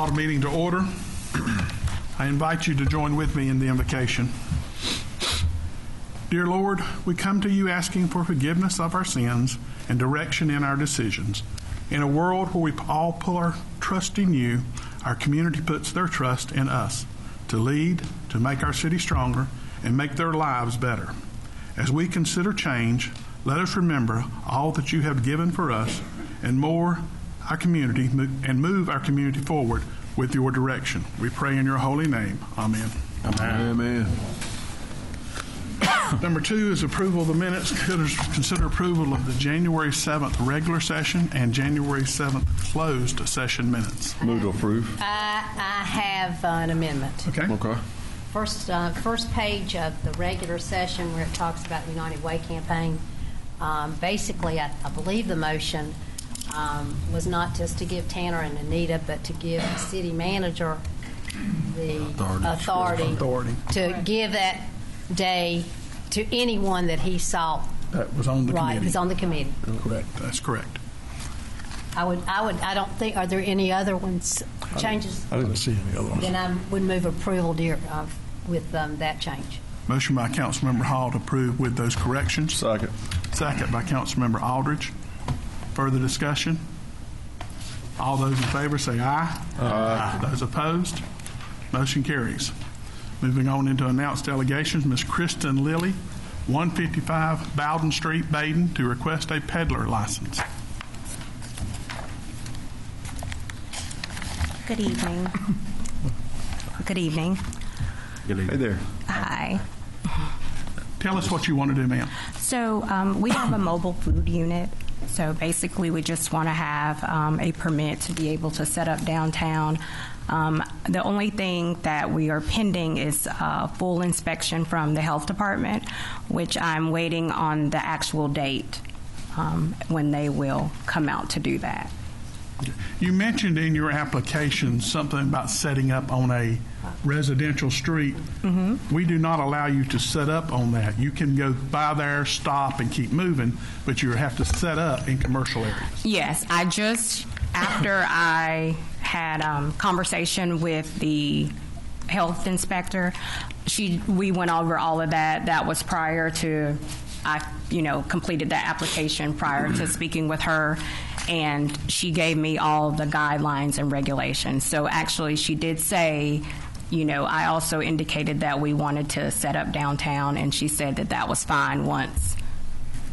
call the meeting to order. I invite you to join with me in the invocation. Dear Lord, we come to you asking for forgiveness of our sins and direction in our decisions. In a world where we all put our trust in you, our community puts their trust in us to lead, to make our city stronger, and make their lives better. As we consider change, let us remember all that you have given for us and more our community and move our community forward with your direction. We pray in your holy name. Amen. Amen. Amen. Number 2 is approval of the minutes. Consider approval of the January 7th regular session and January 7th closed session minutes. Move to approve. I have an amendment. Okay. Okay. First page of the regular session where it talks about the United Way campaign. Basically, I believe the motion was not just to give Tanner and Anita, but to give the city manager the authority to give that day to anyone that he saw. That was on the committee. Right, was on the committee. Correct. That's correct. I don't think, are there any other ones, changes? I didn't see any other ones. Then I would move approval with that change. Motion by Councilmember Hall to approve with those corrections. Second. Second by Councilmember Aldridge. Further discussion? All those in favor say aye. Aye. Those opposed? Motion carries. Moving on into announced delegations, Ms. Kristen Lilly, 155 Bowden Street, Baden, to request a peddler license. Good evening. Good evening. Good evening. Hey there. Hi. Tell us what you want to do, ma'am. So we have a mobile food unit. So basically, we just want to have a permit to be able to set up downtown. The only thing that we are pending is full inspection from the health department, which I'm waiting on the actual date when they will come out to do that. You mentioned in your application something about setting up on a residential street. Mm-hmm. We do not allow you to set up on that. You can go by there, stop, and keep moving, but you have to set up in commercial areas. Yes, I just, after I had conversation with the health inspector, we went over all of that. That was prior to I completed that application prior to speaking with her, and she gave me all the guidelines and regulations. So actually, she did say, I also indicated that we wanted to set up downtown, and she said that was fine once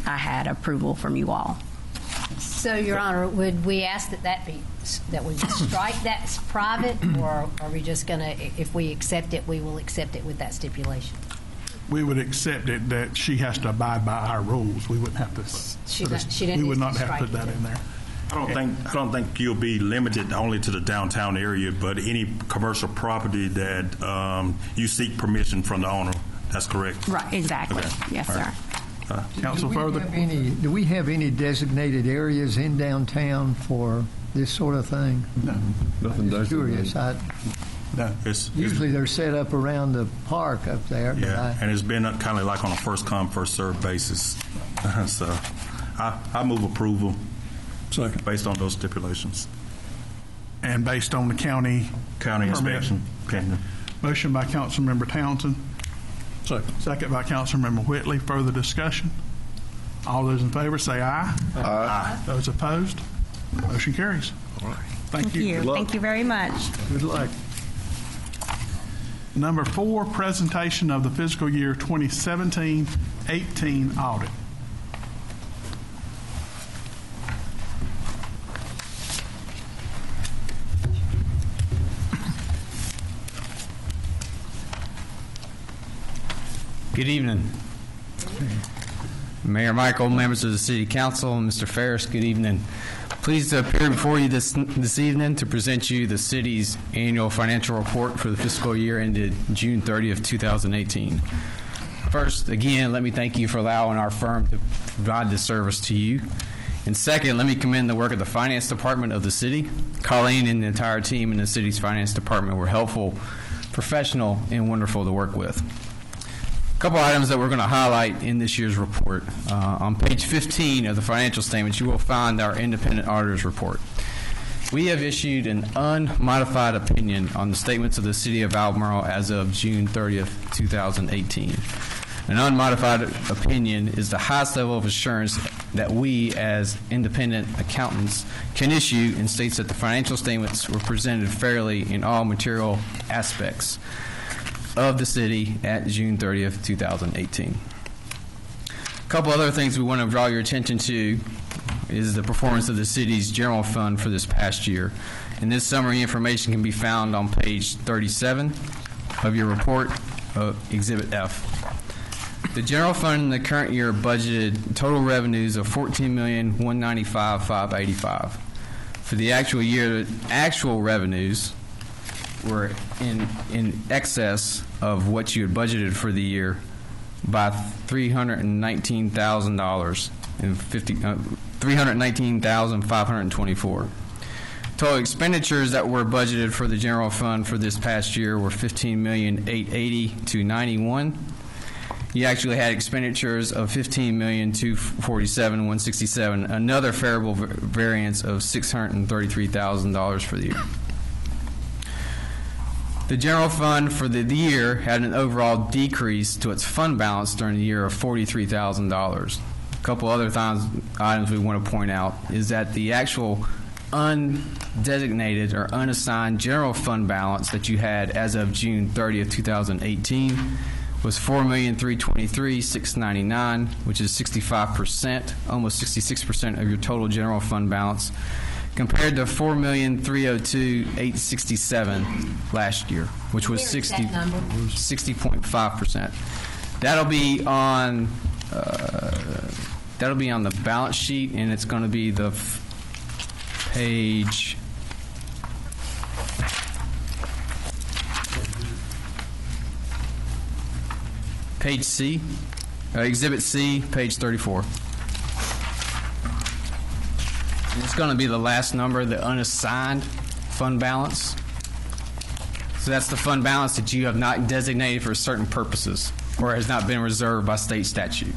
I had approval from you all. So, Your Honor, would we ask that we strike that's private, or are we just going to, if we accept it, we will accept it with that stipulation? We would accept it that she has to abide by our rules. We wouldn't have to. We would not have to put that in there. I don't think you'll be limited only to the downtown area, but any commercial property that you seek permission from the owner. That's correct. Right. Exactly. Okay. Yes, right. Sir. Council, further. Do we have any designated areas in downtown for this sort of thing? No. Nothing designated. Curious. No. Usually they're set up around the park up there. Yeah, and it's been kind of like on a first-come, first-served basis. So I move approval. Second. Based on those stipulations. And based on the county inspection. Motion by Councilmember Townsend. Second by Councilmember Whitley. Further discussion? All those in favor say aye. Aye. Those opposed? Motion carries. All right. Thank you. Thank you very much. Good luck. Number 4, presentation of the fiscal year 2017-18 audit. Good evening. Mayor Michael, members of the City Council, Mr. Ferris, good evening. Pleased to appear before you this evening to present you the city's annual financial report for the fiscal year ended June 30th, 2018. First, again, let me thank you for allowing our firm to provide this service to you. And second, let me commend the work of the Finance Department of the city. Colleen and the entire team in the city's Finance Department were helpful, professional, and wonderful to work with. A couple items that we're going to highlight in this year's report. On page 15 of the financial statements, you will find our independent auditor's report. We have issued an unmodified opinion on the statements of the City of Albemarle as of June 30th, 2018. An unmodified opinion is the highest level of assurance that we, as independent accountants, can issue, and states that the financial statements were presented fairly in all material aspects of the city at June 30th, 2018. A couple other things we want to draw your attention to is the performance of the city's general fund for this past year. And this summary information can be found on page 37 of your report, Exhibit F. The general fund in the current year budgeted total revenues of $14,195,585. For the actual year, actual revenues were in excess of what you had budgeted for the year by $319,000 and $319,524. Total expenditures that were budgeted for the general fund for this past year were $15,880,291. You actually had expenditures of $15,247,167, another favorable variance of $633,000 for the year. The general fund for the year had an overall decrease to its fund balance during the year of $43,000. A couple other items we want to point out is that the actual undesignated or unassigned general fund balance that you had as of June 30th, 2018 was $4,323,699, which is 65%, almost 66% of your total general fund balance, compared to $4,302,867 last year, which was 60.5%. That'll be on the balance sheet, and it's going to be the page. Page C, Exhibit C, page 34. And it's going to be the last number, the unassigned fund balance. So that's the fund balance that you have not designated for certain purposes or has not been reserved by state statute.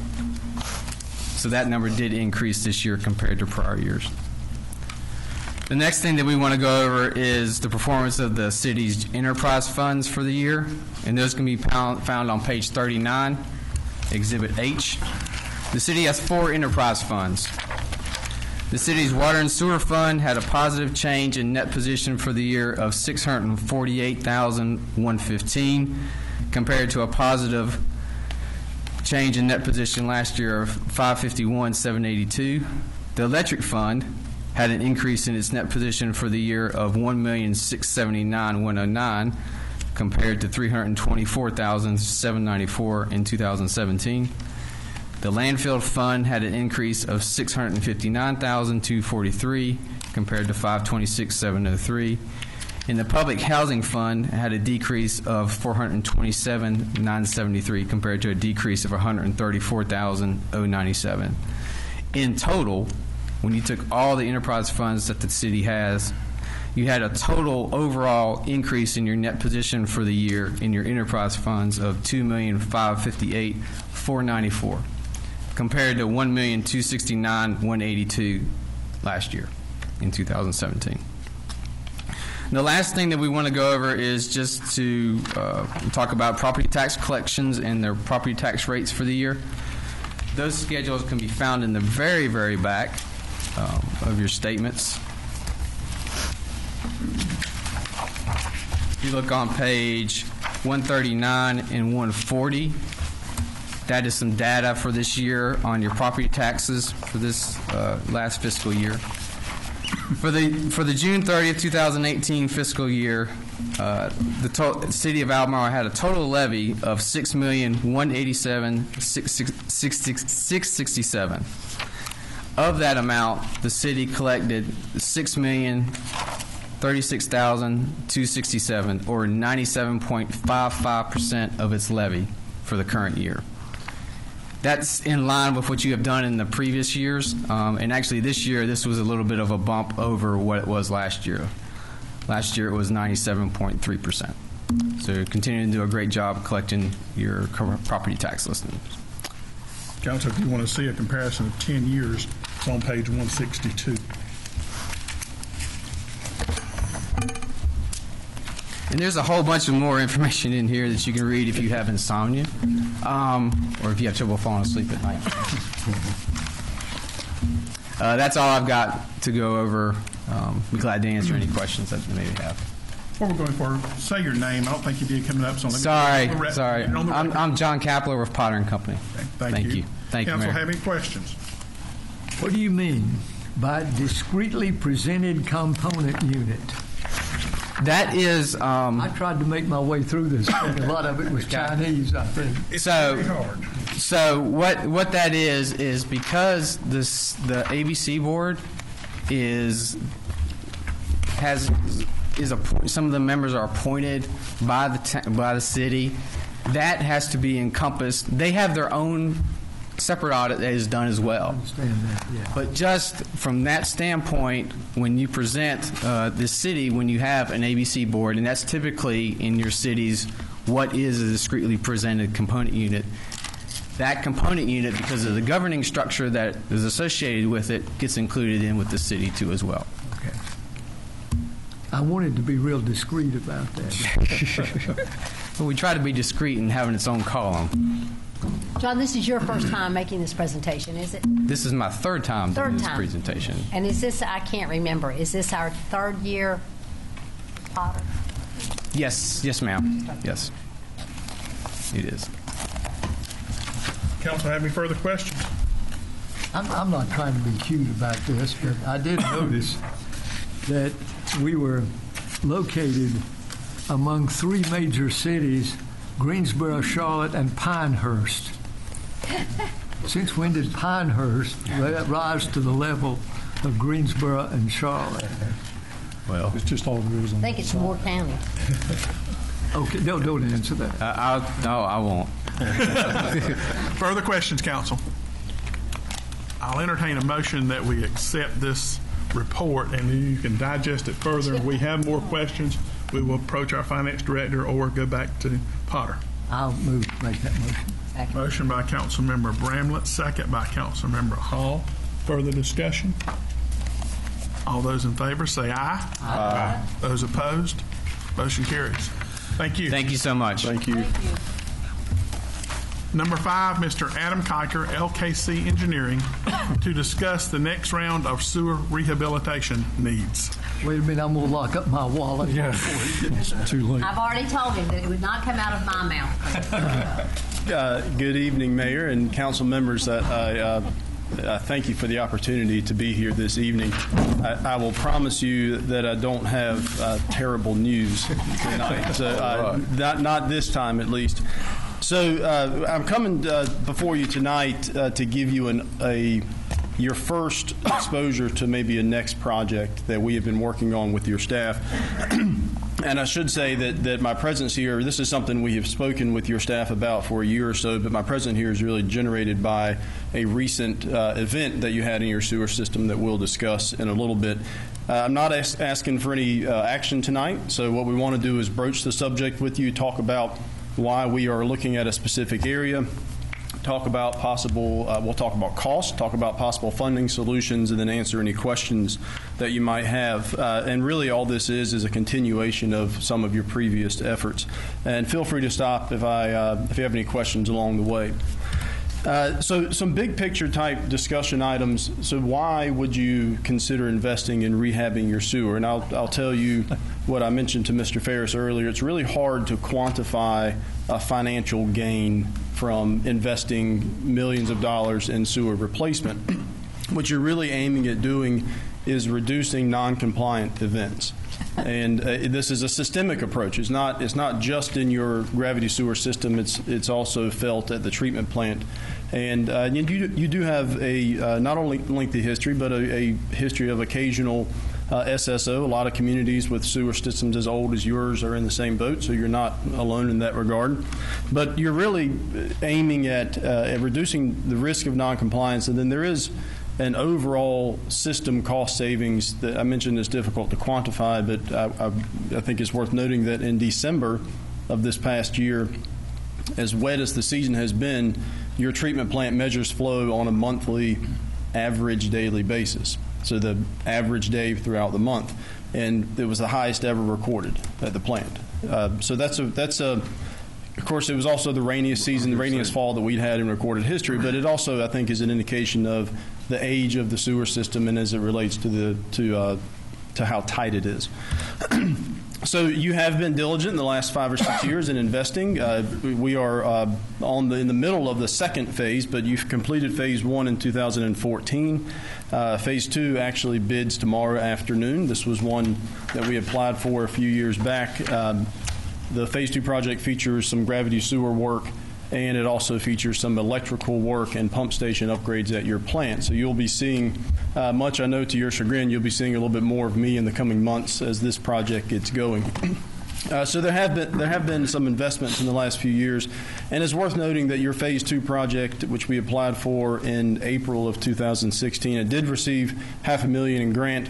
So that number did increase this year compared to prior years. The next thing that we want to go over is the performance of the city's enterprise funds for the year, and those can be found on page 39, Exhibit H. The city has 4 enterprise funds. The city's water and sewer fund had a positive change in net position for the year of $648,115, compared to a positive change in net position last year of $551,782. The electric fund had an increase in its net position for the year of $1,679,109 compared to $324,794 in 2017. The landfill fund had an increase of $659,243 compared to $526,703. And the public housing fund had a decrease of $427,973 compared to a decrease of $134,097. In total, when you took all the enterprise funds that the city has, you had a total overall increase in your net position for the year in your enterprise funds of $2,558,494, compared to $1,269,182 last year in 2017. And the last thing that we want to go over is just to talk about property tax collections and their property tax rates for the year. Those schedules can be found in the very, very back of your statements. If you look on page 139 and 140, that is some data for this year on your property taxes for this last fiscal year. For the June 30th, 2018 fiscal year, the city of Albemarle had a total levy of $6,187,667. Of that amount, the city collected $6,036,267, or 97.55% of its levy for the current year. That's in line with what you have done in the previous years, and actually this year, this was a little bit of a bump over what it was last year. Last year, it was 97.3%. So you're continuing to do a great job collecting your property tax listings. Council, if you want to see a comparison of 10 years, it's on page 162. And there's a whole bunch of more information in here that you can read if you have insomnia, or if you have trouble falling asleep at night. That's all I've got to go over. Be glad to answer any questions that you may have. Before we're going forward, say your name. I don't think you did coming up. So Sorry. You're on the record. I'm John Kapler with Potter and Company. Okay, thank you. Thank you, Council, Mayor. have any questions? What do you mean by discretely presented component unit? That is, I tried to make my way through this thing. A lot of it was Chinese, I think. It's So- very hard. so what that is because the ABC board some of the members are appointed by the city. That has to be encompassed. They have their own separate audit that is done as well. Understand that, yeah. But just from that standpoint, when you present the city, when you have an ABC board, and that's typically in your cities what is a discretely presented component unit, that component unit, because of the governing structure that is associated with it, gets included in with the city too as well. Okay. I wanted to be real discreet about that. But we try to be discreet in having its own column. John, this is your first time making this presentation, is it? This is my third time doing Third this time. presentation. And is this, I can't remember, is this our third year, Potter? Yes, ma'am. Yes, it is. Council, have any further questions? I'm not trying to be cute about this, but I did notice that we were located among three major cities, Greensboro, Charlotte, and Pinehurst. Since when did Pinehurst rise to the level of Greensboro and Charlotte? Well, It's just all the rules I on think it's Moore County. Okay, don't answer that. I won't. Further questions, council? I'll entertain a motion that we accept this report, and then you can digest it further. If we have more questions, we will approach our finance director or go back to Potter. I'll make that motion. Motion by Councilmember Bramlett, second by Councilmember Hall. Further discussion? All those in favor say aye. Aye. Those opposed? Motion carries. Thank you. Thank you so much. Thank you. Number 5, Mr. Adam Kiker, LKC Engineering, to discuss the next round of sewer rehabilitation needs. Wait a minute, I'm going to lock up my wallet. Yeah, it's too late. I've already told him that it would not come out of my mouth. Good evening, Mayor and council members. I thank you for the opportunity to be here this evening. I will promise you that I don't have terrible news tonight, so not this time at least. So I'm coming before you tonight to give you your first exposure to maybe a next project that we have been working on with your staff. And I should say that my presence here, this is something we have spoken with your staff about for a year or so, but my presence here is really generated by a recent event that you had in your sewer system that we'll discuss in a little bit. I'm not asking for any action tonight, so what we want to do is broach the subject with you, talk about why we are looking at a specific area, talk about possible, we'll talk about cost, talk about possible funding solutions, and then answer any questions that you might have. And really all this is a continuation of some of your previous efforts. And feel free to stop if you have any questions along the way. So some big picture type discussion items. So why would you consider investing in rehabbing your sewer? And I'll tell you what I mentioned to Mr. Ferris earlier. It's really hard to quantify a financial gain from investing millions of dollars in sewer replacement. What you're really aiming at doing is reducing non-compliant events. And this is a systemic approach. It's not just in your gravity sewer system. It's also felt at the treatment plant. And you do have a not only lengthy history, but a history of occasional SSO. A lot of communities with sewer systems as old as yours are in the same boat, so you're not alone in that regard. But you're really aiming at reducing the risk of noncompliance, and then there is an overall system cost savings that I mentioned is difficult to quantify, but I think it's worth noting that in December of this past year, as wet as the season has been, your treatment plant measures flow on a monthly average daily basis. So the average day throughout the month. And it was the highest ever recorded at the plant. So that's a of course, it was also the rainiest season, the rainiest fall that we'd had in recorded history, but it also, I think, is an indication of the age of the sewer system and as it relates to how tight it is. So you have been diligent in the last 5 or 6 years in investing. We are in the middle of the second phase, but you've completed phase 1 in 2014. Phase 2 actually bids tomorrow afternoon. This was one that we applied for a few years back. The phase 2 project features some gravity sewer work, and it also features some electrical work and pump station upgrades at your plant. So you'll be seeing, much I know to your chagrin, you'll be seeing a little bit more of me in the coming months as this project gets going. So there have been some investments in the last few years, and it's worth noting that your phase 2 project, which we applied for in April of 2016, it did receive $500,000 in grant.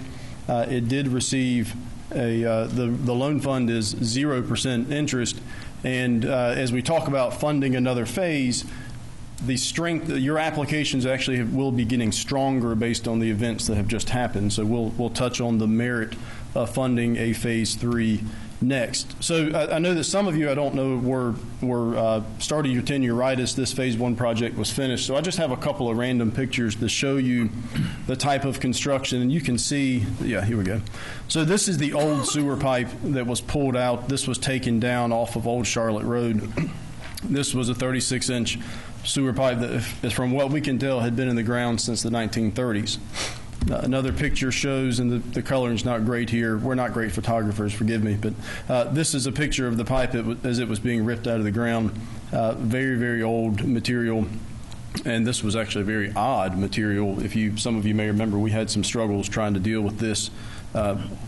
It did receive the loan fund is 0% interest, and as we talk about funding another phase, the strength, your applications actually will be getting stronger based on the events that have just happened. So we'll touch on the merit of funding a phase 3 next. So I know that some of you, I don't know, were started your tenure right as this phase 1 project was finished. So I just have a couple of random pictures to show you the type of construction, and you can see, yeah, here we go. So this is the old sewer pipe that was pulled out. This was taken down off of Old Charlotte Road. This was a 36-inch sewer pipe that, from what we can tell, had been in the ground since the 1930s. Another picture shows, and the coloring's not great here. We're not great photographers, forgive me, but this is a picture of the pipe as it was being ripped out of the ground. Very, very old material, and this was actually a very odd material. Some of you may remember, we had some struggles trying to deal with this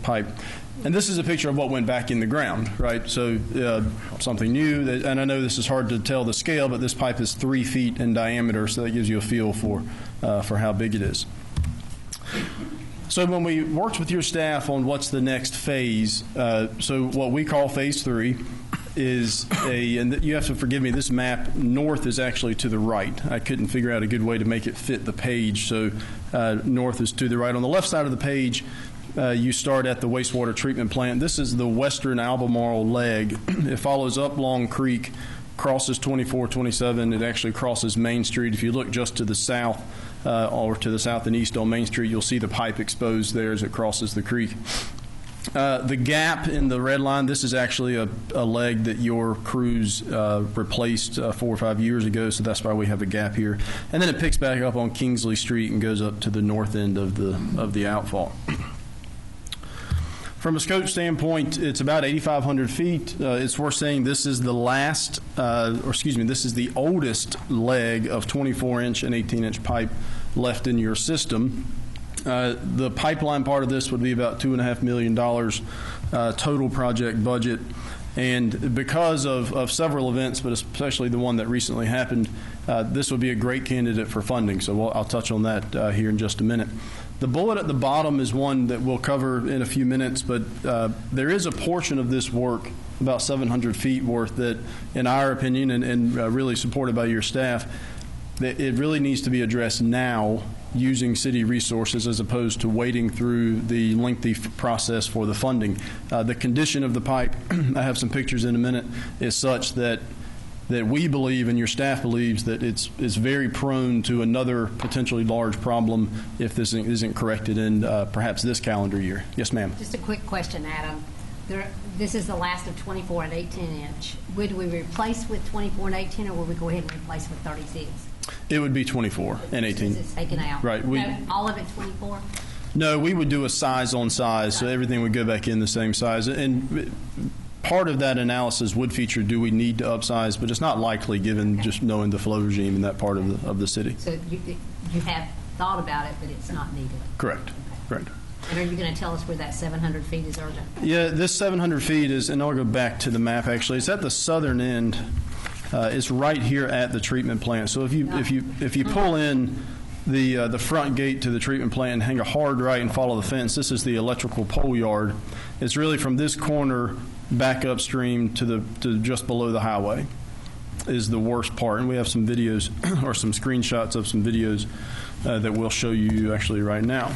pipe. And this is a picture of what went back in the ground, right? So something new, and I know this is hard to tell the scale, but this pipe is 3 feet in diameter, so that gives you a feel for how big it is. So when we worked with your staff on what's the next phase, so what we call phase 3 is and you have to forgive me, this map, north is actually to the right. I couldn't figure out a good way to make it fit the page, so north is to the right. On the left side of the page, you start at the wastewater treatment plant. This is the western Albemarle leg. It follows up Long Creek, crosses 2427. It actually crosses Main Street. If you look just to the south or to the south and east on Main Street, you'll see the pipe exposed there as it crosses the creek. The gap in the red line, this is actually a leg that your crews replaced 4 or 5 years ago, so that's why we have a gap here. And then it picks back up on Kingsley Street and goes up to the north end of the outfall. From a scope standpoint, it's about 8,500 feet. It's worth saying this is the this is the oldest leg of 24-inch and 18-inch pipe left in your system. The pipeline part of this would be about $2.5 million total project budget. And because of several events, but especially the one that recently happened, this would be a great candidate for funding. So I'll touch on that here in just a minute. The bullet at the bottom is one that we'll cover in a few minutes, but there is a portion of this work, about 700 feet worth, that, in our opinion, and really supported by your staff, that it really needs to be addressed now using city resources as opposed to waiting through the lengthy process for the funding. The condition of the pipe, I have some pictures in a minute, is such that we believe and your staff believes that it's very prone to another potentially large problem if this isn't corrected in perhaps this calendar year. Yes, ma'am. Just a quick question, Adam. This is the last of 24 and 18-inch. Would we replace with 24 and 18, or would we go ahead and replace with 36? It would be 24 and 18. It's taken out. Right. No, all of it 24? No, we would do a size on size, so everything would go back in the same size. And part of that analysis would feature, do we need to upsize, but it's not likely given just knowing the flow regime in that part of the city. So you have thought about it, but it's not needed? Correct. Okay. Correct. And are you going to tell us where that 700 feet is urgent? Yeah, this 700 feet is, and I'll go back to the map actually, it's at the southern end. It's right here at the treatment plant. So if you pull in the front gate to the treatment plant and hang a hard right and follow the fence, this is the electrical pole yard. It's really from this corner back upstream to just below the highway is the worst part. And we have some videos or some screenshots of some videos that we'll show you actually right now.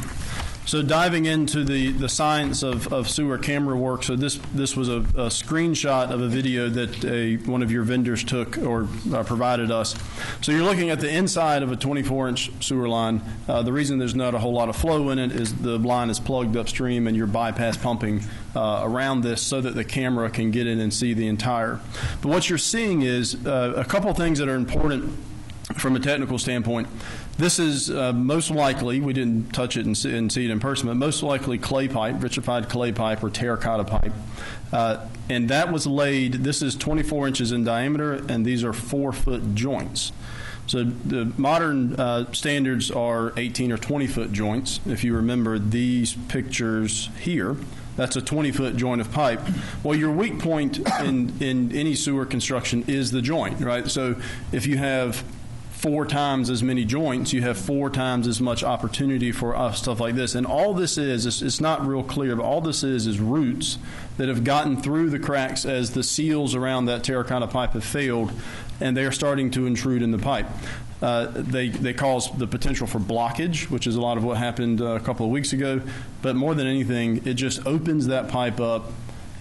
So diving into the science of sewer camera work, so this was a screenshot of a video that one of your vendors took or provided us. So you're looking at the inside of a 24-inch sewer line. The reason there's not a whole lot of flow in it is the line is plugged upstream and you're bypass pumping around this so that the camera can get in and see the entire. But what you're seeing is a couple things that are important from a technical standpoint. This is most likely, we didn't touch it and see it in person, but most likely clay pipe, vitrified clay pipe or terracotta pipe. And that was laid, this is 24 inches in diameter, and these are 4-foot joints. So the modern standards are 18 or 20-foot joints. If you remember these pictures here, that's a 20-foot joint of pipe. Well, your weak point in any sewer construction is the joint, right? So if you have 4 times as many joints, you have 4 times as much opportunity for stuff like this. And all this is, it's not real clear, but all this is roots that have gotten through the cracks as the seals around that terracotta pipe have failed, and they are starting to intrude in the pipe. They cause the potential for blockage, which is a lot of what happened a couple of weeks ago. But more than anything, it just opens that pipe up.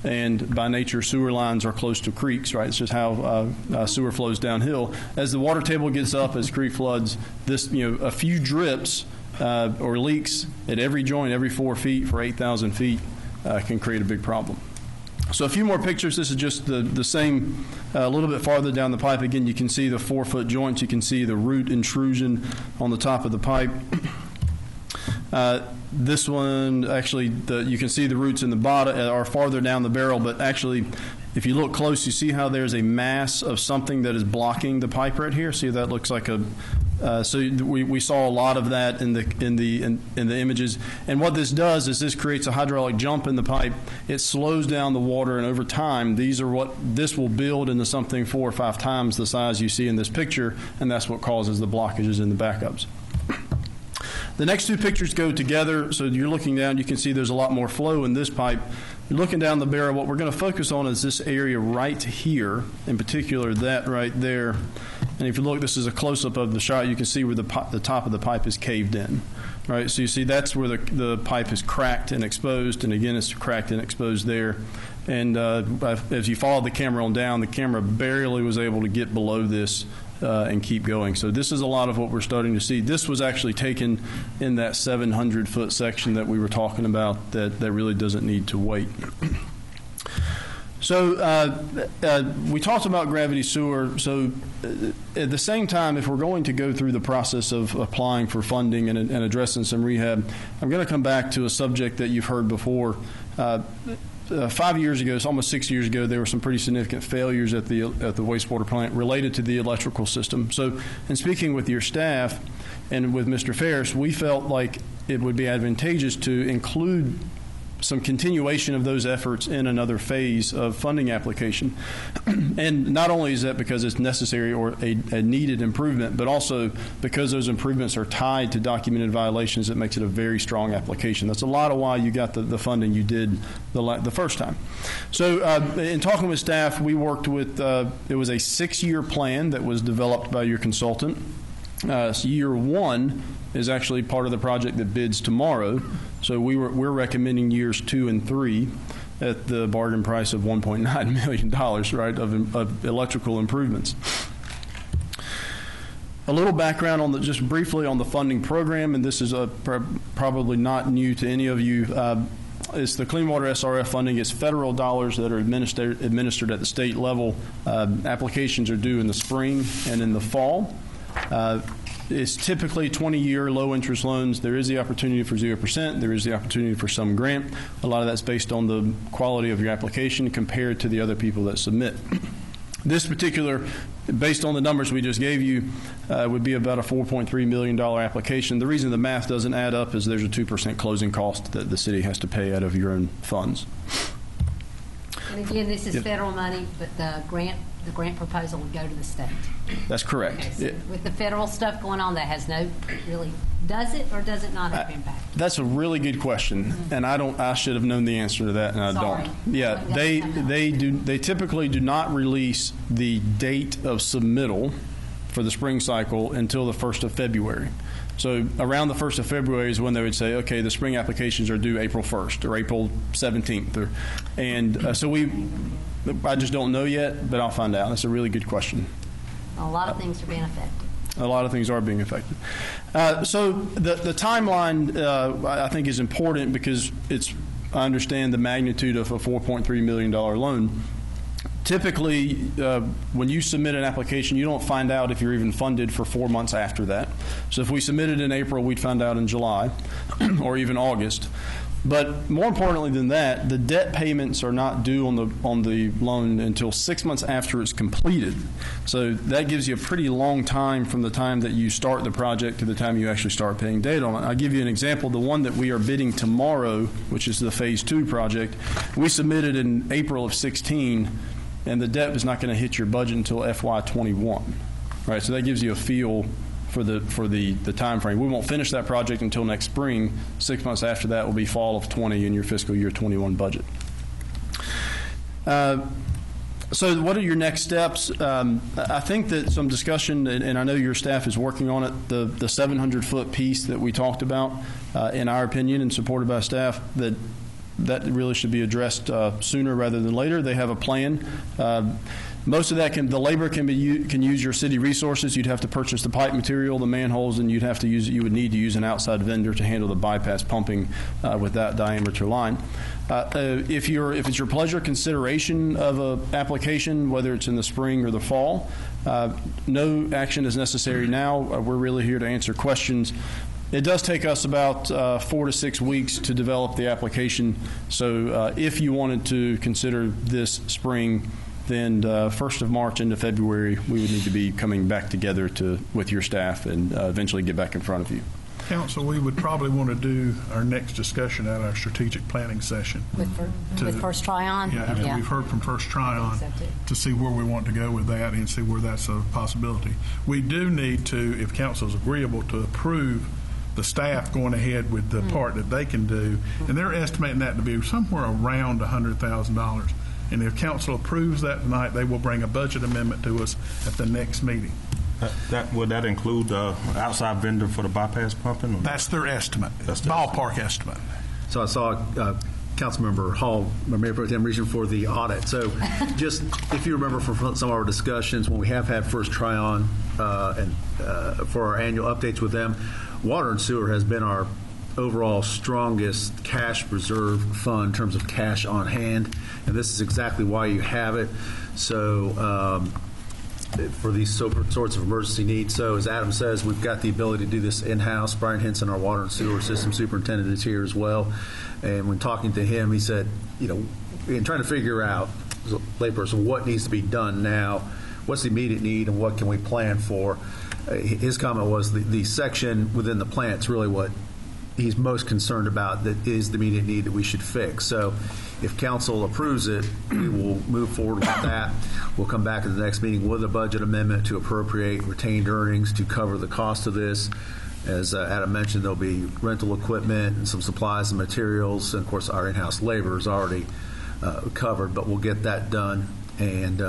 And by nature, sewer lines are close to creeks, right? It's just how sewer flows downhill. As the water table gets up, as creek floods, a few drips or leaks at every joint, every 4 feet for 8,000 feet can create a big problem. So a few more pictures. This is just the same, a little bit farther down the pipe. Again, you can see the 4-foot joints. You can see the root intrusion on the top of the pipe. This one, actually, you can see the roots in the bottom are farther down the barrel, but actually, if you look close, you see how there's a mass of something that is blocking the pipe right here. See, that looks like a. So we saw a lot of that in the images, and what this does is this creates a hydraulic jump in the pipe. It slows down the water, and over time, this will build into something 4 or 5 times the size you see in this picture, and that's what causes the blockages in the backups. The next 2 pictures go together, so you're looking down, you can see there's a lot more flow in this pipe. You're looking down the barrel, what we're going to focus on is this area right here, in particular that right there. And if you look, this is a close-up of the shot, you can see where the top of the pipe is caved in. Right, so you see that's where the pipe is cracked and exposed, and again it's cracked and exposed there. And as you follow the camera on down, the camera barely was able to get below this and keep going. So this is a lot of what we're starting to see. This was actually taken in that 700-foot section that we were talking about that really doesn't need to wait. So we talked about gravity sewer. So at the same time, if we're going to go through the process of applying for funding and addressing some rehab, I'm going to come back to a subject that you've heard before. 5 years ago, it's almost 6 years ago, there were some pretty significant failures at the wastewater plant related to the electrical system. So in speaking with your staff and with Mr. Ferris, we felt like it would be advantageous to include some continuation of those efforts in another phase of funding application. And not only is that because it's necessary or a needed improvement, but also because those improvements are tied to documented violations, it makes it a very strong application. That's a lot of why you got the funding you did the first time. So in talking with staff, we worked with, it was a 6-year plan that was developed by your consultant. So year 1 is actually part of the project that bids tomorrow. So we're recommending years 2 and 3 at the bargain price of $1.9 million, right, of electrical improvements. A little background on just briefly on the funding program, and this is probably not new to any of you. It's the Clean Water SRF funding. It's federal dollars that are administered at the state level. Applications are due in the spring and in the fall. It's typically 20-year low-interest loans. There is the opportunity for 0%. There is the opportunity for some grant. A lot of that's based on the quality of your application compared to the other people that submit. This particular, based on the numbers we just gave you, would be about a $4.3 million application. The reason the math doesn't add up is there's a 2% closing cost that the city has to pay out of your own funds. And again, this is federal money, but the grant proposal would go to the state. That's correct. Okay, so with the federal stuff going on, that has no really, does it or does it not have impact? That's a really good question, and I should have known the answer to that, and I don't. Yeah, they typically do not release the date of submittal for the spring cycle until the 1st of February. So around the 1st of February is when they would say, okay, the spring applications are due April 1st or April 17th. I just don't know yet, but I'll find out. That's a really good question. A lot of things are being affected. A lot of things are being affected. So the timeline, I think, is important because I understand the magnitude of a $4.3 million loan. Typically, when you submit an application, you don't find out if you're even funded for 4 months after that. So if we submitted in April, we'd find out in July or even August. But more importantly than that, the debt payments are not due on the loan until 6 months after it's completed. So that gives you a pretty long time from the time that you start the project to the time you actually start paying debt on it. I'll give you an example. The one that we are bidding tomorrow, which is the Phase 2 project, we submitted in April of 16, and the debt was not going to hit your budget until FY21. Right? So that gives you a feel for the time frame. We won't finish that project until next spring. 6 months after that will be fall of 20 in your fiscal year 21 budget. So what are your next steps? I think that some discussion, and I know your staff is working on it, the 700-foot piece that we talked about, in our opinion and supported by staff, that really should be addressed sooner rather than later. They have a plan. Most of that the labor can use your city resources. You'd have to purchase the pipe material, the manholes, and you would need to use an outside vendor to handle the bypass pumping with that diameter line. If it's your pleasure consideration of an application, whether it's in the spring or the fall, no action is necessary now. We're really here to answer questions. It does take us about 4 to 6 weeks to develop the application. So if you wanted to consider this spring, then 1st of March into February, we would need to be coming back together with your staff and eventually get back in front of you. Council, we would probably want to do our next discussion at our strategic planning session. With First Tryon? Yeah, after we've heard from First Tryon to see where we want to go with that and see where that's a possibility. We do need to, if council is agreeable, to approve the staff going ahead with the part that they can do, and they're estimating that to be somewhere around $100,000. And if council approves that tonight, they will bring a budget amendment to us at the next meeting. Would that include the outside vendor for the bypass pumping? That's their estimate. That's ballpark estimate. So I saw Councilmember Hall, Mayor Pro Tem, reaching for the audit. So just if you remember from some of our discussions when we have had First Tryon and for our annual updates with them, water and sewer has been our overall strongest cash reserve fund in terms of cash on hand, and this is exactly why you have it. So for these sorts of emergency needs. So as Adam says, we've got the ability to do this in-house. Brian Henson, our water and sewer system superintendent, is here as well. And when talking to him, he said, in trying to figure out, as a layperson, what needs to be done now, what's the immediate need, and what can we plan for, his comment was the section within the plant is really what he's most concerned about, that is the immediate need that we should fix. So if council approves it, we will move forward with that. We'll come back at the next meeting with a budget amendment to appropriate retained earnings to cover the cost of this. As Adam mentioned, there'll be rental equipment and some supplies and materials, and of course our in-house labor is already covered, but we'll get that done. And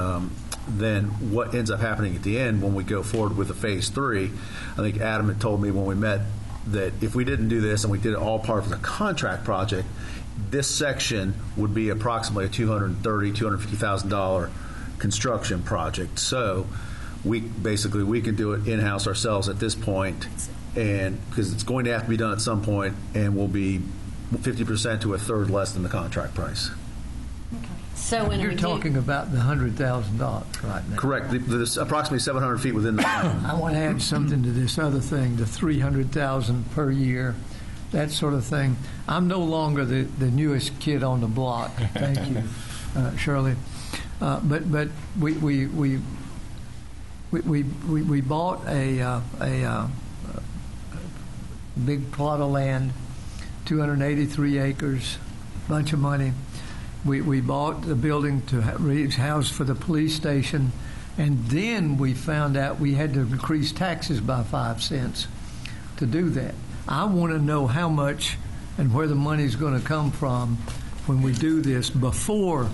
then what ends up happening at the end when we go forward with the Phase 3, I think Adam had told me when we met that if we didn't do this and we did it all part of the contract project, this section would be approximately a $250,000 construction project. So we can do it in-house ourselves at this point, and because it's going to have to be done at some point, and will be 50% to a third less than the contract price. So when you're talking about the $100,000 right now. Correct. There's approximately 700 feet within the line. I want to add something to this other thing, the $300,000 per year, that sort of thing. I'm no longer the newest kid on the block. Thank you, Shirley. But we bought a big plot of land, 283 acres, bunch of money. We bought the building to house for the police station, and then we found out we had to increase taxes by 5 cents to do that. I want to know how much and where the money's going to come from when we do this before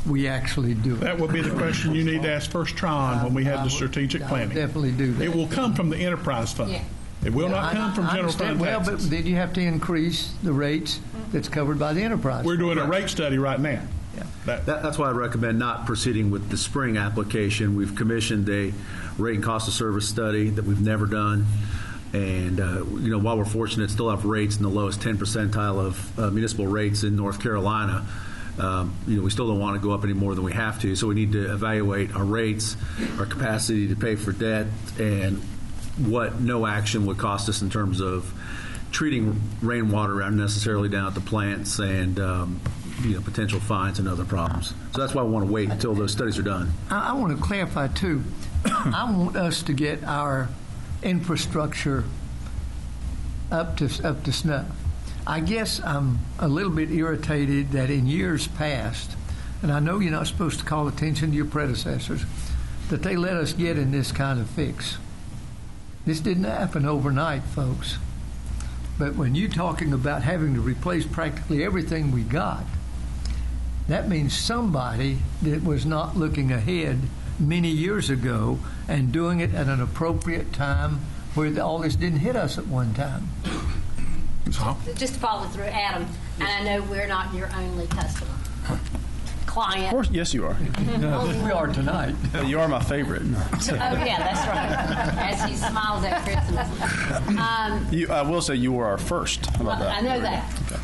we actually do it. That would be the question you need to ask First Tron when we have the strategic I would planning. definitely do that. It will come from the enterprise fund. Yeah. It will not come from I general understand. fund Well, taxes. but then you have to increase the rates that's covered by the enterprise. We're doing a rate study right now. Yeah. That's why I recommend not proceeding with the spring application. We've commissioned a rate and cost of service study that we've never done. And, while we're fortunate to still have rates in the lowest 10 percentile of municipal rates in North Carolina, we still don't want to go up any more than we have to. So we need to evaluate our rates, our capacity to pay for debt, and what no action would cost us in terms of treating rainwater unnecessarily down at the plants and potential fines and other problems. So that's why I want to wait until those studies are done. I want to clarify, too. I want us to get our infrastructure up to snuff. I guess I'm a little bit irritated that in years past, and I know you're not supposed to call attention to your predecessors, that they let us get in this kind of fix. This didn't happen overnight, folks. But when you're talking about having to replace practically everything we got, that means somebody that was not looking ahead many years ago and doing it at an appropriate time where all this didn't hit us at one time. Just to follow through, Adam, and I know we're not your only customer. Client. Of course, yes, you are. We are tonight. You are my favorite. Oh, yeah, that's right. As he smiles at Christmas. I will say you were our first. How about that? I know that. Okay.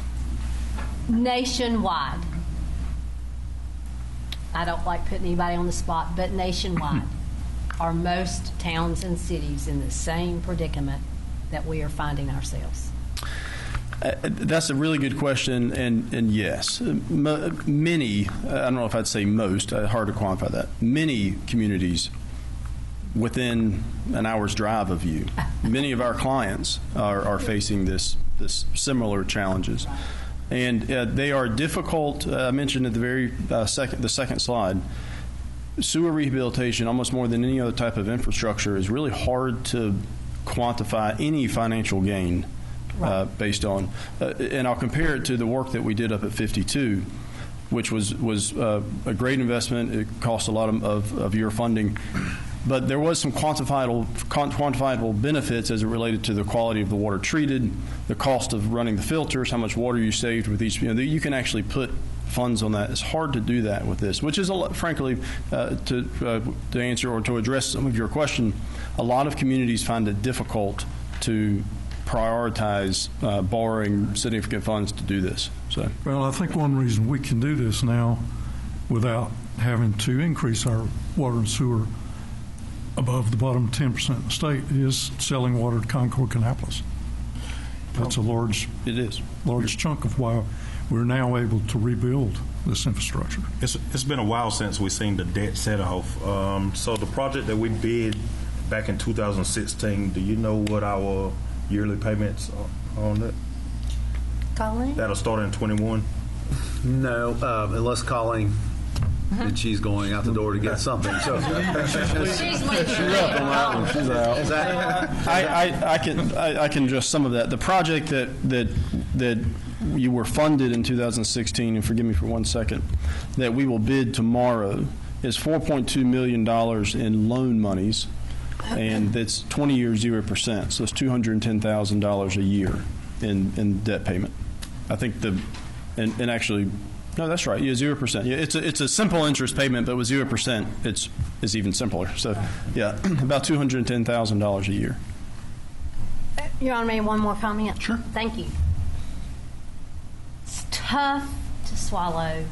Nationwide. I don't like putting anybody on the spot, but nationwide, are most towns and cities in the same predicament that we are finding ourselves? That's a really good question, and yes. Many, I don't know if I'd say most, hard to quantify that, many communities within an hour's drive of you, many of our clients are facing this similar challenges. And they are difficult. I mentioned at the very second slide, sewer rehabilitation, almost more than any other type of infrastructure, is really hard to quantify any financial gain based on. And I'll compare it to the work that we did up at 52, which was a great investment. It cost a lot of your funding. But there was some quantifiable benefits as it related to the quality of the water treated, the cost of running the filters, how much water you saved with each. You can actually put funds on that. It's hard to do that with this, which is, frankly, to answer or to address some of your question, a lot of communities find it difficult to prioritize borrowing significant funds to do this. So, well, I think one reason we can do this now without having to increase our water and sewer above the bottom 10% of the state is selling water to Concord Kannapolis. That's a large chunk of why we're now able to rebuild this infrastructure. It's been a while since we've seen the debt set off. So the project that we bid back in 2016, do you know what our yearly payments are on that? Colleen? That'll start in 21? No, unless Colleen, and she's going out the door to get something. So She's leaving. I can address some of that. The project that you were funded in 2016, and forgive me for 1 second, that we will bid tomorrow is $4.2 million in loan monies, and that's 20 years 0%. So it's $210,000 a year in debt payment. I think and actually. No, that's right. Yeah, 0%. Yeah, it's a simple interest payment, but with 0%, it's even simpler. So, yeah, about $210,000 a year. Your Honor, may I have one more comment? Sure. Thank you. It's tough to swallow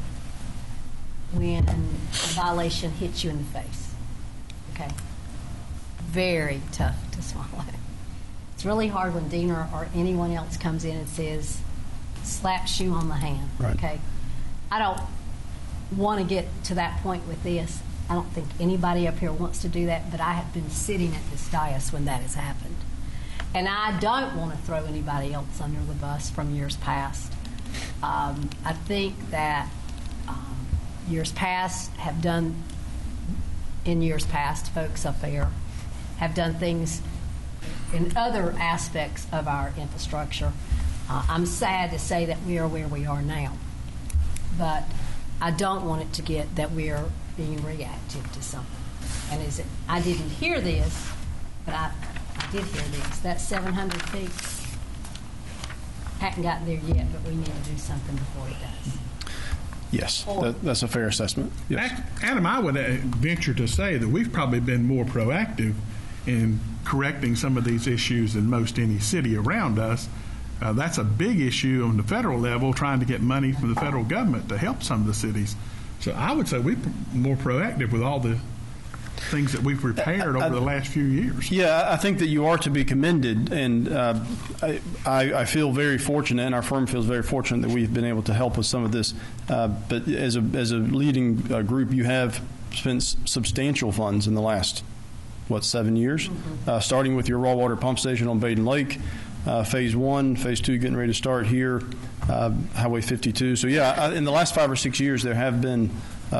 when a violation hits you in the face. Okay. Very tough to swallow. It's really hard when Dina or anyone else comes in and says, slaps you on the hand. Right. Okay. I don't want to get to that point with this. I don't think anybody up here wants to do that, but I have been sitting at this dais when that has happened. And I don't want to throw anybody else under the bus from years past. I think that years past, folks up there have done things in other aspects of our infrastructure. I'm sad to say that we are where we are now. But I don't want it to get that we are being reactive to something. And I didn't hear this, but I did hear this. That 700 feet hadn't gotten there yet, but we need to do something before it does. Yes, that's a fair assessment. Yes. Adam, I would venture to say that we've probably been more proactive in correcting some of these issues than most any city around us. That's a big issue on the federal level, trying to get money from the federal government to help some of the cities. So I would say we're more proactive with all the things that we've repaired over the last few years. Yeah, I think that you are to be commended, and I feel very fortunate, and our firm feels very fortunate that we've been able to help with some of this. But as a leading group, you have spent substantial funds in the last, 7 years, starting with your raw water pump station on Baden Lake, Phase 1, Phase 2 getting ready to start here, Highway 52. So, yeah, in the last 5 or 6 years, there have been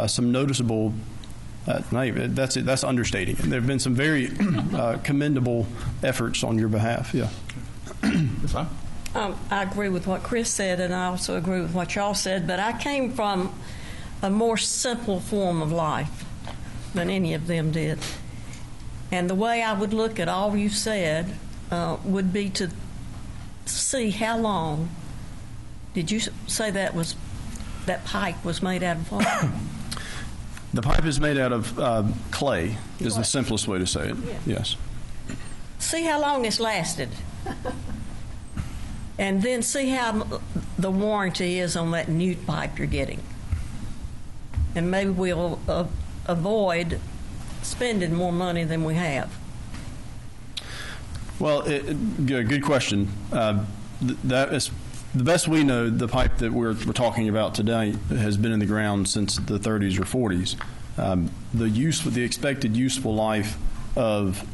some noticeable that's understating. There have been some very commendable efforts on your behalf. Yeah. I agree with what Chris said, and I also agree with what y'all said, but I came from a more simple form of life than any of them did. And the way I would look at all you said would be to see how long did you say that pipe was made out of what? The pipe is made out of clay, is the simplest way to say it. Yeah. Yes. See how long it's lasted. And then see how the warranty is on that new pipe you're getting. And maybe we'll avoid spending more money than we have. Well, good question. That is the best we know. The pipe that we're talking about today has been in the ground since the 30s or 40s. The expected useful life of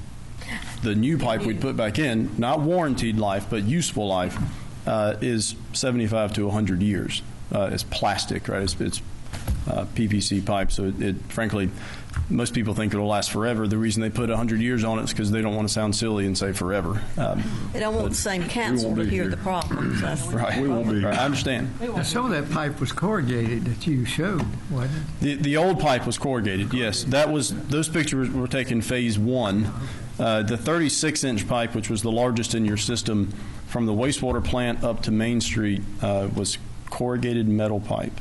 the new pipe we'd put back in, not warranted life, but useful life, is 75 to 100 years. It's plastic, right? It's PVC pipe, so it frankly, most people think it'll last forever. The reason they put 100 years on it is because they don't want to sound silly and say forever. They don't want the same council to hear the problems. Right. We won't be. Right. I understand. Now, some of that pipe was corrugated that you showed, wasn't it? The old pipe was corrugated, yes. Those pictures were taken Phase 1. The 36-inch pipe, which was the largest in your system, from the wastewater plant up to Main Street, was corrugated metal pipe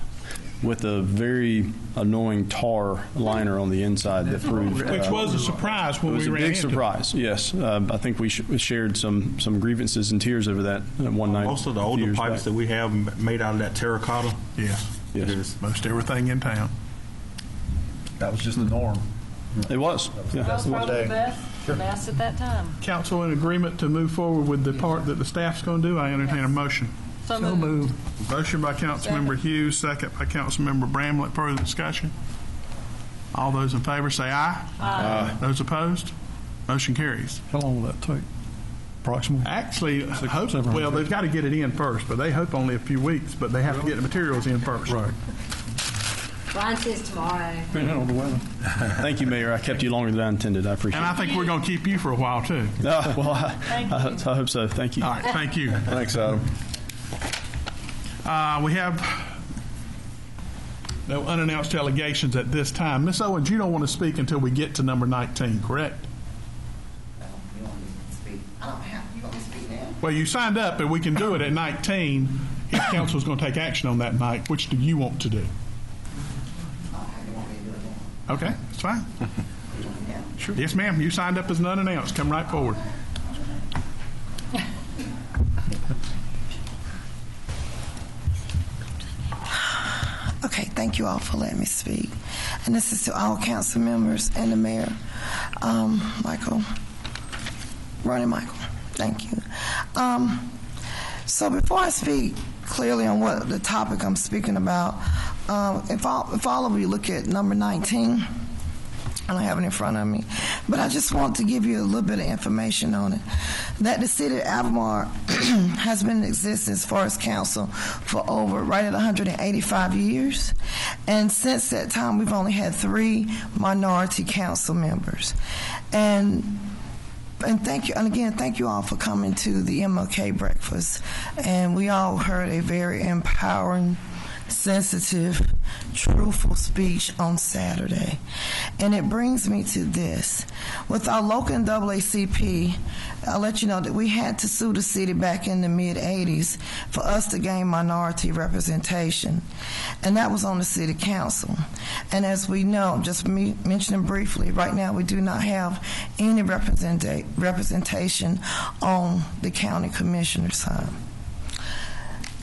with a very annoying tar liner on the inside that proved... Which was a surprise when we ran into it. It was a big surprise, yes. I think we shared some grievances and tears over that one night. Most of the older pipes that we have made out of that terracotta. Yes. It is. Most everything in town. That was just the norm. It was. Yeah. That was probably the best at that time. Council in agreement to move forward with the part that the staff's going to do, I entertain a motion. So moved. Motion by Councilmember Hughes, second by Councilmember Bramlett. Further discussion? All those in favor say aye. Aye. Those opposed? Motion carries. How long will that take? Approximately? Actually, they've got to get it in first, but they hope only a few weeks, but they have to get the materials in first. Right. Brian says tomorrow. Depending on the weather. Thank you, Mayor. I kept you longer than I intended. I appreciate it. And I think we're going to keep you for a while, too. Well, I hope so. Thank you. All right, thank you. Thanks, Adam. We have no unannounced delegations at this time. Ms. Owens, you don't want to speak until we get to number 19, correct? You want me to speak? I don't have. You want me to speak now? Well, you signed up, but we can do it at 19 if council is going to take action on that night. Which do you want to do? You want me to do it now? Okay, that's fine. Yeah. Sure. Yes, ma'am. You signed up as an unannounced. Come right forward. Okay, thank you all for letting me speak. And this is to all council members and the mayor, Ronnie Michael. Thank you. So before I speak clearly on what the topic I'm speaking about, if all of you look at number 19, I don't have it in front of me, but I just want to give you a little bit of information on it. That the city of Albemarle has been in existence for its council for right at 185 years. And since that time, we've only had 3 minority council members. And thank you, and again, thank you all for coming to the MLK breakfast. And we all heard a very empowering sensitive, truthful speech on Saturday. And it brings me to this. With our local NAACP, I'll let you know that we had to sue the city back in the mid-'80s for us to gain minority representation. And that was on the city council. And as we know, just mentioning briefly, right now we do not have any representation on the county commissioner's side.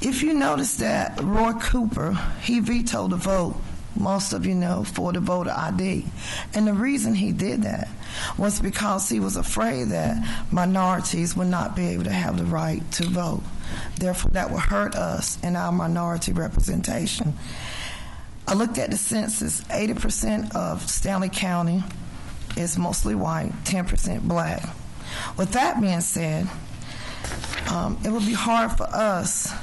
If you notice that Roy Cooper, he vetoed the vote, most of you know, for the voter ID. And the reason he did that was because he was afraid that minorities would not be able to have the right to vote. Therefore, that would hurt us in our minority representation. I looked at the census. 80% of Stanley County is mostly white, 10% black. With that being said, it would be hard for us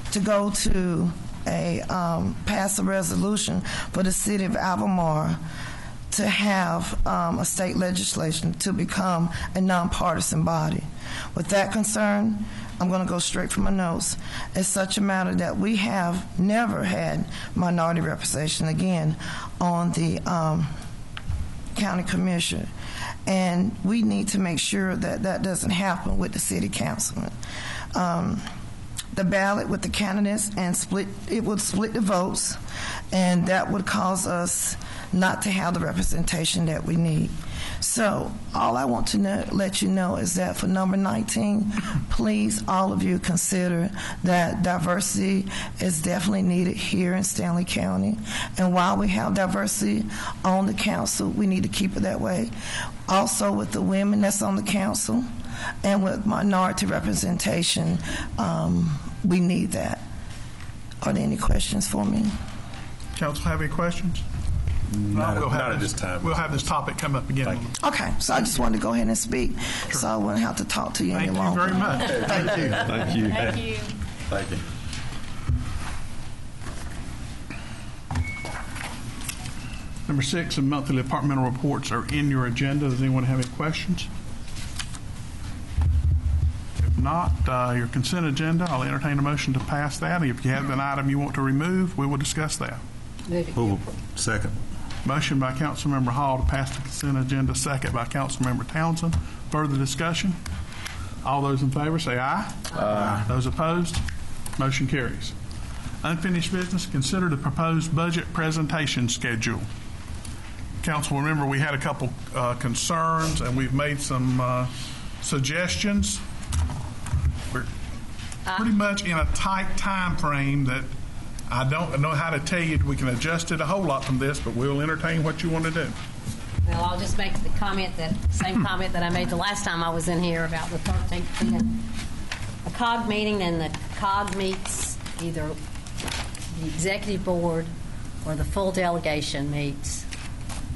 to go to pass a resolution for the city of Albemarle to have a state legislation to become a nonpartisan body. With that concern, I'm going to go straight from my notes. It's such a matter that we have never had minority representation again on the county commission. And we need to make sure that that doesn't happen with the city councilman. The ballot with the candidates it would split the votes, and that would cause us not to have the representation that we need. So all I want to let you know is that for number 19, please, all of you, consider that diversity is definitely needed here in Stanley County. And while we have diversity on the council, we need to keep it that way. Also with the women that's on the council and with minority representation, we need that. Are there any questions for me? Council have any questions? Not at this time. We'll have this topic come up again. Okay, so I just wanted to go ahead and speak, so I wouldn't have to talk to you any longer. Thank you very much. Thank you. Thank you. Thank you. Thank you. Number 6, the monthly departmental reports are in your agenda. Does anyone have any questions? If not, your consent agenda, I'll entertain a motion to pass that. If you have an item you want to remove, we will discuss that. Second. Motion by Councilmember Hall to pass the consent agenda, second by Councilmember Townsend. Further discussion? All those in favor say aye. Aye. Those opposed? Motion carries. Unfinished business, consider the proposed budget presentation schedule. Council, remember we had a couple concerns and we've made some suggestions. We're pretty much in a tight time frame that I don't know how to tell you. We can adjust it a whole lot from this, but we'll entertain what you want to do. Well, I'll just make the comment, same comment that I made the last time I was in here about the 13th being a COG meeting, and the COG meets either the executive board or the full delegation meets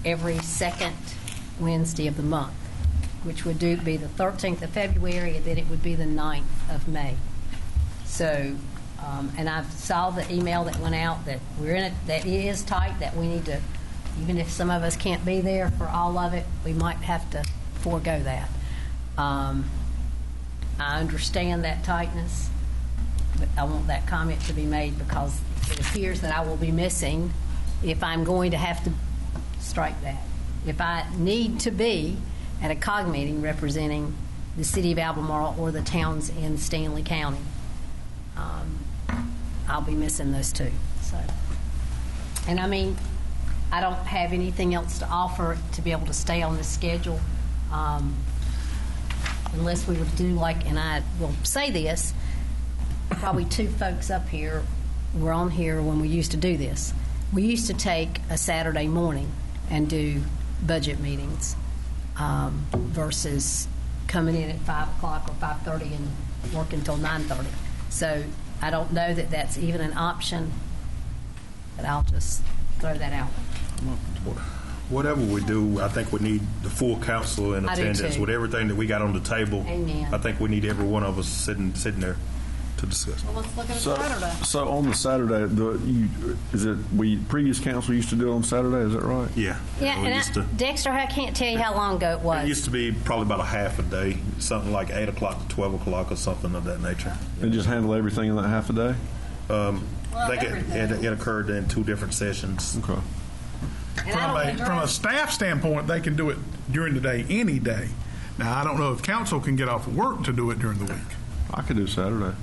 every second Wednesday of the month, which would be the 13th of February, and then it would be the 9th of May. So, and I saw the email that went out that we're in it, that it is tight, that we need to, even if some of us can't be there for all of it, we might have to forego that. I understand that tightness, but I want that comment to be made because it appears that I will be missing if I'm going to have to strike that. If I need to be at a COG meeting representing the city of Albemarle or the towns in Stanley County, I'll be missing those two. So, and I mean, I don't have anything else to offer to be able to stay on this schedule, unless we would do like, and I will say this, probably two folks up here were on here when we used to do this. We used to take a Saturday morning and do budget meetings versus coming in at 5 o'clock or 5:30 and working until 9:30. So I don't know that that's even an option, but I'll just throw that out. Whatever we do, I think we need the full council in I do attendance too. with everything that we got on the table. Amen. I think we need every one of us sitting there to discuss. Well, let's look at Saturday. So on the Saturday, previous council used to do it on Saturday, is that right? Yeah. Yeah, We and used to- Dexter, I can't tell you how long ago it was. It used to be probably about a half a day, something like 8 o'clock to 12 o'clock or something of that nature. And just handle everything in that half a day? I think it occurred in 2 different sessions. Okay. From a staff standpoint, they can do it during the day, any day. Now, I don't know if council can get off of work to do it during the week. I could do Saturday.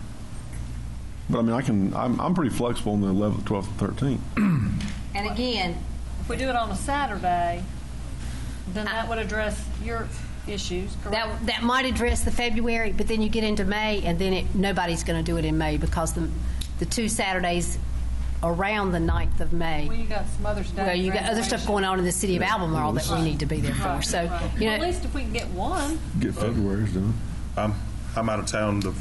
But I mean, I'm pretty flexible on the 11th, 12th, and 13th. And again, If we do it on a Saturday, then that would address your issues, correct? that might address the February, but then you get into May, and then nobody's going to do it in May because the 2 Saturdays around the 9th of May. Well, you got some other stuff. Well, you got other stuff going on in the city of Albemarle that we need to be there for. Right, So, right. you Well, at know, least if we can get one. Get February's done. I'm out of town the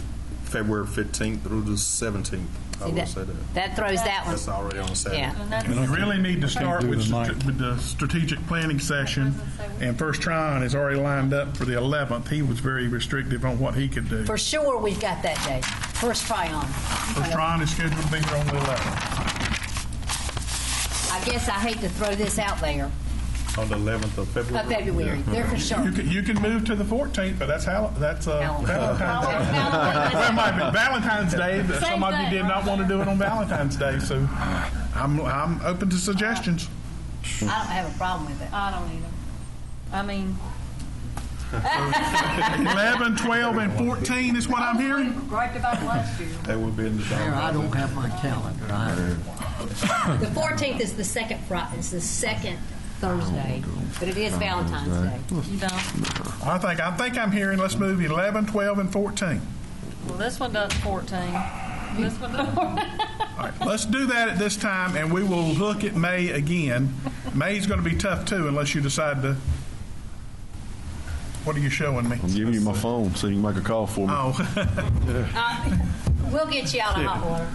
February 15th through the 17th. I see, will say that. that throws that one. That's already on Saturday. Yeah. And that's, And you really need to start Do with the ninth. the strategic planning session. And First Tryon is already lined up for the 11th. He was very restrictive on what he could do. For sure, we've got that day. First try-on. First Tryon is scheduled to be here on the 11th. I guess I hate to throw this out there. On the 11th of February. Of February. They're for sure. You can move to the 14th, but that's Valentine's Day. Well, it might be Valentine's Day. But Same some of you thing. did not want to do it on Valentine's Day, so I'm open to suggestions. I don't have a problem with it. I don't either. I mean, 11, 12, and 14 is what I'm hearing. griped about it last year. That would be in the Mayor, I don't have my calendar. The 14th is the second Friday. It's the second Thursday, but it is Valentine's Day. You don't? I think I'm hearing. Let's move 11, 12, and 14. Well, this one does 14. This one does 14. All right, let's do that at this time, and we will look at May again. May's going to be tough too, unless you decide to. What are you showing me? I'm giving you my phone so you can make a call for me. Oh, We'll get you out of hot water.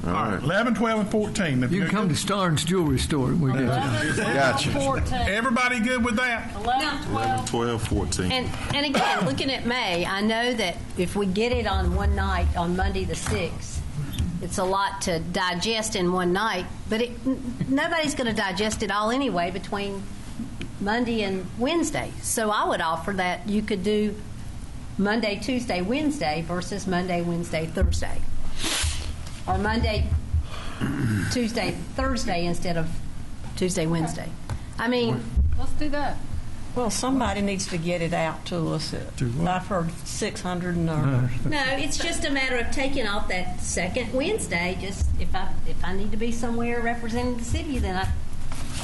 all right. 11, 12, and 14. If You you're can come to good- Starnes Jewelry Store. We get you. 11, Gotcha. 14. Everybody good with that? 11, 12. 12, 14. And again, looking at May, I know that if we get it on one night, on Monday the 6th, it's a lot to digest in one night, but nobody's going to digest it all anyway between Monday and Wednesday. So I would offer that you could do Monday, Tuesday, Wednesday versus Monday, Wednesday, Thursday. Or Monday, Tuesday, Thursday instead of Tuesday, Wednesday. I mean, Let's do that. Well, somebody needs to get it out to us. I've heard 600 and no, it's just a matter of taking off that second Wednesday. Just if I need to be somewhere representing the city, then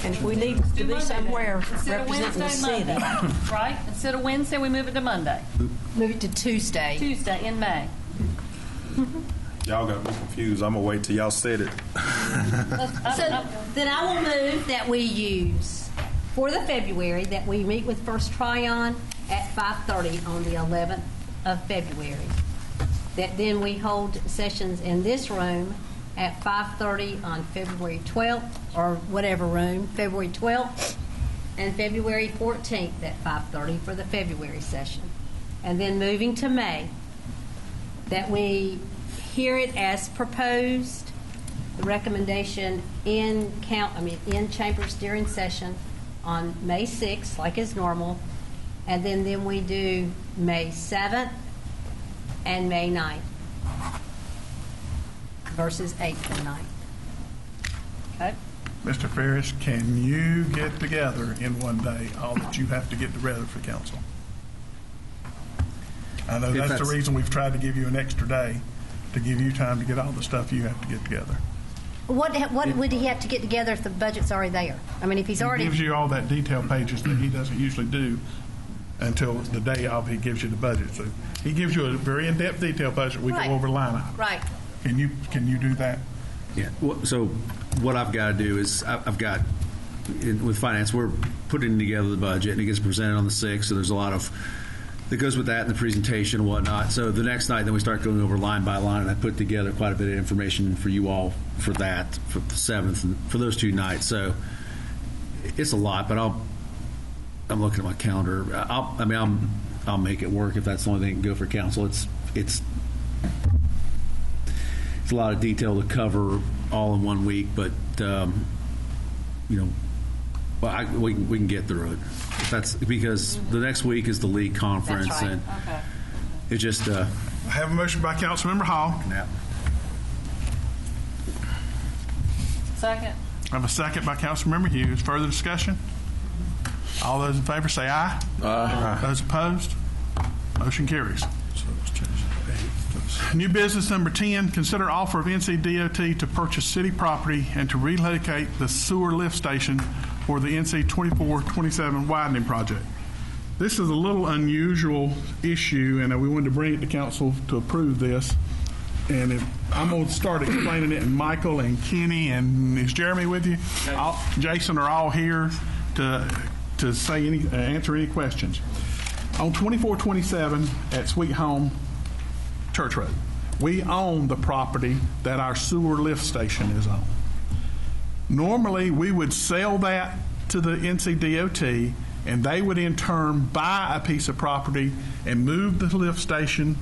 and if we need to Do be Monday somewhere then. Instead of representing the Wednesday, city. Monday. Right? Instead of Wednesday, we move it to Monday. move it to Tuesday. Tuesday in May. Y'all got me confused. I'm going to wait till y'all said it. So then I will move that we use for the February that we meet with First Tryon at 5:30 on the 11th of February. That then we hold sessions in this room at 5:30 on February 12th or whatever room, February 12th and February 14th at 5:30 for the February session. And then moving to May, that we hear it as proposed, the recommendation in chambers during session on May 6th, like is normal, and then we do May 7th and May 9th versus 8th and 9th. Okay? Mr. Ferris, can you get together in one day all that you have to get together for council? I know that's the reason we've tried to give you an extra day, to give you time to get all the stuff you have to get together. What would he have to get together if the budget's already there? I mean, if he's already... He gives you all that detail pages that he doesn't usually do until the day of he gives you the budget. So he gives you a very in-depth detail budget. We Right. go over line item. Right. Can you do that? Yeah. So what I've got to do is I've got with finance, we're putting together the budget and it gets presented on the 6th. So there's a lot of that goes with that in the presentation and whatnot. So the next night, then we start going over line by line, and I put together quite a bit of information for you all for that, for the 7th, and for those 2 nights. So it's a lot, but I'm looking at my calendar. I'll make it work if that's the only thing that can go for council. It's a lot of detail to cover all in 1 week, but we can get through it. That's because the next week is the league conference, That's right. and Okay. it just. I have a motion by Councilmember Hall, Second. I have a second by Councilmember Hughes. Further discussion? All those in favor say aye. Aye. Those opposed? Motion carries. New business number 10, consider offer of NCDOT to purchase city property and to relocate the sewer lift station for the NC 2427 widening project. This is a little unusual issue, and we wanted to bring it to council to approve this. And I'm going to start explaining it, and Michael and Kenny and is Jeremy with you? Jason are all here to say answer any questions. On 2427 at Sweet Home Church Road, we own the property that our sewer lift station is on. Normally, we would sell that to the NCDOT, and they would in turn buy a piece of property and move the lift station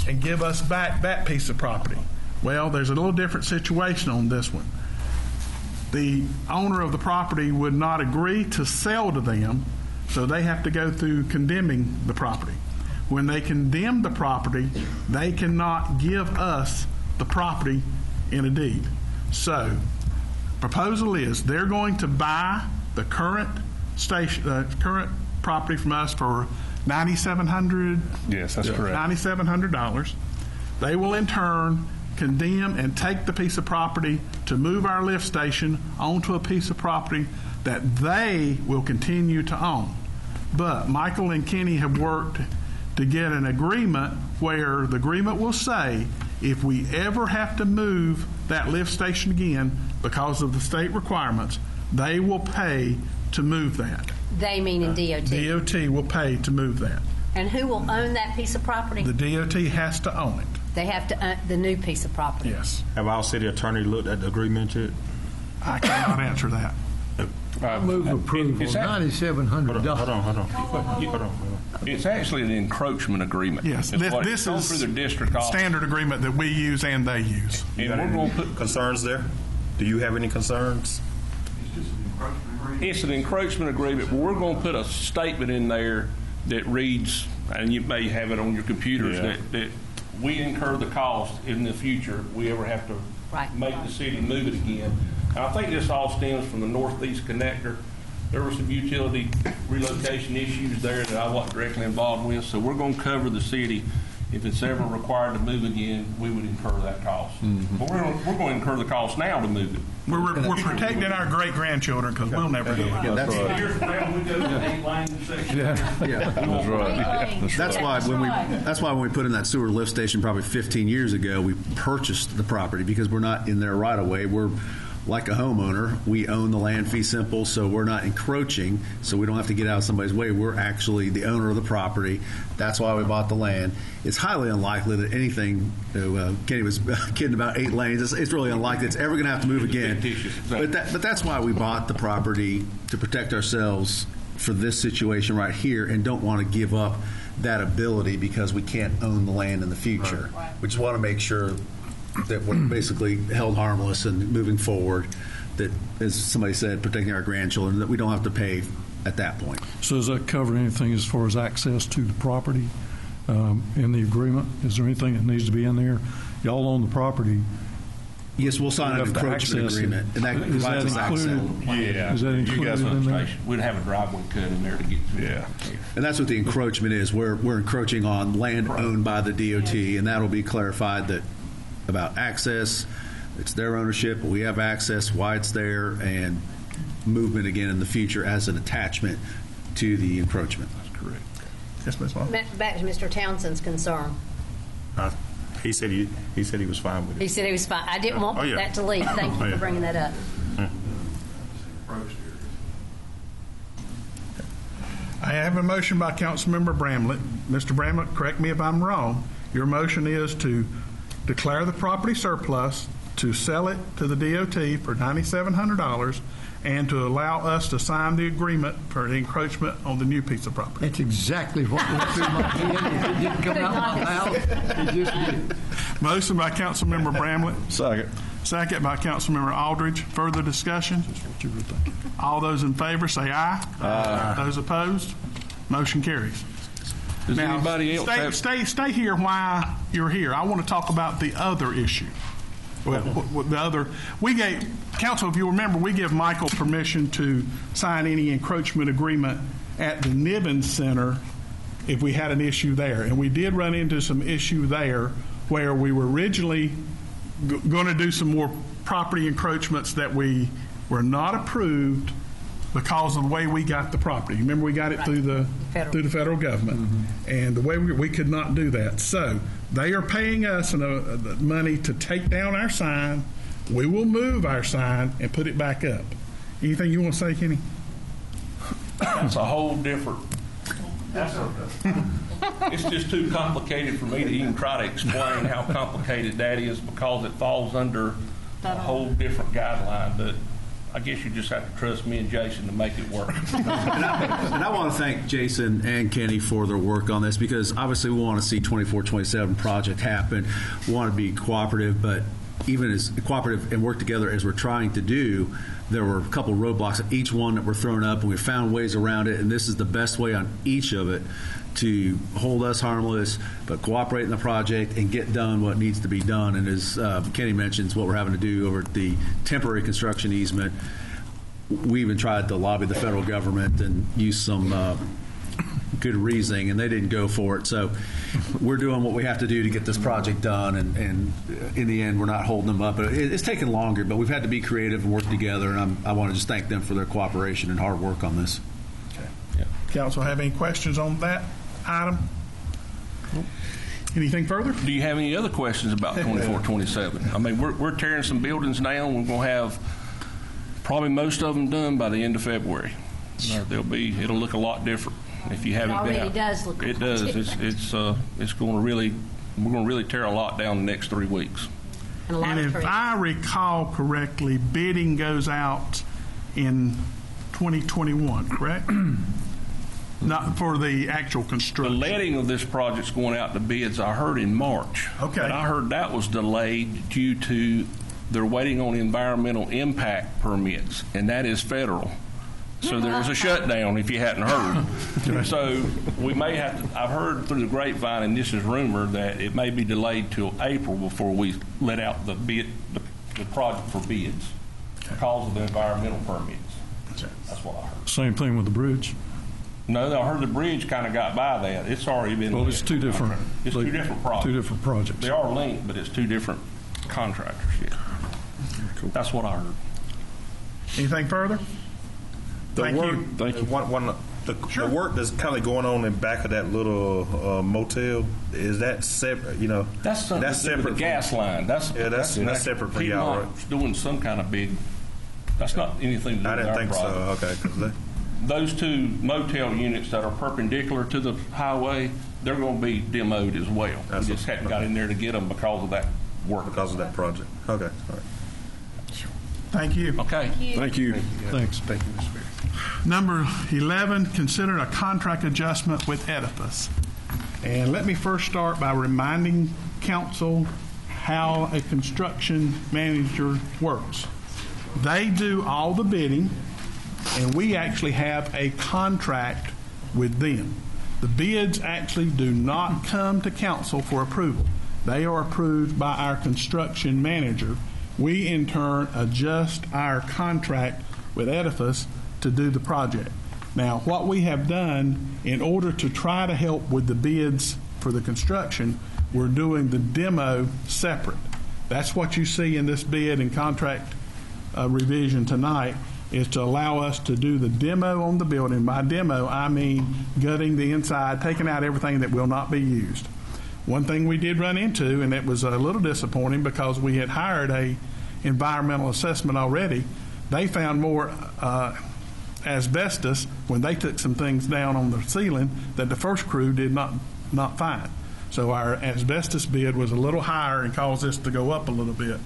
and give us back that piece of property. Well, there's a little different situation on this one. The owner of the property would not agree to sell to them, so they have to go through condemning the property. When they condemn the property, they cannot give us the property in a deed. So, proposal is they're going to buy the current station, current property from us for $9,700. Yes, that's correct. $9,700. They will in turn condemn and take the piece of property to move our lift station onto a piece of property that they will continue to own. But Michael and Kenny have worked to get an agreement where the agreement will say if we ever have to move that lift station again because of the state requirements, they will pay to move that. They meaning DOT. DOT will pay to move that. And who will own that piece of property? The DOT has to own it. They have to own the new piece of property. Yes. Have our city attorney looked at the agreement yet? I cannot answer that. I move approval, $9,700. Hold on. It's actually an encroachment agreement. Yes, this is through the district office. Standard agreement that we use and they use. You got any concerns there? Do you have any concerns? It's an encroachment agreement, but we're going to put a statement in there that reads, and you may have it on your computers, that we incur the cost in the future if we ever have to make the city move it again. And I think this all stems from the Northeast Connector. There were some utility relocation issues there that I wasn't directly involved with, so we're going to cover the city. If it's ever required to move again, we would incur that cost. But we're going to incur the cost now to move it. We're protecting our great-grandchildren because we'll never do it. Yeah, that's right. Years from now, we go to the 8-lane section. That's right. That's why when we put in that sewer lift station probably 15 years ago, we purchased the property because we're not in there right away. We're like a homeowner. We own the land fee simple, so we're not encroaching, so we don't have to get out of somebody's way. We're actually the owner of the property. That's why we bought the land. It's highly unlikely that anything, Kenny was kidding about 8 lanes, it's really unlikely it's ever going to have to move again. But that's why we bought the property, to protect ourselves for this situation right here, and don't want to give up that ability because we can't own the land in the future. We just want to make sure that we're basically held harmless and moving forward, that, as somebody said, protecting our grandchildren, that we don't have to pay at that point. So does that cover anything as far as access to the property in the agreement? Is there anything that needs to be in there? Y'all own the property. Yes, we'll sign an encroachment agreement, and that provides us access. Yeah. Is that included in there? We'd have a driveway cut in there to get to it. And that's what the encroachment is. We're encroaching on land owned by the DOT, and that'll be clarified that about access. It's their ownership, but we have access, why it's there, and movement again in the future as an attachment to the encroachment. That's correct. Yes, Ms. Long. Back to Mr. Townsend's concern. He said he was fine with it. He said he was fine. I didn't want that to leave. Thank you for bringing that up. I have a motion by Councilmember Bramlett. Mr. Bramlett, correct me if I'm wrong. Your motion is to declare the property surplus, to sell it to the DOT for $9,700, and to allow us to sign the agreement for the encroachment on the new piece of property. That's exactly what went through my head. It didn't come out of my mouth. It just did. Motion by Councilmember Bramlett. Second. Second by Councilmember Aldridge. Further discussion? All those in favor say aye. Aye. Those opposed? Motion carries. Does now, anybody else stay here while you're here. I want to talk about the other issue. We gave, council, if you remember, we give Michael permission to sign any encroachment agreement at the Niven Center if we had an issue there. And we did run into some issue there where we were originally going to do some more property encroachments that we were not approved because of the way we got the property. Remember, we got it through the federal government, and the way we could not do that. So they are paying us money to take down our sign. We will move our sign and put it back up. Anything you want to say, Kenny? That's a whole different. It's just too complicated for me to even try to explain how complicated that is because it falls under a whole different guideline. But I guess you just have to trust me and Jason to make it work. And I want to thank Jason and Kenny for their work on this because obviously we want to see 24-27 project happen. We want to be cooperative, but even as cooperative and work together as we're trying to do, there were a couple of roadblocks at each one that were thrown up, and we found ways around it, and this is the best way on each of it to hold us harmless, but cooperate in the project and get done what needs to be done. And as Kenny mentions, what we're having to do over the temporary construction easement, we even tried to lobby the federal government and use some good reasoning, and they didn't go for it. So we're doing what we have to do to get this project done, and in the end, we're not holding them up. It's taken longer, but we've had to be creative and work together, and I want to just thank them for their cooperation and hard work on this. Okay. Yeah. Council have any questions on that item? Nope. Anything further? Do you have any other questions about 24-27? I mean, we're tearing some buildings down. We're going to have probably most of them done by the end of February. It'll look a lot different. If you haven't been out, it does look. It does. It's going to really. We're going to really tear a lot down the next 3 weeks. And if I recall correctly, bidding goes out in 2021, correct? Not for the actual construction. The letting of this project's going out to bids, I heard, in March. Okay. But I heard that was delayed due to they're waiting on environmental impact permits, and that is federal. So there is a shutdown if you hadn't heard. So we may have to, I've heard through the grapevine, and this is rumor, that it may be delayed till April before we let out the project for bids because of the environmental permits. That's what I heard. Same thing with the bridge. No, I heard the bridge kind of got by that. It's already been. Well, it's two different. It's two different projects. Two different projects. They are linked, but it's two different contractors. Yeah. Cool. That's what I heard. Anything further? Thank you. The work that's kind of going on in back of that little motel, is that separate? You know, that's separate. The gas line. That's separate for y'all. Right? Doing some kind of big. That's not anything to do with our project. I didn't think so. Okay. Those two motel units that are perpendicular to the highway, they're going to be demoed as well. We just hadn't got in there to get them because of that work. Because of that project. Okay. All right. Thank you. Okay. Thank you. Thanks. Thank you, Mr. Mayor. Number 11, consider a contract adjustment with Edifice. And let me first start by reminding council how a construction manager works. They do all the bidding, and we actually have a contract with them. The bids actually do not come to council for approval. They are approved by our construction manager. We, in turn, adjust our contract with Edifice to do the project. Now, what we have done in order to try to help with the bids for the construction, we're doing the demo separate. That's what you see in this bid and contract revision tonight, is to allow us to do the demo on the building. By demo, I mean gutting the inside, taking out everything that will not be used. One thing we did run into, and it was a little disappointing because we had hired a environmental assessment already, they found more asbestos when they took some things down on the ceiling that the first crew did not find. So our asbestos bid was a little higher and caused this to go up a little bit.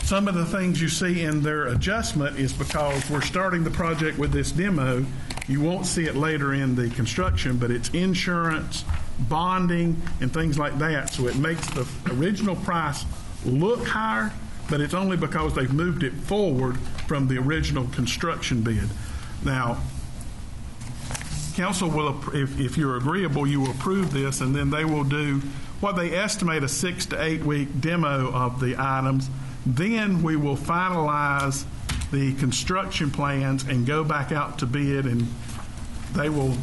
Some of the things you see in their adjustment is because we're starting the project with this demo. You won't see it later in the construction, but it's insurance, bonding, and things like that. So it makes the original price look higher, but it's only because they've moved it forward from the original construction bid. Now, council will, if you're agreeable, you will approve this, and then they will do what they estimate a 6 to 8 week demo of the items. Then we will finalize the construction plans and go back out to bid, and they will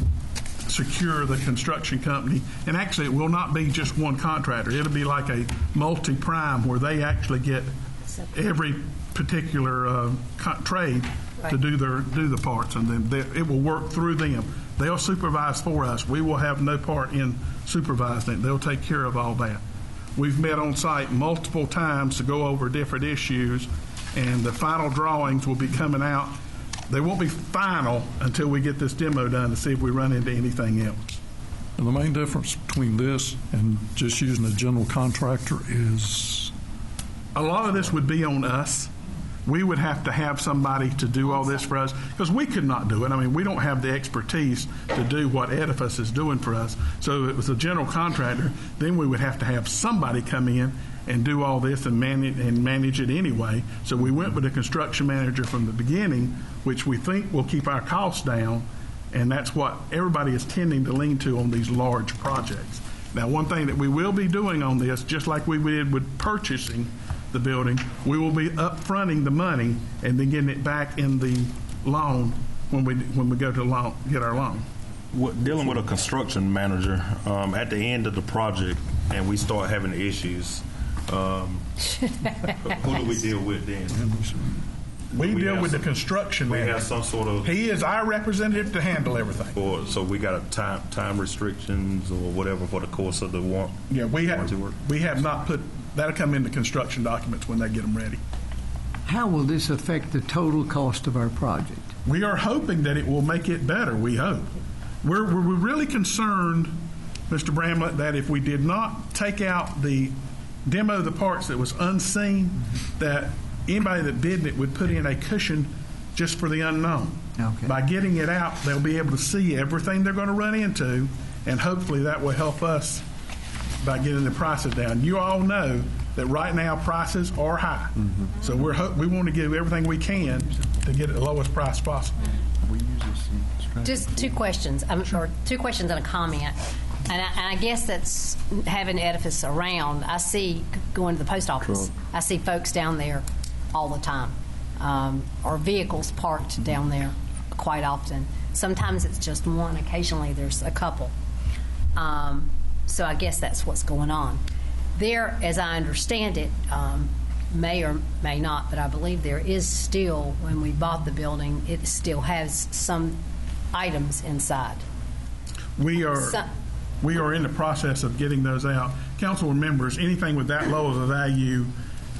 secure the construction company. And actually, it will not be just one contractor. It'll be like a multi-prime where they actually get every particular trade to do the parts, and then it will work through them. They'll supervise for us. We will have no part in supervising it. They'll take care of all that. We've met on site multiple times to go over different issues, and the final drawings will be coming out. They won't be final until we get this demo done to see if we run into anything else. And the main difference between this and just using a general contractor is? A lot of this would be on us. We would have to have somebody to do all this for us because we could not do it. I mean, we don't have the expertise to do what Edifice is doing for us. So if it was a general contractor, then we would have to have somebody come in and do all this and manage it anyway. So we went with a construction manager from the beginning, which we think will keep our costs down, and that's what everybody is tending to lean to on these large projects. Now, one thing that we will be doing on this, just like we did with purchasing the building, we will be up-fronting the money and then getting it back in the loan when we go to get our loan. Dealing with a construction manager at the end of the project, and we start having issues. Who do we deal with then? We deal with the construction manager. We have some sort of. He is our representative to handle everything. So we got a time restrictions or whatever for the course of the warrant. Yeah, we have not put. That'll come in the construction documents when they get them ready. How will this affect the total cost of our project? We are hoping that it will make it better, we hope. We're really concerned, Mr. Bramlett, that if we did not take out the demo of the parts that was unseen, that anybody that bid it would put in a cushion just for the unknown. Okay. By getting it out, they'll be able to see everything they're going to run into, and hopefully that will help us by getting the prices down. You all know that right now prices are high. Mm-hmm. So we want to give everything we can to get it the lowest price possible. Just two questions, or two questions and a comment. And I guess that's having Edifice around. I see, going to the post office, I see folks down there all the time, or vehicles parked down there quite often. Sometimes it's just one. Occasionally there's a couple. So I guess that's what's going on. There, as I understand it, may or may not, but I believe there is still, when we bought the building, it still has some items inside. We are in the process of getting those out. Council members, anything with that low of a value,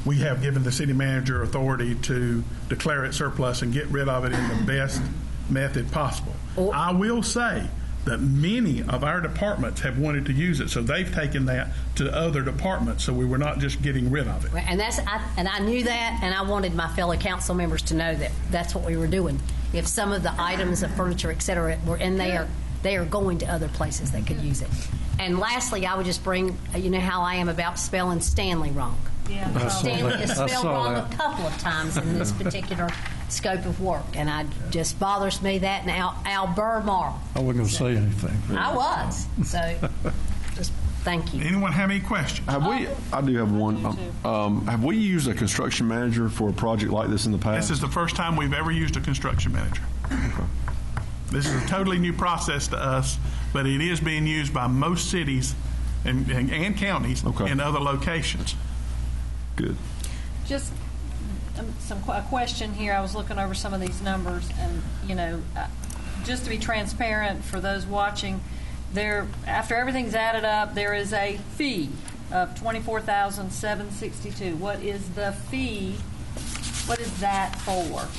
we have given the city manager authority to declare it surplus and get rid of it in the best method possible. I will say that many of our departments have wanted to use it, so they've taken that to other departments, so we were not just getting rid of it. And I knew that, and I wanted my fellow council members to know that that's what we were doing. If some of the items of furniture, et cetera, were in there, they are going to other places that could use it. And lastly, I would just bring, you know how I am about spelling Stanley wrong. Yeah, Stanley is spelled wrong a couple of times in this particular scope of work, and it just bothers me that. And Albemarle. I wasn't going to say anything. I was. So just thank you. Anyone have any questions? I do have one. Have we used a construction manager for a project like this in the past? This is the first time we've ever used a construction manager. Okay. This is a totally new process to us, but it is being used by most cities and counties in other locations. Good. Just a question here. I was looking over some of these numbers, and just to be transparent for those watching, there, after everything's added up, there is a fee of $24,762. What is the fee? What is that for?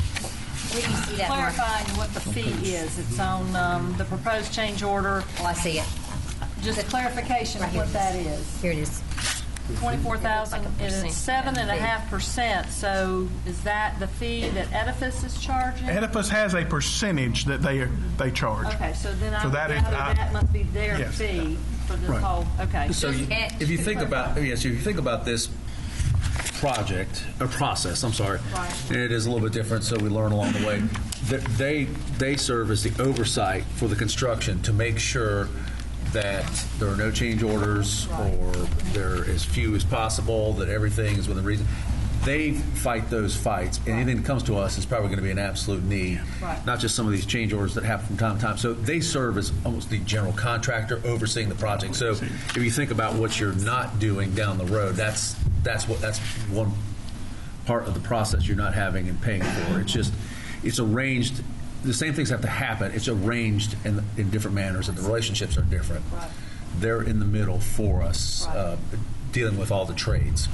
Where do you see that? Clarifying what the fee is. It's on the proposed change order. Oh, I see it. Just a clarification of what that is. Here it is. 24,000 is 7.5%. So is that the fee that Edifice is charging? Edifice has a percentage that they charge. Okay, so then that must be their fee for this whole. Okay. So if you think about this project or process, I'm sorry, and it is a little bit different, so we learn along the way. They serve as the oversight for the construction to make sure that there are no change orders or there are as few as possible, that everything is within reason. They fight those fights, and anything that comes to us is probably going to be an absolute need, not just some of these change orders that happen from time to time. So they serve as almost the general contractor overseeing the project. So if you think about what you're not doing down the road, that's one part of the process you're not having and paying for. It's arranged. The same things have to happen. It's arranged in different manners, and the relationships are different. They're in the middle for us, dealing with all the trades.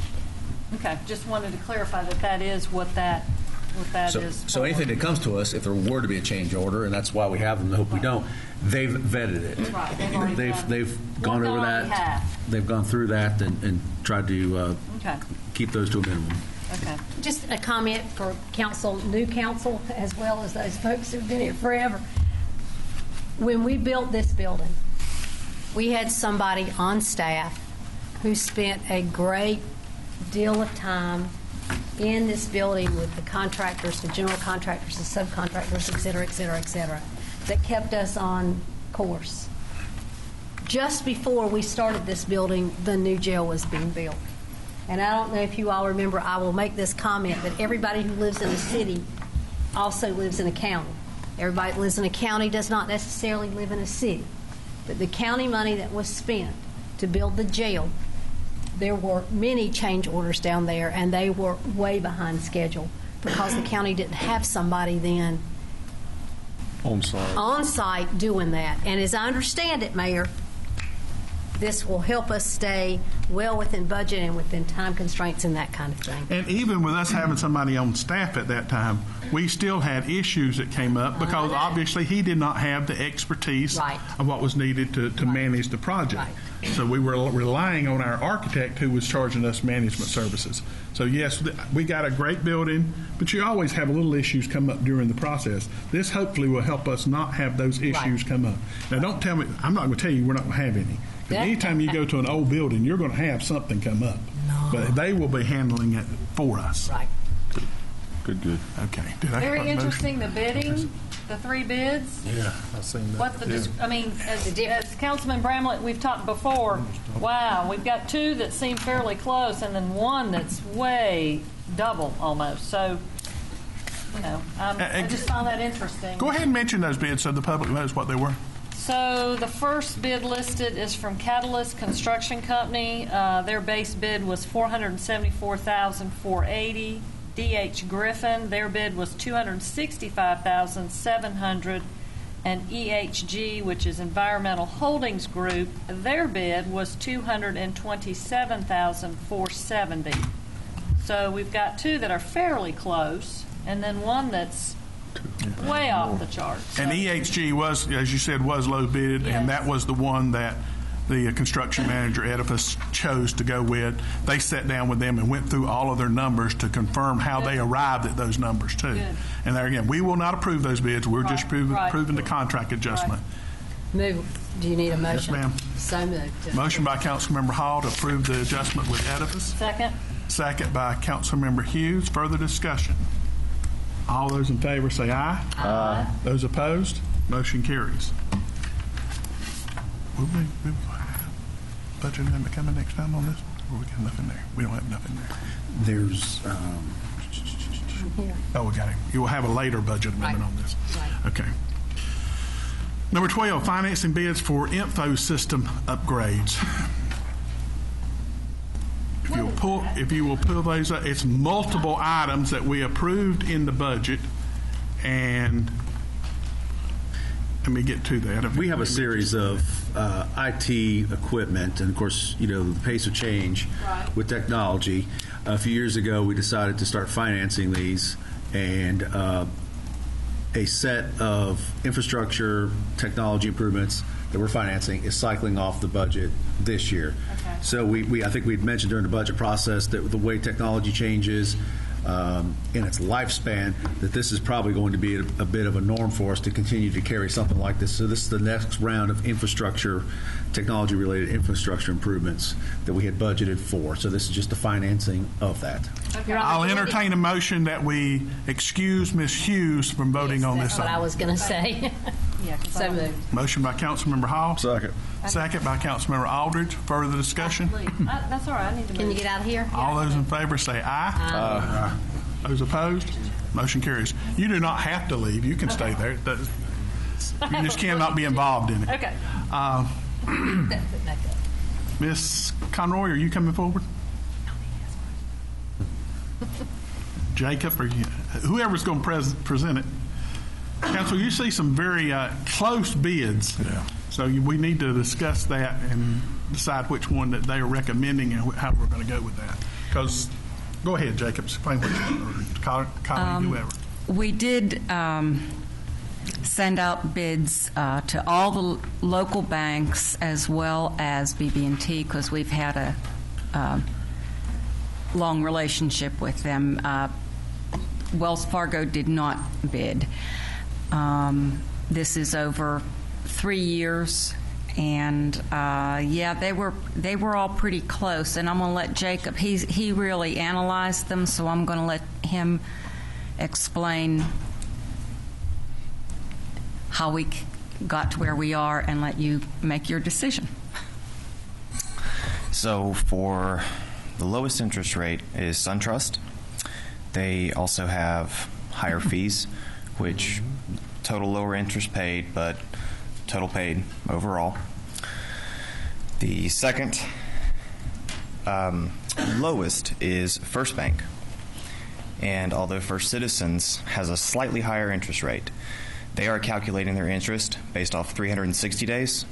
Okay, just wanted to clarify that is what that is. So anything that comes to us, if there were to be a change order, and that's why we have them, I hope we don't, they've vetted it. Right. They've gone over that. They've gone through that and tried to keep those to a minimum. Okay. Just a comment for new council, as well as those folks who've been here forever. When we built this building, we had somebody on staff who spent a great deal of time in this building with the contractors, the general contractors, the subcontractors, et cetera, et cetera, et cetera, that kept us on course. Just before we started this building, the new jail was being built. And I don't know if you all remember, I will make this comment, that everybody who lives in a city also lives in a county. Everybody that lives in a county does not necessarily live in a city. But the county money that was spent to build the jail, there were many change orders down there, and they were way behind schedule because the county didn't have somebody then on site doing that. And as I understand it, Mayor, this will help us stay well within budget and within time constraints and that kind of thing. And even with us having somebody on staff at that time, we still had issues that came up because obviously he did not have the expertise of what was needed to manage the project. So we were relying on our architect who was charging us management services. So yes, we got a great building, but you always have little issues come up during the process. This hopefully will help us not have those issues come up. Now don't tell me, I'm not going to tell you we're not going to have any. Because anytime you go to an old building, you're going to have something come up. But they will be handling it for us. Right. Good. Okay. Very interesting, the bidding, the 3 bids. Yeah, I've seen that. I mean, as Councilman Bramlett, we've talked before, wow, we've got 2 that seem fairly close and then 1 that's way double almost. So, I just found that interesting. Go ahead and mention those bids so the public knows what they were. So the first bid listed is from Catalyst Construction Company. Their base bid was $474,480. D.H. Griffin, their bid was $265,700. And EHG, which is Environmental Holdings Group, their bid was $227,470. So we've got 2 that are fairly close, and then 1 that's way off the charts. And EHG was, as you said, was low bid, and that was the one that the construction manager, Edifice, chose to go with. They sat down with them and went through all of their numbers to confirm how they arrived at those numbers, too. Good. And there again, we will not approve those bids. We're just approving the contract adjustment. Move. Do you need a motion? Yes, ma'am. So moved. Motion by Councilmember Hall to approve the adjustment with Edifice. Second. Second by Councilmember Hughes. Further discussion. All those in favor say aye. Aye. Those opposed? Motion carries. Will we have budget amendment coming next time on this? Or we got nothing there? We don't have nothing there. There's... Oh, we got it. You will have a later budget amendment on this. Right. Okay. Number 12, financing bids for info system upgrades. If you will pull those up, it's multiple items that we approved in the budget, and let me get to that. We have a series of IT equipment, and of course, the pace of change with technology. A few years ago, we decided to start financing these, and a set of infrastructure technology improvements that we're financing is cycling off the budget this year. Okay. So I think we'd mentioned during the budget process that the way technology changes in its lifespan, that this is probably going to be a bit of a norm for us to continue to carry something like this. So this is the next round of infrastructure, technology-related infrastructure improvements that we had budgeted for. So this is just the financing of that. Okay. I'll entertain a motion that we excuse Ms. Hughes from voting on this. That's what I was going to say. Yeah, 'cause I So don't- moved. Motion by Councilmember Hall. Second. Second by Councilmember Aldridge. Further discussion? That's all right. I need to move. Can you get out of here? All those in favor say aye. Aye. Those opposed? Motion carries. You do not have to leave. You can stay there. You just cannot be involved in it. Okay. Ms. Conroy, are you coming forward? Jacob, or whoever's going to present it. Council, you see some very close bids. Yeah. So we need to discuss that and decide which one that they are recommending and how we're going to go with that. Because, go ahead, Jacob, explain what you're calling whoever. We did send out bids to all the local banks as well as BB&T because we've had a long relationship with them. Wells Fargo did not bid. This is over 3 years, and they were all pretty close. And I'm going to let Jacob. He really analyzed them, so I'm going to let him explain how we got to where we are and let you make your decision. So for the lowest interest rate is SunTrust. They also have higher fees, which total lower interest paid, but total paid overall. The second lowest is First Bank. And although First Citizens has a slightly higher interest rate, they are calculating their interest based off 360 days,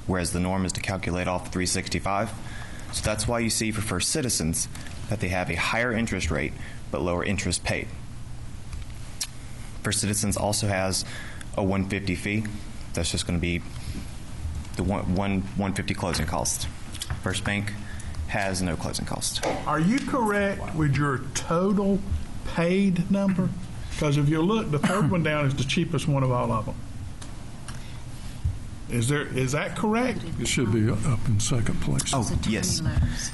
whereas the norm is to calculate off 365. So that's why you see for First Citizens that they have a higher interest rate but lower interest paid. First Citizens also has a 150 fee. That's just going to be the 150 closing cost. First Bank has no closing cost. Are you correct with your total paid number? Because if you look, the third one down is the cheapest one of all of them. Is that correct? It should be up in second place. Oh, yes.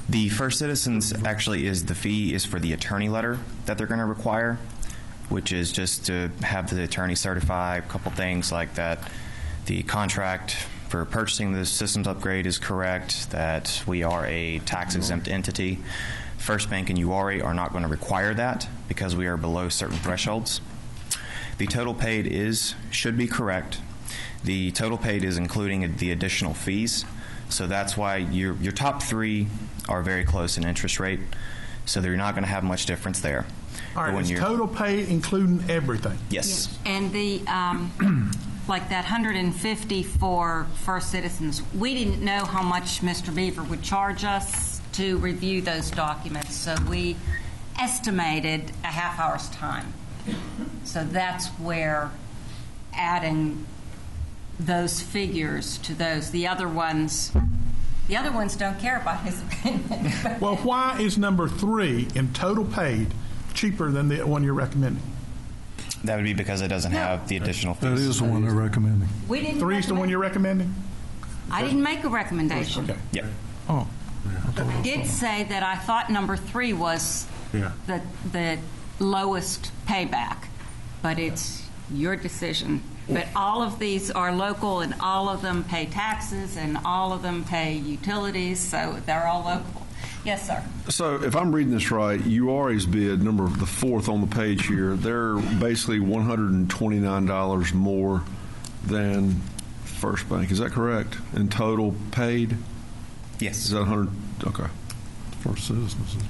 The First Citizens actually is the fee is for the attorney letter that they're going to require, which is just to have the attorney certify a couple things like that. The contract for purchasing the systems upgrade is correct, that we are a tax-exempt entity. First Bank and URA are not going to require that because we are below certain thresholds. The total paid should be correct. The total paid is including the additional fees, so that's why your top three are very close in interest rate, so you're not going to have much difference there. All right, is total pay including everything? Yes. And the like that 150 for First Citizens, we didn't know how much Mr. Beaver would charge us to review those documents, so we estimated a half hour's time. So that's where adding those figures to those. The other ones don't care about his opinion. Well, why is number 3 in total paid cheaper than the one you're recommending? That would be because it doesn't have the additional fees. That is the one they're recommending. We didn't 3 is the one you're recommending? I didn't make a recommendation. Okay. Yeah. Oh. I did say that I thought number 3 was the lowest payback, but it's your decision. But all of these are local, and all of them pay taxes, and all of them pay utilities, so they're all local. Yes, sir. So if I'm reading this right, URA's bid, the 4th on the page here, they're basically $129 more than First Bank. Is that correct? In total paid? Yes. Is that 100? Okay. First Citizens is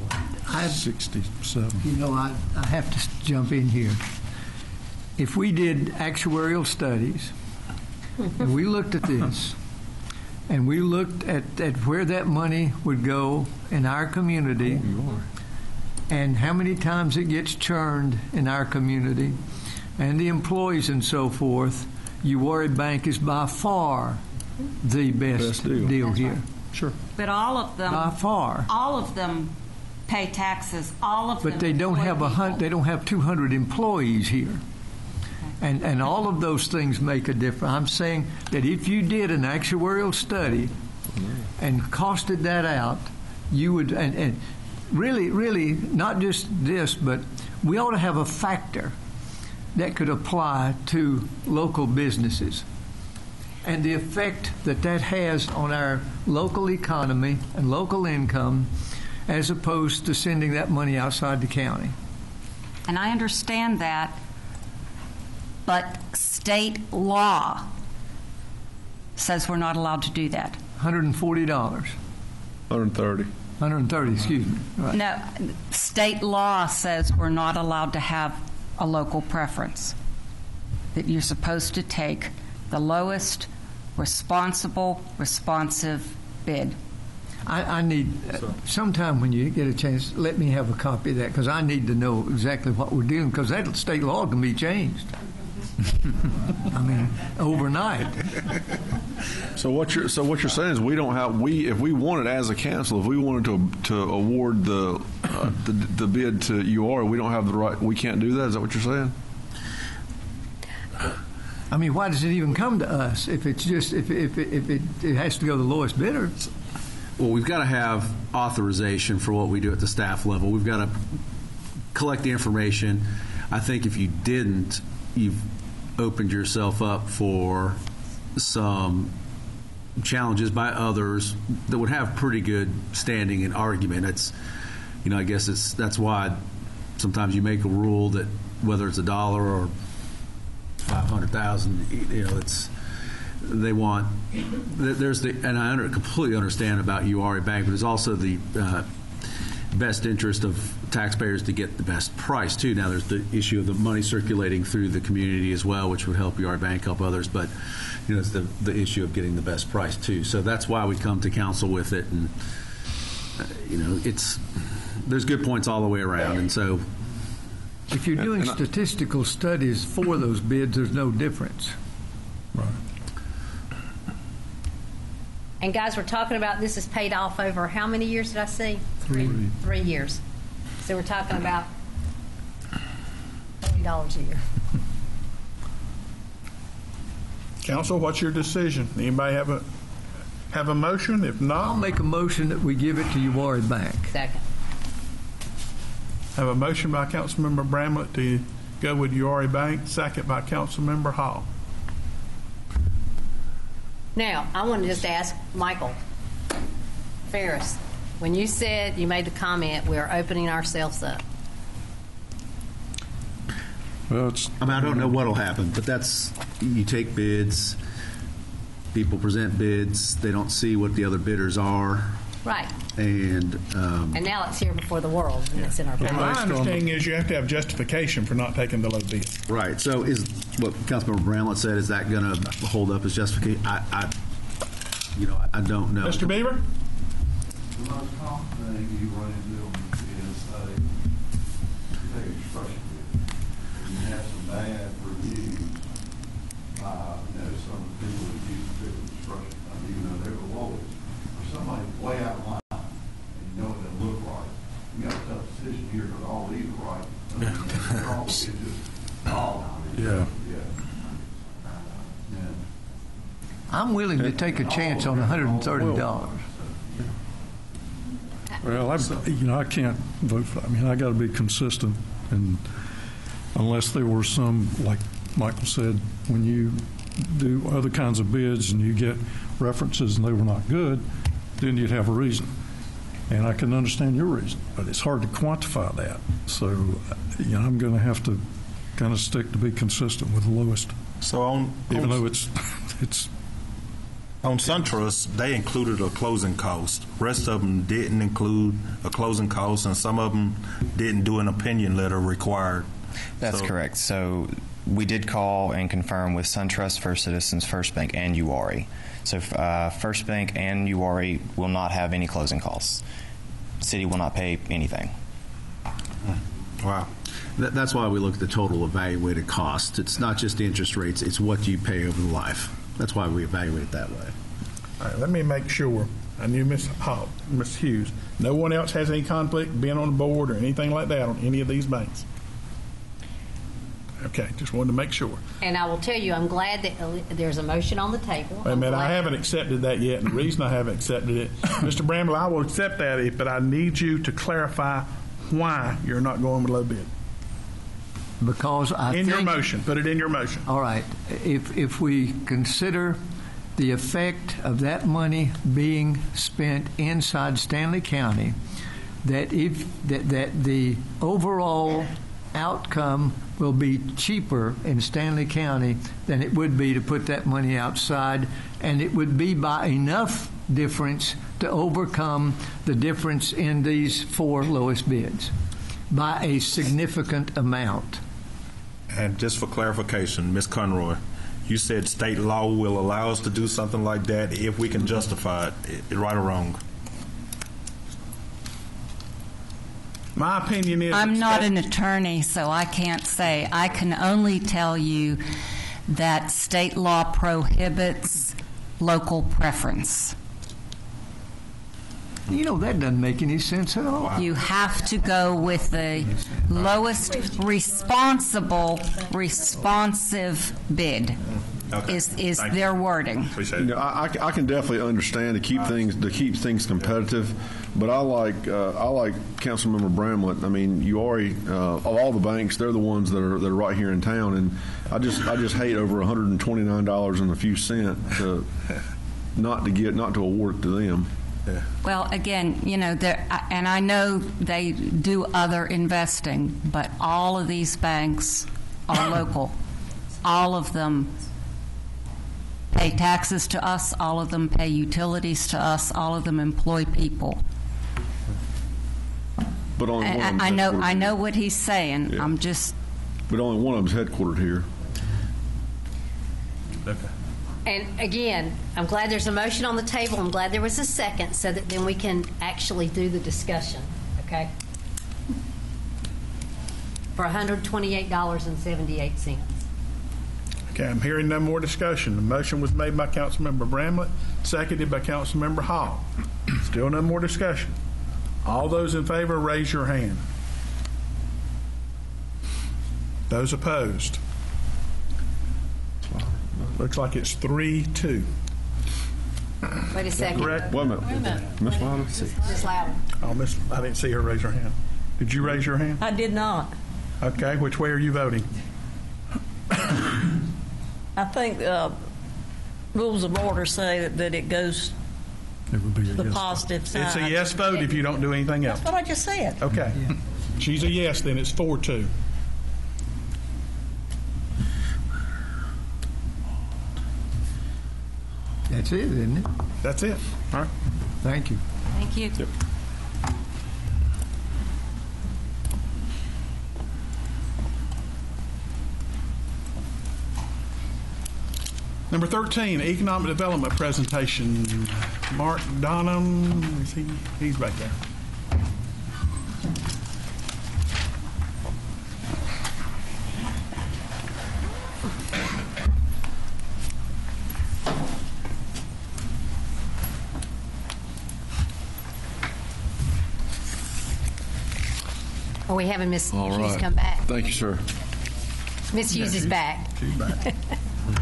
like 67. You know, I have to jump in here. If we did actuarial studies and we looked at this and we looked at where that money would go in our community and how many times it gets churned in our community and the employees and so forth, URA Bank is by far the best deal here. Right. Sure. But all of them, by far, all of them pay taxes. All of them. But they don't have they don't have 200 employees here. And all of those things make a difference. I'm saying that if you did an actuarial study and costed that out, you would, and really, not just this, but we ought to have a factor that could apply to local businesses. and the effect that that has on our local economy and local income, as opposed to sending that money outside the county. And I understand that, but state law says we're not allowed to do that. $140. 130. 130, excuse me. Right. No, state law says we're not allowed to have a local preference, that you're supposed to take the lowest responsive bid. I need, sometime when you get a chance, let me have a copy of that, because I need to know exactly what we're doing, because that state law can be changed. I mean, overnight. So what you're saying is if we wanted as a council, if we wanted to award the bid to UR, we don't have the right. We can't do that. Is that what you're saying? I mean, why does it even come to us if it's just if it has to go to the lowest bidder? Well, we've got to have authorization for what we do at the staff level. We've got to collect the information. I think if you didn't, you've opened yourself up for some challenges by others that would have pretty good standing and argument. It's, I guess that's why sometimes you make a rule that whether it's $1 or 500,000, they want. There's and I completely understand about URA Bank, but there's also the best interest of taxpayers to get the best price too. Now there's the issue of the money circulating through the community as well, which would help URA Bank, help others, but it's the issue of getting the best price too. So that's why we come to council with it, and there's good points all the way around, and so. If you're doing statistical studies for those bids, there's no difference. Right. And guys, we're talking about this is paid off over how many years did I see? 3 years. So we're talking about $30 a year. Council, what's your decision? Anybody have a motion? If not, I'll make a motion that we give it to UR Bank. Second. Have a motion by Councilmember Bramlett to go with URA Bank, second by Councilmember Hall. Now, I want to just ask Michael Ferris, when you said, you made the comment, we're opening ourselves up. Well, I don't know what'll happen, but you take bids, people present bids, they don't see what the other bidders are. Right. And now it's here before the world, and it's in our My power. understanding is you have to have justification for not taking the low bid. Right. So is what Councilmember Bramlett said, is that going to hold up as justification? I don't know. Mr. Beaver? The most common thing you run into is you take a construction bid and you have some bad reviews by some people that use particular construction company, even though they're the lowest, or somebody way out of line and you know it doesn't look right. You got a tough decision here because all these are right. It's just all. Yeah. I'm willing to take a chance on $130. Well, I can't vote for that. I mean, I got to be consistent, and unless there were some, like Michael said, when you do other kinds of bids and you get references and they were not good, then you'd have a reason. And I can understand your reason, but it's hard to quantify that. So, I'm going to have to kind of stick to be consistent with the lowest. So even though it's on SunTrust, they included a closing cost. Rest of them didn't include a closing cost, and some of them didn't do an opinion letter required. That's correct. So we did call and confirm with SunTrust, First Citizens, First Bank, and URA. So First Bank and URA will not have any closing costs. City will not pay anything. Wow. That's why we look at the total evaluated cost. It's not just the interest rates, it's what you pay over the life. That's why we evaluate it that way. All right, let me make sure. I knew Ms. Hughes. No one else has any conflict being on the board or anything like that on any of these banks? Okay, just wanted to make sure. And I will tell you, I'm glad that there's a motion on the table. Wait a minute, I haven't accepted that yet, and the reason I haven't accepted it, Mr. Bramble, I will accept that, but I need you to clarify why you're not going with low bid. Because I think... In your motion. Put it in your motion. All right. If we consider the effect of that money being spent inside Stanley County, that the overall outcome will be cheaper in Stanley County than it would be to put that money outside, and it would be by enough difference to overcome the difference in these 4 lowest bids by a significant amount. And just for clarification, Ms. Conroy, you said state law will allow us to do something like that if we can justify it, right or wrong? My opinion is... I'm not an attorney, so I can't say. I can only tell you that state law prohibits local preference. You know, that doesn't make any sense at all. You have to go with the lowest responsive bid. Okay. Is their wording. Appreciate it. I can definitely understand to keep things competitive, but I like Councilmember Bramlett. I mean, you already of all the banks, they're the ones that are right here in town, and I just hate over $129 and a few cents not to award it to them. Yeah. Well, again, you know, and I know they do other investing, but all of these banks are local. All of them pay taxes to us. All of them pay utilities to us. All of them employ people. But only one of them's I know what he's saying. Yeah. I'm just. But only one of them's headquartered here. Okay. And again, I'm glad there's a motion on the table. I'm glad there was a second so that then we can actually do the discussion, okay? For $128.78. Okay, I'm hearing no more discussion. The motion was made by Councilmember Bramlett, seconded by Councilmember Hall. Still no more discussion. All those in favor, raise your hand. Those opposed? Looks like it's 3-2. Wait a second. Correct? Wait a minute. Miss Wilder? Ms. Louder. Oh, I didn't see her raise her hand. Did you raise your hand? I did not. Okay, which way are you voting? I think rules of order say that it goes It would be a the yes. positive side. It's a yes vote if you don't do anything else. That's what I just said. Okay. She's a yes, then it's 4-2. That's it, isn't it? That's it. All right. Thank you. Thank you. Yep. Number 13, economic development presentation. Mark Donham, he's right there. Oh, we haven't Miss All Hughes right. come back. Thank you, sir. Miss Hughes is back. She's back.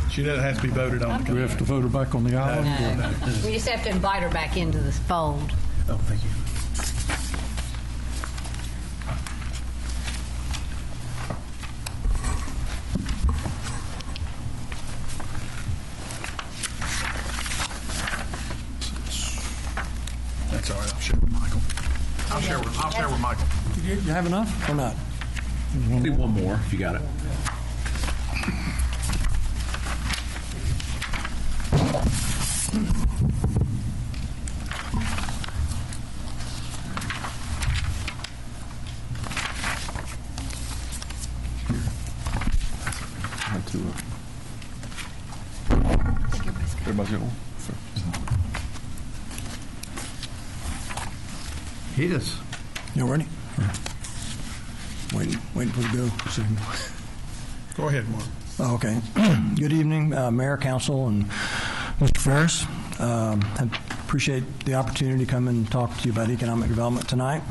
She doesn't have to be voted on. Do we have to vote her back on the island? We just have to invite her back into the fold. Oh, thank you. That's all right. I'll share with Michael. I'll share with Michael. You have enough or not? Do one more if you got it. Everybody's got one? Hit us. You ready? Waiting for the go signal. Go ahead, Mark. Okay. Good evening, Mayor, Council, and Mr. Ferris. I appreciate the opportunity to come and talk to you about economic development tonight.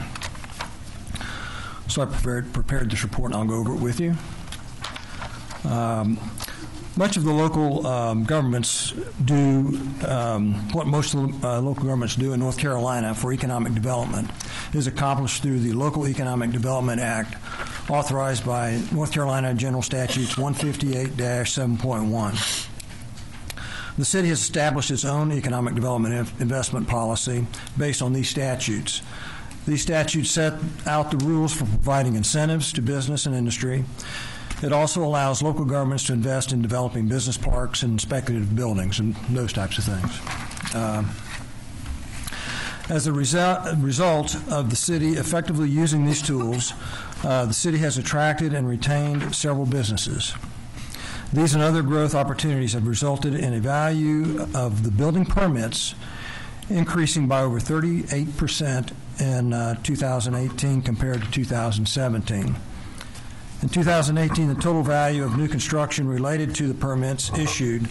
So I prepared this report, and I'll go over it with you. Much of the local governments do what most of the local governments do in North Carolina for economic development is accomplished through the Local Economic Development Act, authorized by North Carolina General Statutes 158-7.1. The city has established its own economic development investment policy based on these statutes. These statutes set out the rules for providing incentives to business and industry. It also allows local governments to invest in developing business parks and speculative buildings and those types of things. As a result of the city effectively using these tools, the city has attracted and retained several businesses. These and other growth opportunities have resulted in a value of the building permits increasing by over 38% in 2018 compared to 2017. In 2018, the total value of new construction related to the permits issued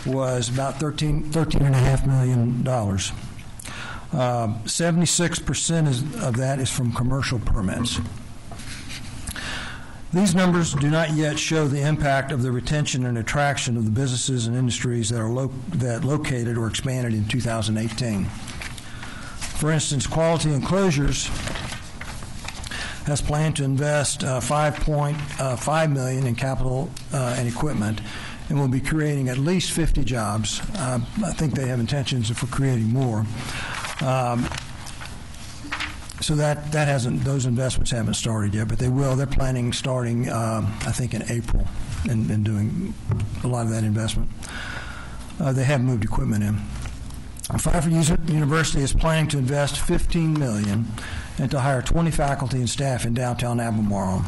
was about $13.5 million. 76% of that is from commercial permits. These numbers do not yet show the impact of the retention and attraction of the businesses and industries that are located or expanded in 2018. For instance, Quality Enclosures has planned to invest $5.5 million in capital and equipment, and will be creating at least 50 jobs. I think they have intentions for creating more. So that hasn't; those investments haven't started yet, but they will. They're planning starting, I think, in April, and doing a lot of that investment. They have moved equipment in. Pfeiffer University is planning to invest $15 million and to hire 20 faculty and staff in downtown Albemarle.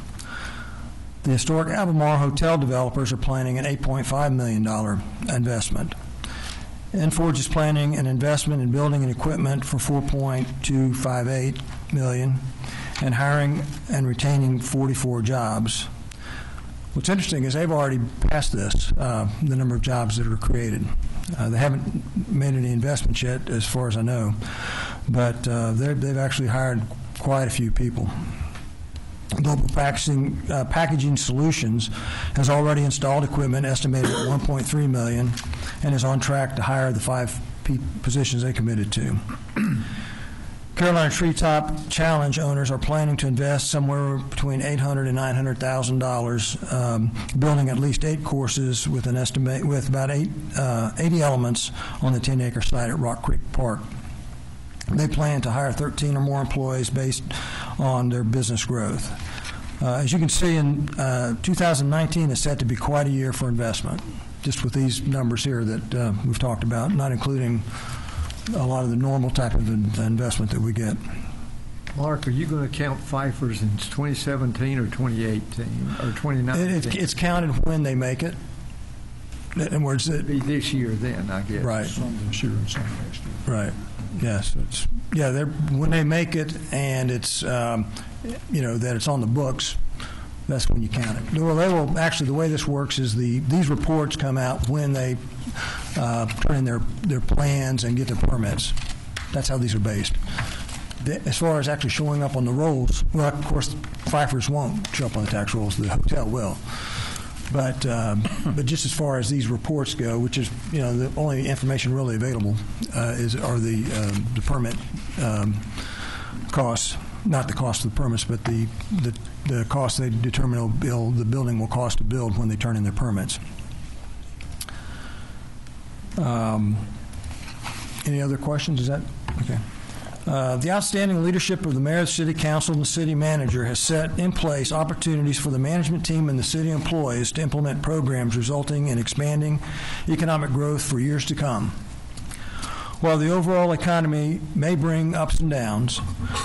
The historic Albemarle hotel developers are planning an $8.5 million investment. Enforge is planning an investment in building and equipment for $4.258 million and hiring and retaining 44 jobs. What's interesting is they've already passed this, the number of jobs that are created. They haven't made any investments yet, as far as I know, but they've actually hired quite a few people. Global Packaging Solutions has already installed equipment estimated at $1.3 million and is on track to hire the 5 positions they committed to. Carolina Treetop Challenge owners are planning to invest somewhere between $800,000 and $900,000, building at least 8 courses with an estimate with about 80 elements on the 10-acre site at Rock Creek Park. They plan to hire 13 or more employees based on their business growth. As you can see, in 2019 is set to be quite a year for investment, just with these numbers here that we've talked about, not including a lot of the normal type of investment that we get. Mark, are you going to count Pfeiffer's in 2017 or 2018 or 2019? It's counted when they make it. In other words, it'd be this year then, I guess. Right. Some this year and some next year. Right. Yes. They're when they make it, and it's that it's on the books. That's when you count it. Well, they will actually. The way this works is these reports come out when they turn in their plans and get their permits. That's how these are based. As far as actually showing up on the rolls, well, of course, Pfeiffer's won't show up on the tax rolls. The hotel will. But just as far as these reports go, which is the only information really available are the permit costs, not the cost of the permits, but the cost they determine the building will cost to build when they turn in their permits. Any other questions? Is that okay? The outstanding leadership of the mayor, the city council, and the city manager has set in place opportunities for the management team and the city employees to implement programs resulting in expanding economic growth for years to come. While the overall economy may bring ups and downs,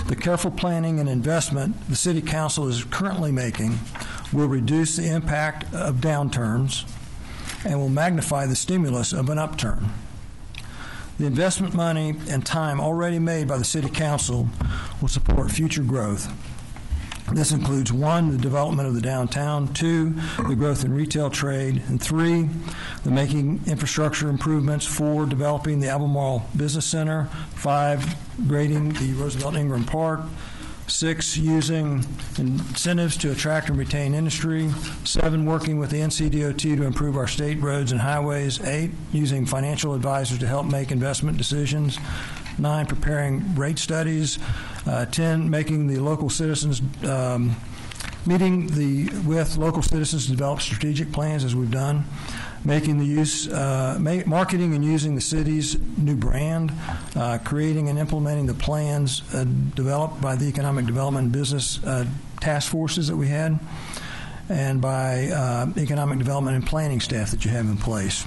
the careful planning and investment the city council is currently making will reduce the impact of downturns and will magnify the stimulus of an upturn. The investment money and time already made by the City Council will support future growth. This includes 1, the development of the downtown, 2, the growth in retail trade, and 3, the making infrastructure improvements, 4, developing the Albemarle Business Center, 5, grading the Roosevelt Ingram Park, 6, using incentives to attract and retain industry. 7, working with the NCDOT to improve our state roads and highways. 8, using financial advisors to help make investment decisions. 9, preparing rate studies. 10, making the local citizens, meeting with local citizens to develop strategic plans, as we've done. marketing and using the city's new brand, creating and implementing the plans developed by the Economic Development and Business task forces that we had, and by economic development and planning staff that you have in place.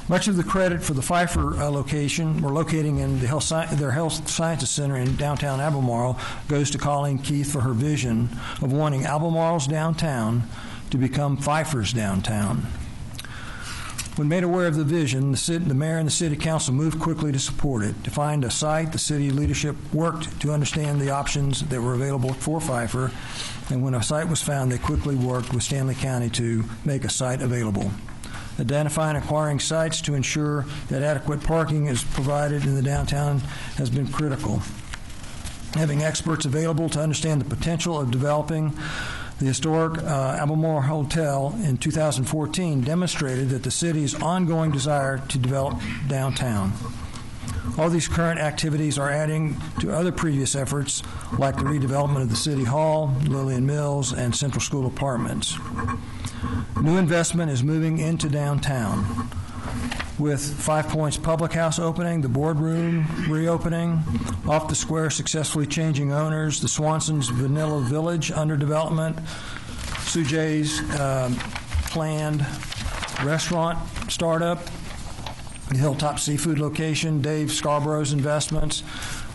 Much of the credit for the Pfeiffer location, we're locating in their Health Sciences Center in downtown Albemarle, goes to Colleen Keith for her vision of wanting Albemarle's downtown to become Pfeiffer's downtown. When made aware of the vision, the mayor and the city council moved quickly to support it. To find a site, the city leadership worked to understand the options that were available for Pfeiffer, and when a site was found, they quickly worked with Stanley County to make a site available. Identifying and acquiring sites to ensure that adequate parking is provided in the downtown has been critical. Having experts available to understand the potential of developing the historic Albemarle Hotel in 2014 demonstrated that the city's ongoing desire to develop downtown. All these current activities are adding to other previous efforts like the redevelopment of the City Hall, Lillian Mills, and Central School Apartments. New investment is moving into downtown with 5 Points Public House opening, the boardroom reopening, Off the Square successfully changing owners, the Swanson's Vanilla Village under development, Sujay's planned restaurant startup, the Hilltop Seafood location, Dave Scarborough's investments,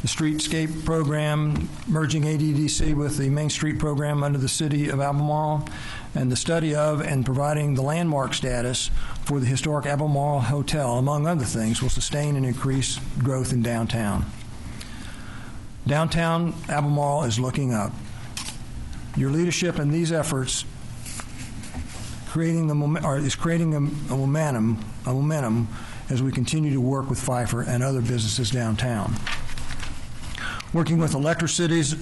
the Streetscape program, merging ADDC with the Main Street program under the City of Albemarle, and the study of and providing the landmark status for the historic Albemarle Hotel, among other things, will sustain and increase growth in downtown. Downtown Albemarle is looking up. Your leadership in these efforts is creating a momentum as we continue to work with Pfeiffer and other businesses downtown. Working with Electricity's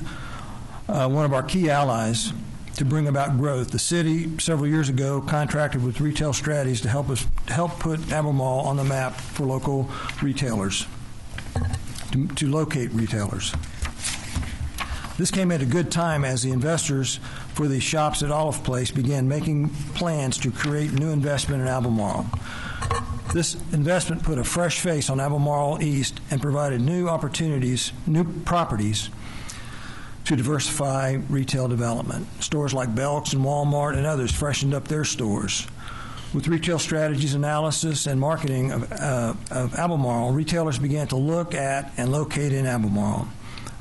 one of our key allies to bring about growth, the city several years ago contracted with Retail Strategies to help put Albemarle on the map for local retailers, to locate retailers. This came at a good time as the investors for the shops at Olive Place began making plans to create new investment in Albemarle. This investment put a fresh face on Albemarle East and provided new opportunities, new properties to diversify retail development. Stores like Belk's and Walmart and others freshened up their stores. With Retail Strategies analysis and marketing of Albemarle, retailers began to look at and locate in Albemarle.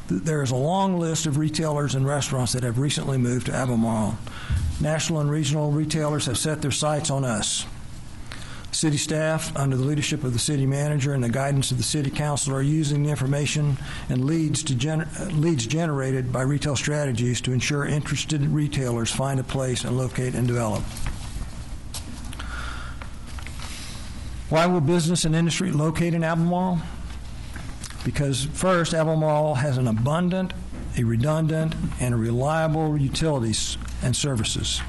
There is a long list of retailers and restaurants that have recently moved to Albemarle. National and regional retailers have set their sights on us. City staff, under the leadership of the city manager and the guidance of the city council, are using the information and leads generated by Retail Strategies to ensure interested retailers find a place and locate and develop. Why will business and industry locate in Albemarle? Because first, Albemarle has an abundant, a redundant, and a reliable utilities and services.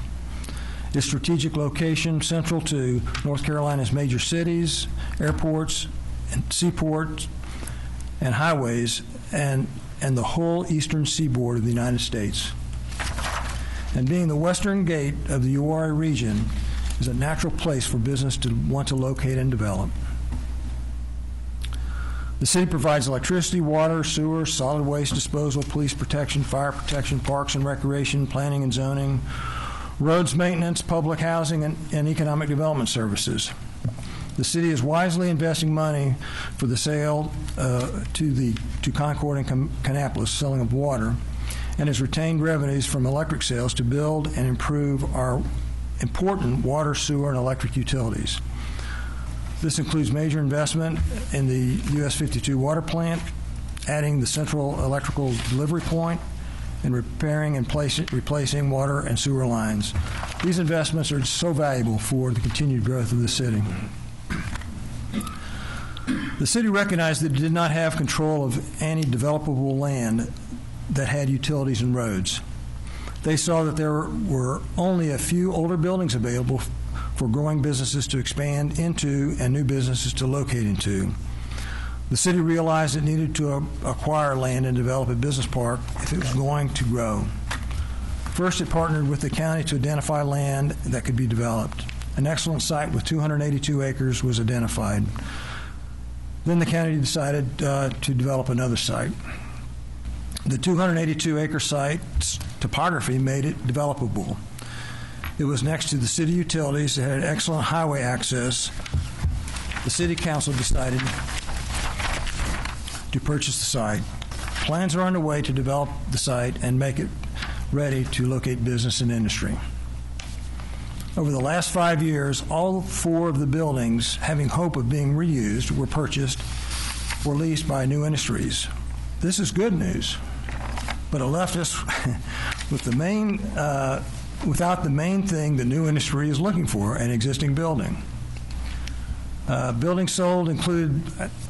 Its strategic location, central to North Carolina's major cities, airports, and seaports, and highways, and the whole eastern seaboard of the United States. And being the western gate of the Uwharrie region is a natural place for business to want to locate and develop. The city provides electricity, water, sewer, solid waste disposal, police protection, fire protection, parks and recreation, planning and zoning, roads maintenance, public housing, and economic development services. The city is wisely investing money for the sale to Concord and Kannapolis, selling of water, and has retained revenues from electric sales to build and improve our important water, sewer, and electric utilities. This includes major investment in the US 52 water plant, adding the central electrical delivery point, and repairing and replacing water and sewer lines. These investments are so valuable for the continued growth of the city. The city recognized that it did not have control of any developable land that had utilities and roads. They saw that there were only a few older buildings available for growing businesses to expand into and new businesses to locate into. The city realized it needed to acquire land and develop a business park if it was going to grow. First, it partnered with the county to identify land that could be developed. An excellent site with 282 acres was identified. Then the county decided to develop another site. The 282-acre site's topography made it developable. It was next to the city utilities. It had excellent highway access. The city council decided to purchase the site. Plans are underway to develop the site and make it ready to locate business and industry. Over the last 5 years, all 4 of the buildings having hope of being reused were purchased or leased by new industries. This is good news, but it left us with without the main thing the new industry is looking for, an existing building. Buildings sold include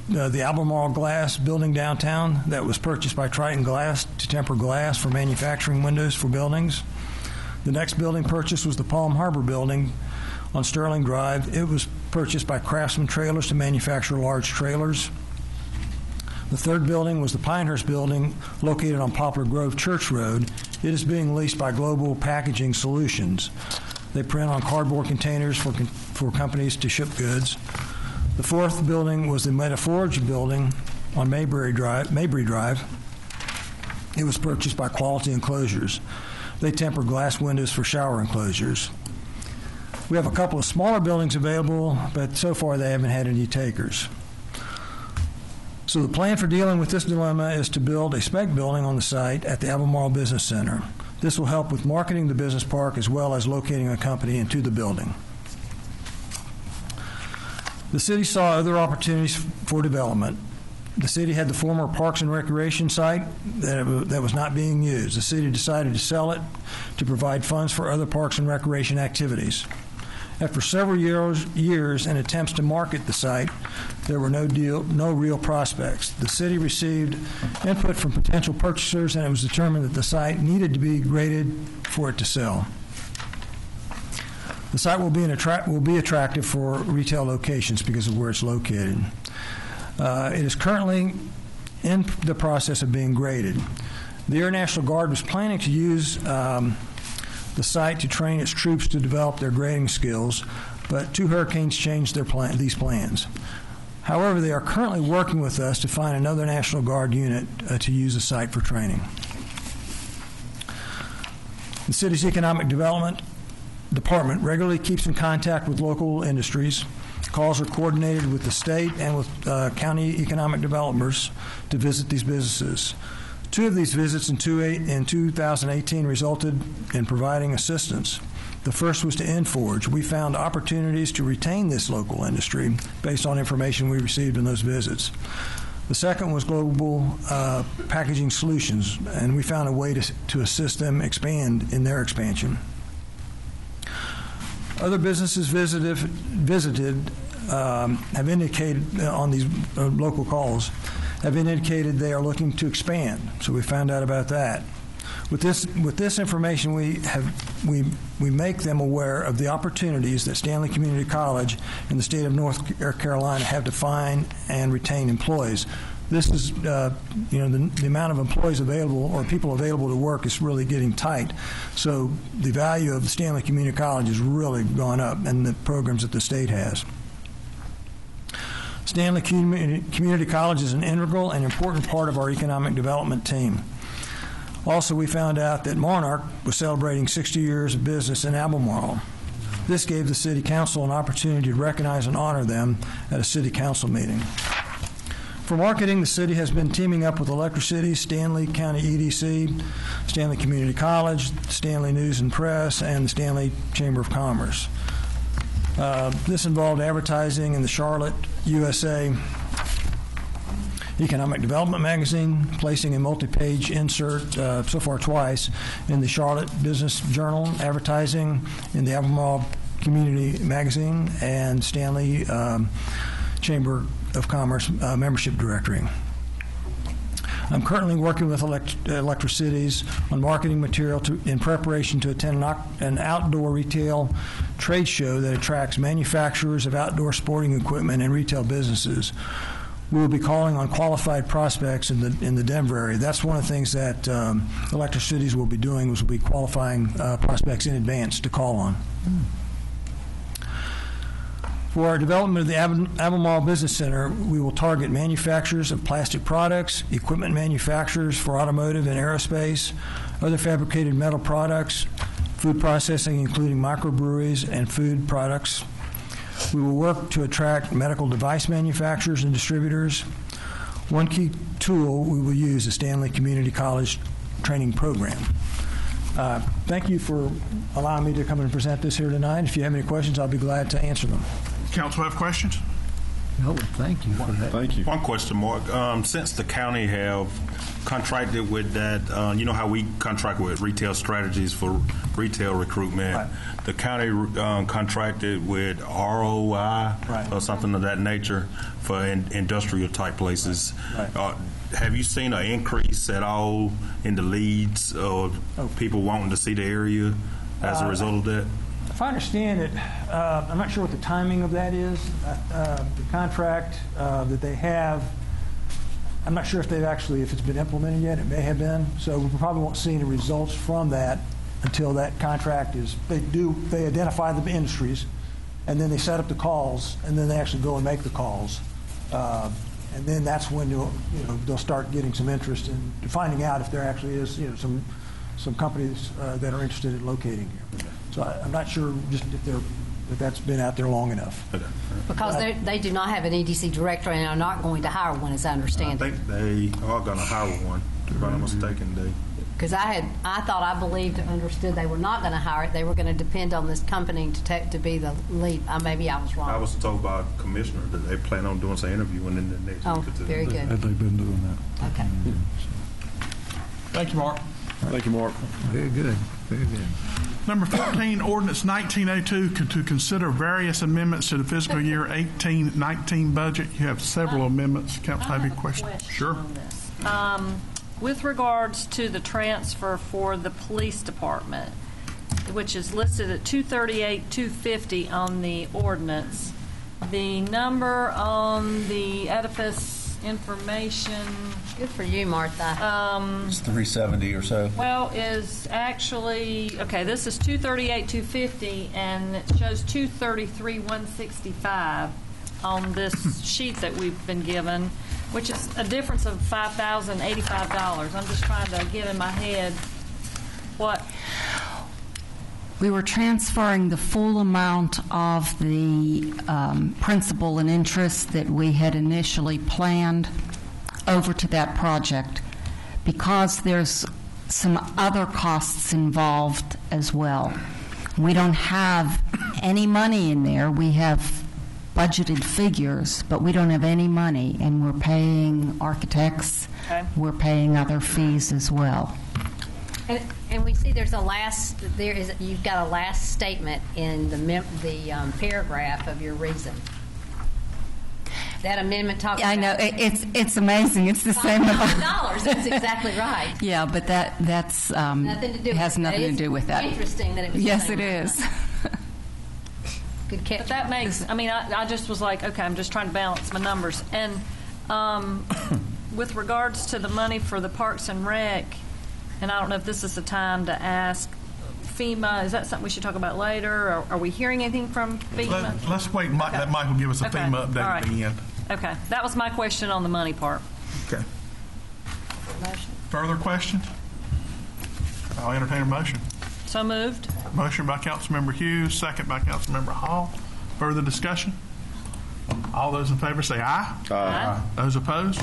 the Albemarle Glass building downtown that was purchased by Triton Glass to temper glass for manufacturing windows for buildings. The next building purchased was the Palm Harbor building on Sterling Drive. It was purchased by Craftsman Trailers to manufacture large trailers. The third building was the Pinehurst building located on Poplar Grove Church Road. It is being leased by Global Packaging Solutions. They print on cardboard containers for companies to ship goods. The fourth building was the Metaforge building on Maybury Drive. It was purchased by Quality Enclosures. They temper glass windows for shower enclosures. We have a couple of smaller buildings available, but so far they haven't had any takers. So the plan for dealing with this dilemma is to build a spec building on the site at the Albemarle Business Center. This will help with marketing the business park as well as locating a company into the building. The city saw other opportunities for development. The city had the former Parks and Recreation site that was not being used. The city decided to sell it to provide funds for other parks and recreation activities. After several years and attempts to market the site, there were no real prospects. The city received input from potential purchasers, and it was determined that the site needed to be graded for it to sell. The site will be attractive for retail locations because of where it's located. It is currently in the process of being graded. The Air National Guard was planning to use the site to train its troops to develop their grading skills, but 2 hurricanes changed these plans. However, they are currently working with us to find another National Guard unit to use the site for training. The city's Economic Development Department regularly keeps in contact with local industries. Calls are coordinated with the state and with county economic developers to visit these businesses. 2 of these visits in 2018 resulted in providing assistance. The first was to Inforge. We found opportunities to retain this local industry based on information we received in those visits. The second was Global Packaging Solutions, and we found a way to assist them expand in their expansion. Other businesses visited have indicated on these local calls have indicated they are looking to expand. So we found out about that. With this information, we make them aware of the opportunities that Stanley Community College and the state of North Carolina have to find and retain employees. This is, the amount of employees available or people available to work is really getting tight. So the value of the Stanley Community College has really gone up, and the programs that the state has. Stanley Community College is an integral and important part of our economic development team. Also, we found out that Monarch was celebrating 60 years of business in Albemarle. This gave the City Council an opportunity to recognize and honor them at a City Council meeting. For marketing, the city has been teaming up with Electricity, Stanley County EDC, Stanley Community College, Stanley News and Press, and the Stanley Chamber of Commerce. This involved advertising in the Charlotte, USA Economic Development magazine, placing a multi-page insert so far twice in the Charlotte Business Journal, advertising in the Albemarle Community magazine, and Stanley Chamber of Commerce membership directory. I'm currently working with Electricities on marketing material in preparation to attend an outdoor retail trade show that attracts manufacturers of outdoor sporting equipment and retail businesses. We will be calling on qualified prospects in the Denver area. That's one of the things that Electricities will be doing, will be qualifying prospects in advance to call on. For our development of the Albemarle Business Center, we will target manufacturers of plastic products, equipment manufacturers for automotive and aerospace, other fabricated metal products, food processing, including microbreweries and food products. We will work to attract medical device manufacturers and distributors. One key tool we will use is Stanley Community College Training Program. Thank you for allowing me to come and present this here tonight. If you have any questions, I'll be glad to answer them. Council have questions? No, thank you for that. Thank you. One question, Mark. Since the county have contracted with that, you know how we contract with Retail Strategies for retail recruitment. Right. The county contracted with ROI or something of that nature for industrial type places. Right. Have you seen an increase at all in the leads or people wanting to see the area as a result of that? If I understand it, I'm not sure what the timing of that is. The contract that they have, I'm not sure if it's been implemented yet. It may have been. So we probably won't see any results from that until that contract is, they identify the industries, and then they set up the calls, and then they actually go and make the calls. And then that's when they'll start getting some interest in finding out if there actually is some companies that are interested in locating here. So I'm not sure just if that's been out there long enough. Because they do not have an EDC director and are not going to hire one, as I understand it. I think they are going to hire one, if I'm not mistaken. Because I understood they were not going to hire it. They were going to depend on this company to be the lead. Maybe I was wrong. I was told by a commissioner that they plan on doing some interviewing in the next week or two. Very good. Had they been doing that? Okay. Thank you, Mark. Thank you, Mark. Very good. Very good. Number 14, Ordinance 1902, to consider various amendments to the fiscal year 18-19 budget. You have several amendments. Council, have any questions? Sure. With regards to the transfer for the police department, which is listed at 238,250 on the ordinance, the number on the edifice information. Good for you, Martha. It's 370 or so. Well, is actually, okay, this is 238,250, and it shows 233,165 on this sheet that we've been given, which is a difference of $5,085. I'm just trying to get in my head what. We were transferring the full amount of the principal and interest that we had initially planned over to that project because there's some other costs involved as well. We don't have any money in there. We have budgeted figures, but we don't have any money, and we're paying architects. Okay. We're paying other fees as well. And we see you've got a last statement in the paragraph of your reason. That amendment talks about... I know, it's amazing. It's the same... $5,000. That's exactly right. Yeah, but that's nothing to do has with nothing it. to do with that. Interesting that it was Yes, the same it is. Good catch. But that makes, I just was like, okay, I'm just trying to balance my numbers. And with regards to the money for the Parks and Rec, and I don't know if this is the time to ask FEMA, is that something we should talk about later? Or are we hearing anything from FEMA? Let's wait. Let Michael give us a FEMA update at the end. Okay. That was my question on the money part. Okay. Further questions? I'll entertain a motion. So moved. Motion by Councilmember Hughes, second by Councilmember Hall. Further discussion? All those in favor say aye. Aye. Those opposed?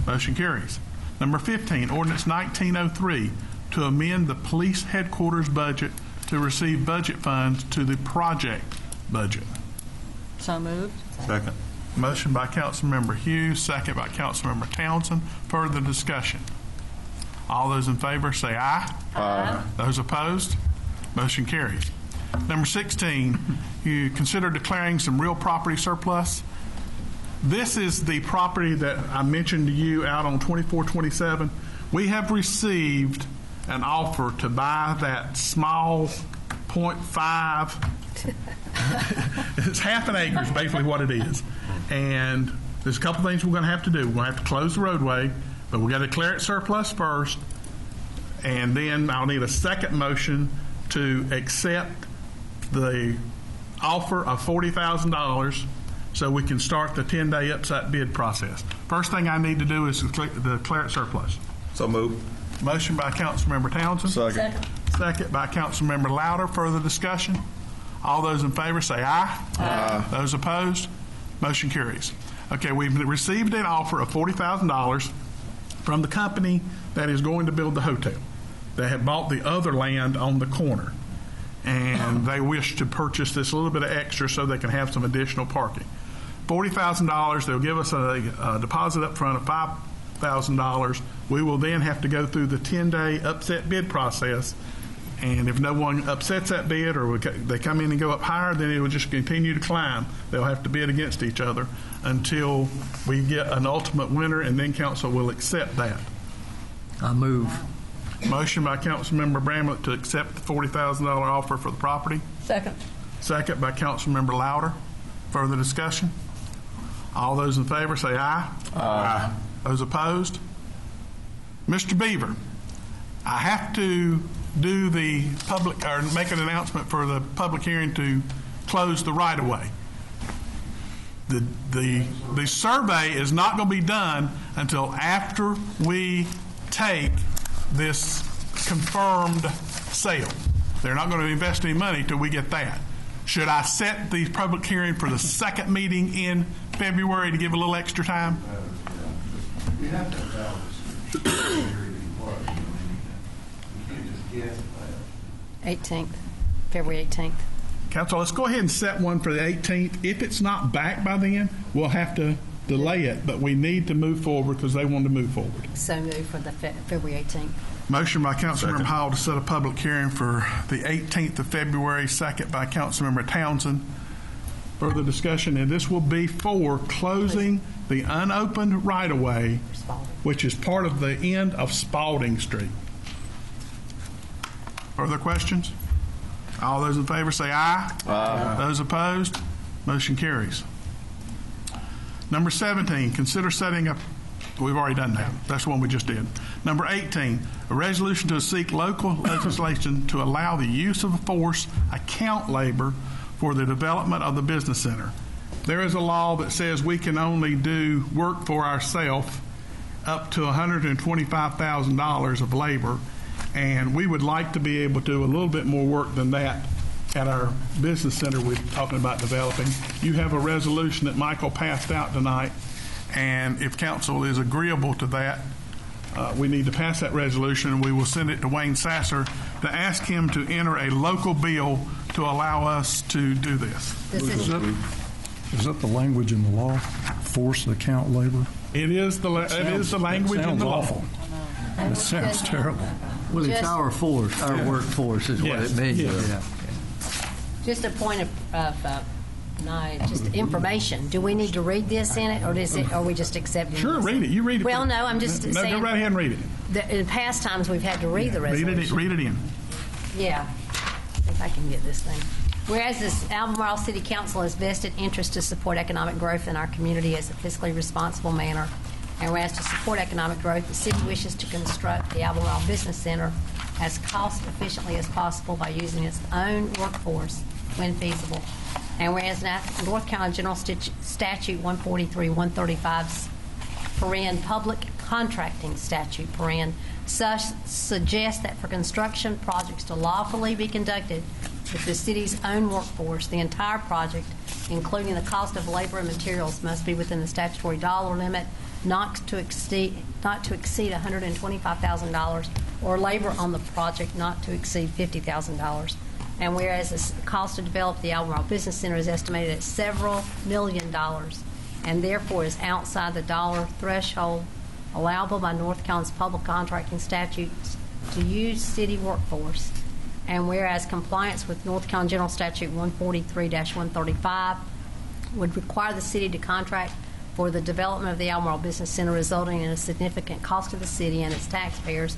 Motion carries. Number 15, Ordinance 1903, to amend the police headquarters budget to receive budget funds to the project budget. So moved. Second. Motion by Councilmember Hughes, second by Councilmember Townsend. Further discussion? All those in favor say aye. Aye. Those opposed? Motion carries. Number 16, you consider declaring some real property surplus. This is the property that I mentioned to you out on 2427. We have received an offer to buy that small 0.5. It's half an acre is basically what it is. And there's a couple things we're going to have to do. We're going to have to close the roadway, but we've got to declare it surplus first. And then I'll need a second motion to accept the offer of $40,000 so we can start the 10-day upset bid process. First thing I need to do is declare it surplus. So moved. Motion by Councilmember Townsend. Second. Second by Councilmember Louder. Further discussion? All those in favor say aye. Aye. Those opposed? Motion carries. Okay, we've received an offer of $40,000 from the company that is going to build the hotel. They have bought the other land on the corner, and they wish to purchase this little bit of extra so they can have some additional parking. $40,000, they'll give us a deposit up front of $5,000. We will then have to go through the 10-day upset bid process, and if no one upsets that bid or they come in and go up higher, then it will just continue to climb. They'll have to bid against each other until we get an ultimate winner, and then council will accept that. I move. Motion by Councilmember Bramlett to accept the $40,000 offer for the property. Second. Second by Councilmember Louder. Further discussion? All those in favor say aye. Aye. Those opposed? Mr. Beaver, I have to do the public, or make an announcement for the public hearing to close the right-of-way. The survey is not going to be done until after we take this confirmed sale. They're not going to invest any money till we get that. Should I set the public hearing for the second meeting in February to give a little extra time? You have to allow this. You can't just guess at that. 18th, February 18th. Council, let's go ahead and set one for the 18th. If it's not back by then, we'll have to delay it, but we need to move forward because they want to move forward. So move for the February 18th. Motion by Councilmember Hall to set a public hearing for the 18th of February, second by Councilmember Townsend. Further discussion, and this will be for closing the unopened right-of-way, which is part of the end of Spalding Street. Further questions? All those in favor say aye. Aye. Those opposed? Motion carries. Number 17, consider setting up, we've already done that. That's the one we just did. Number 18, a resolution to seek local legislation to allow the use of force account labor for the development of the business center. There is a law that says we can only do work for ourselves up to $125,000 of labor, and we would like to be able to do a little bit more work than that at our business center we're talking about developing. You have a resolution that Michael passed out tonight, and if council is agreeable to that, we need to pass that resolution, and we will send it to Wayne Sasser to ask him to enter a local bill to allow us to do this. Is that the language in the law? Forced account labor? It is the language in the law. Awful. It sounds terrible. Well, it's our force, our workforce is what it means. Yes. Yeah. Just a point of just information. Do we need to read this in it, or are we just accepting Sure, this? read it. You read it. Well, no, I'm just saying. No, go right ahead and read it. In past times, we've had to read the resolution. Read it in. Yeah. I think I can get this thing. Whereas this Albemarle City Council has vested interest to support economic growth in our community as a fiscally responsible manner, and whereas to support economic growth, the city wishes to construct the Albemarle Business Center as cost efficiently as possible by using its own workforce when feasible. And whereas North Carolina General Statute 143-135, public contracting statute, suggests that for construction projects to lawfully be conducted with the city's own workforce, the entire project, including the cost of labor and materials, must be within the statutory dollar limit not to exceed $125,000, or labor on the project not to exceed $50,000. And whereas the cost to develop the Albemarle Business Center is estimated at several $1 million, and therefore is outside the dollar threshold allowable by North Carolina's public contracting statutes to use city workforce, and whereas compliance with North Carolina General Statute 143-135 would require the city to contract for the development of the Albemarle Business Center, resulting in a significant cost to the city and its taxpayers,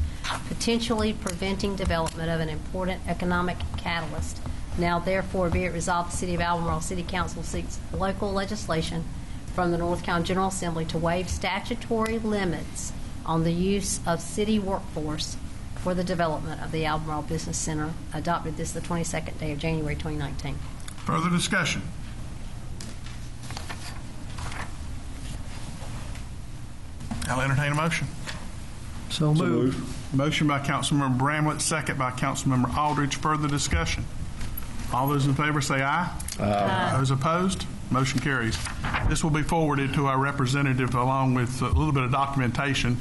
potentially preventing development of an important economic catalyst. Now, therefore, be it resolved, the City of Albemarle City Council seeks local legislation from the North Carolina General Assembly to waive statutory limits on the use of city workforce for the development of the Albemarle Business Center, adopted this the 22nd day of January 2019. Further discussion? I'll entertain a motion. So moved. Motion by Councilmember Bramlett, second by Councilmember Aldridge. Further discussion? All those in favor say aye. Aye. Those opposed? Motion carries. This will be forwarded to our representative along with a little bit of documentation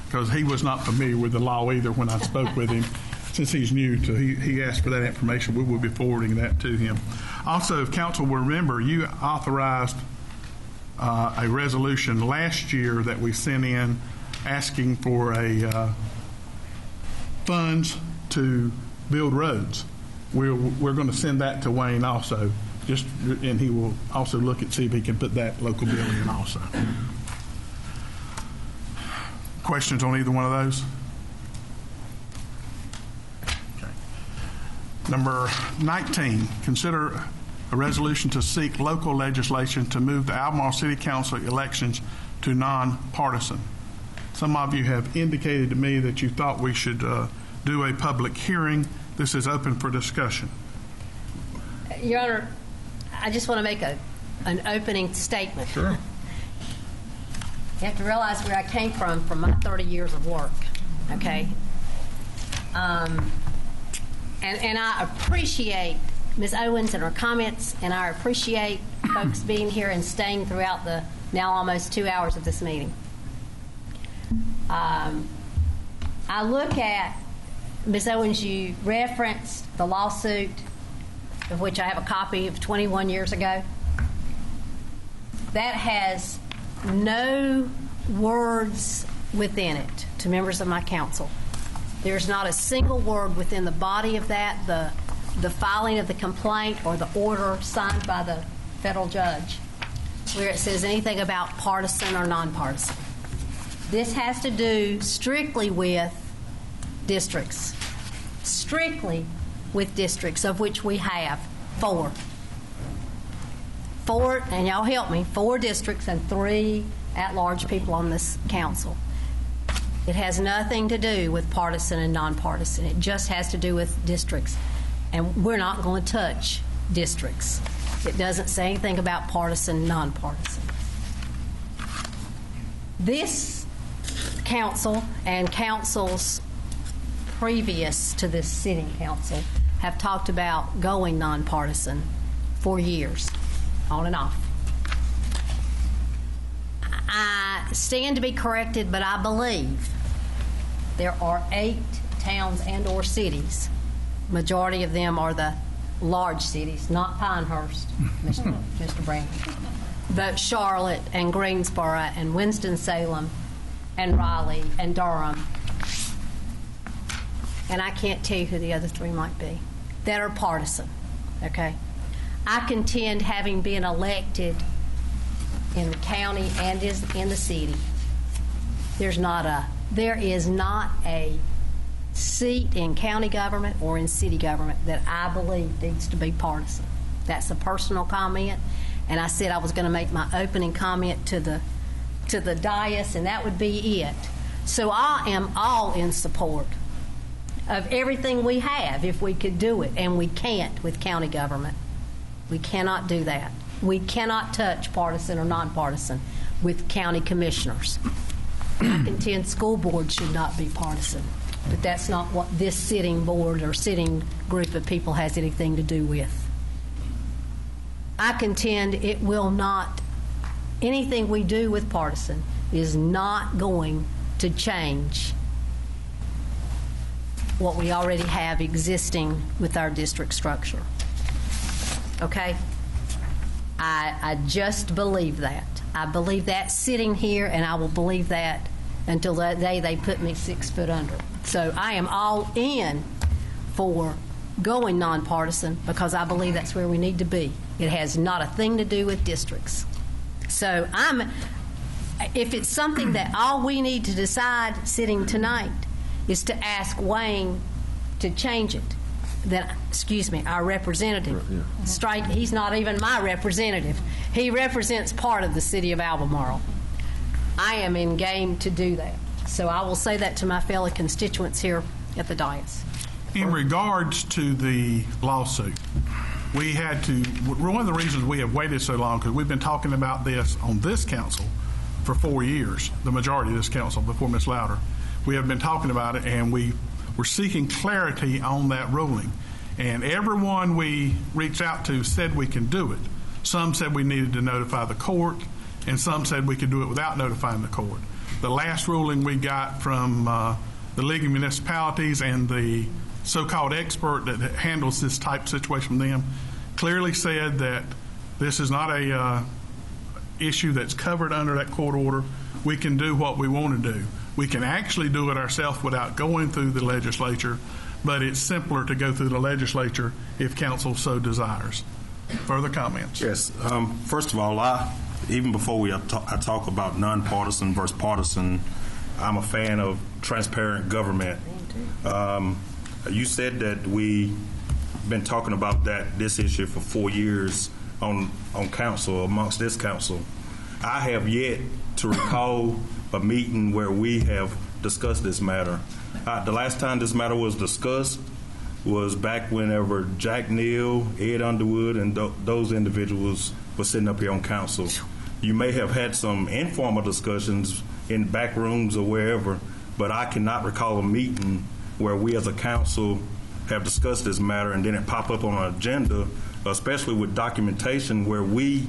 because he was not familiar with the law either when I spoke with him. Since he's new, he asked for that information. We will be forwarding that to him. Also, if council will remember, you authorized a resolution last year that we sent in asking for funds to build roads. We're going to send that to Wayne also, and he will also look and see if he can put that local bill in also. Questions on either one of those? Okay. Number 19, consider a resolution to seek local legislation to move the Albemarle City Council elections to nonpartisan. Some of you have indicated to me that you thought we should do a public hearing. This is open for discussion. Your Honor, I just want to make an opening statement. Sure. You have to realize where I came from my 30 years of work, okay? And I appreciate Ms. Owens and her comments, and I appreciate folks being here and staying throughout the now almost 2 hours of this meeting. I look at, Ms. Owens, you referenced the lawsuit, of which I have a copy of 21 years ago. That has no words within it to members of my council. There's not a single word within the body of that, the filing of the complaint or the order signed by the federal judge, where it says anything about partisan or nonpartisan. This has to do strictly with districts. Strictly with districts, of which we have 4. 4, and y'all help me, 4 districts and 3 at-large people on this council. It has nothing to do with partisan and nonpartisan. It just has to do with districts. And we're not going to touch districts. It doesn't say anything about partisan and nonpartisan. This council and councils previous to this sitting council have talked about going nonpartisan for years, on and off. I stand to be corrected, but I believe there are 8 towns and or cities. Majority of them are the large cities, not Pinehurst, Mr. Brandon, but Charlotte and Greensboro and Winston-Salem and Raleigh and Durham. And I can't tell you who the other 3 might be, that are partisan, okay? I contend, having been elected in the county and in the city, there is not a seat in county government or in city government that I believe needs to be partisan. That's a personal comment, and I said I was going to make my opening comment to the dais, and that would be it. So I am all in support of everything we have if we could do it, and we can't with county government. We cannot do that. We cannot touch partisan or nonpartisan with county commissioners. I contend school boards should not be partisan, but that's not what this sitting board or sitting group of people has anything to do with. I contend it will not, anything we do with partisan is not going to change what we already have existing with our district structure. Okay? I just believe that. I believe that sitting here, and I will believe that until the day they put me 6 foot under. So I am all in for going nonpartisan because I believe that's where we need to be. It has not a thing to do with districts. So if it's something that all we need to decide sitting tonight is to ask Wayne to change it, then, excuse me, our representative, straight, he's not even my representative. He represents part of the city of Albemarle. I am in game to do that. So I will say that to my fellow constituents here at the dais. In regards to the lawsuit, we had to, one of the reasons we have waited so long, because we've been talking about this on this council for 4 years, the majority of this council before Ms. Louder. We have been talking about it, and we were seeking clarity on that ruling. And everyone we reached out to said we can do it. Some said we needed to notify the court, and some said we could do it without notifying the court. The last ruling we got from the League of Municipalities and the so-called expert that handles this type of situation from them clearly said that this is not a issue that's covered under that court order. We can do what we want to do. We can actually do it ourselves without going through the legislature, but it's simpler to go through the legislature if council so desires. Further comments? Yes. First of all, even before I talk about nonpartisan versus partisan, I'm a fan of transparent government. You said that we've been talking about this issue for 4 years on council, amongst this council. I have yet to recall a meeting where we have discussed this matter. The last time this matter was discussed was back whenever Jack Neal, Ed Underwood, and those individuals were sitting up here on council. You may have had some informal discussions in back rooms or wherever, but I cannot recall a meeting where we as a council have discussed this matter and then it pop up on an agenda, especially with documentation where we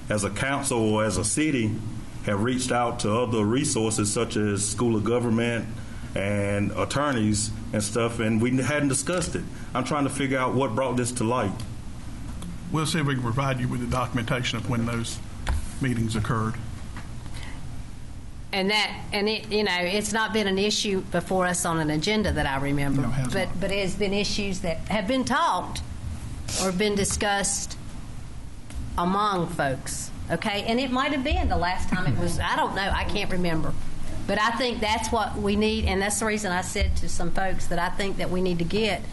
as a council or as a city have reached out to other resources such as School of Government and attorneys and stuff, and we hadn't discussed it. I'm trying to figure out what brought this to light. We'll see if we can provide you with the documentation of when those meetings occurred. And it's not been an issue before us on an agenda that I remember. No, it has not. But it has been issues that have been talked or been discussed among folks. Okay, and it might have been the last time it was. I don't know. I can't remember. But I think that's what we need, and that's the reason I said to some folks that I think that we need to get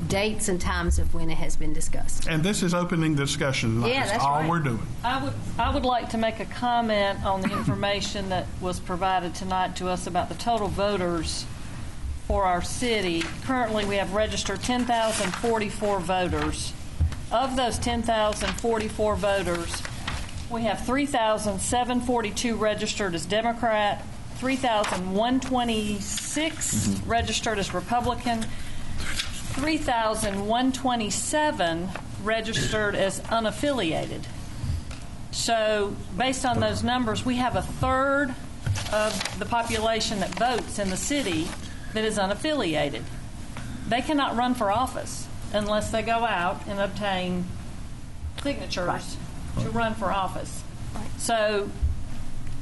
dates and times of when it has been discussed. And this is opening the discussion. Yeah, that's all right. we're doing. I would like to make a comment on the information that was provided tonight to us about the total voters for our city. Currently, we have registered 10,044 voters. Of those 10,044 voters, we have 3,742 registered as Democrat, 3,126 registered as Republican, 3,127 registered as unaffiliated. So based on those numbers, we have a third of the population that votes in the city that is unaffiliated. They cannot run for office unless they go out and obtain signatures to run for office. So,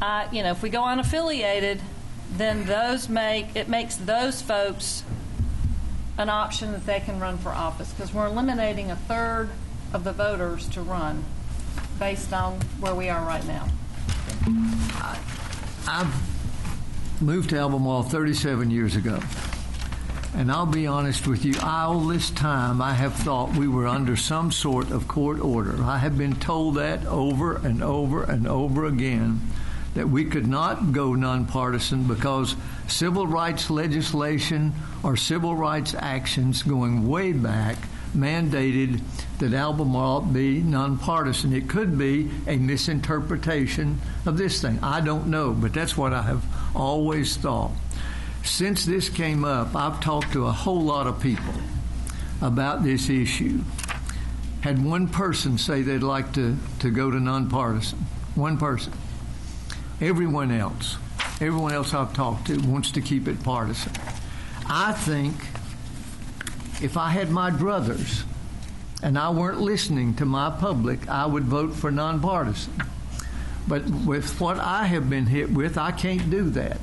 if we go unaffiliated, then it makes those folks an option that they can run for office, because we're eliminating a third of the voters to run based on where we are right now. I've moved to Albemarle 37 years ago. And I'll be honest with you, all this time I have thought we were under some sort of court order. I have been told that over and over and over again, that we could not go nonpartisan because civil rights legislation or civil rights actions going way back mandated that Albemarle be nonpartisan. It could be a misinterpretation of this thing. I don't know, but that's what I have always thought. Since this came up, I've talked to a whole lot of people about this issue. Had one person say they'd like to go to nonpartisan. One person. Everyone else I've talked to wants to keep it partisan. I think if I had my druthers and I weren't listening to my public, I would vote for nonpartisan. But with what I have been hit with, I can't do that.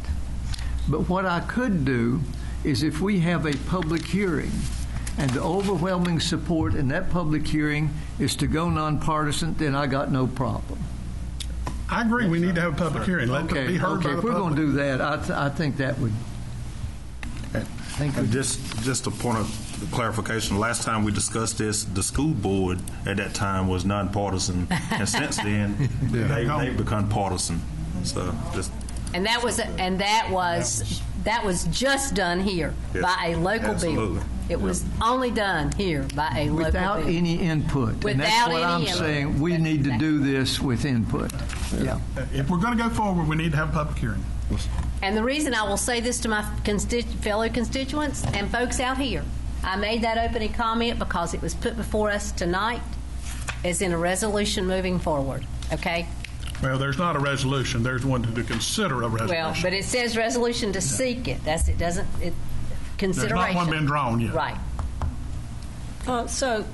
But what I could do is, if we have a public hearing and the overwhelming support in that public hearing is to go nonpartisan, then I got no problem. I agree. We need to have a public hearing. Let it be heard by the if we're going public. to do that, I think that would. Just a point of clarification. Last time we discussed this, the school board at that time was nonpartisan, and since then they've become partisan. So just. And that was that was just done here Yes, by a local absolutely. builder. It was only done here by a local Without builder. any input. And that's Without what any I'm input. saying. We need to do this with input. Yeah. If we're going to go forward, we need to have a public hearing. And the reason I will say this to my fellow constituents and folks out here, I made that opening comment because it was put before us tonight as in a resolution moving forward, okay? Well, there's not a resolution. There's one to consider a resolution. Well, but it says resolution to seek it. It doesn't, consideration. There's not one been drawn yet. Right. So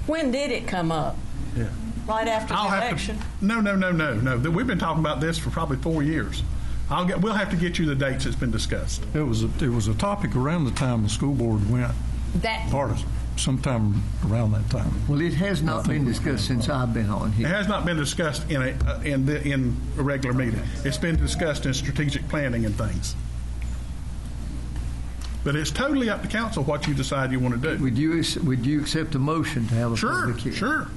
when did it come up? Yeah. Right after the election? No. We've been talking about this for probably 4 years. We'll have to get you the dates it's been discussed. It was a topic around the time the school board went partisan, sometime around that time. Well, it has not been discussed since I've been on here. It has not been discussed in a regular meeting. It's been discussed in strategic planning and things. But it's totally up to council what you decide you want to do. Would you accept a motion to have a public hearing? Sure.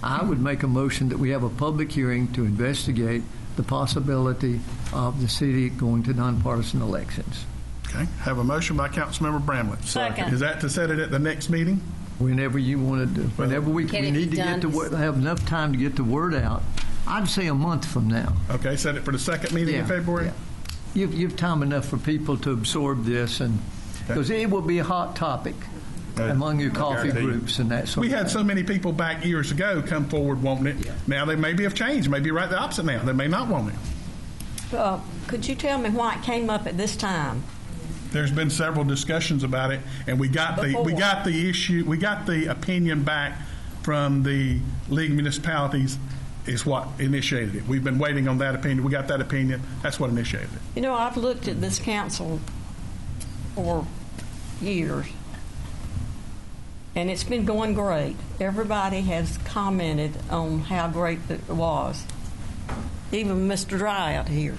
I would make a motion that we have a public hearing to investigate the possibility of the city going to nonpartisan elections. Okay. Have a motion by Councilmember Bramlett. Second. Is that to set it at the next meeting? Whenever you want to do. Whenever we need to get have enough time to get the word out. I'd say a month from now. Okay. Set it for the second meeting in February? Yeah. You've time enough for people to absorb this, and because it will be a hot topic among your coffee groups and that sort of thing. We had so many people back years ago come forward wanting it. Yeah. Now they maybe have changed. Maybe right the opposite now. They may not want it. Could you tell me why it came up at this time? There's been several discussions about it, and we got the opinion back from the League of Municipalities is what initiated it. We've been waiting on that opinion. We got that opinion. That's what initiated it. You know, I've looked at this council for years, and it's been going great. Everybody has commented on how great it was. Even Mr. Dryott here.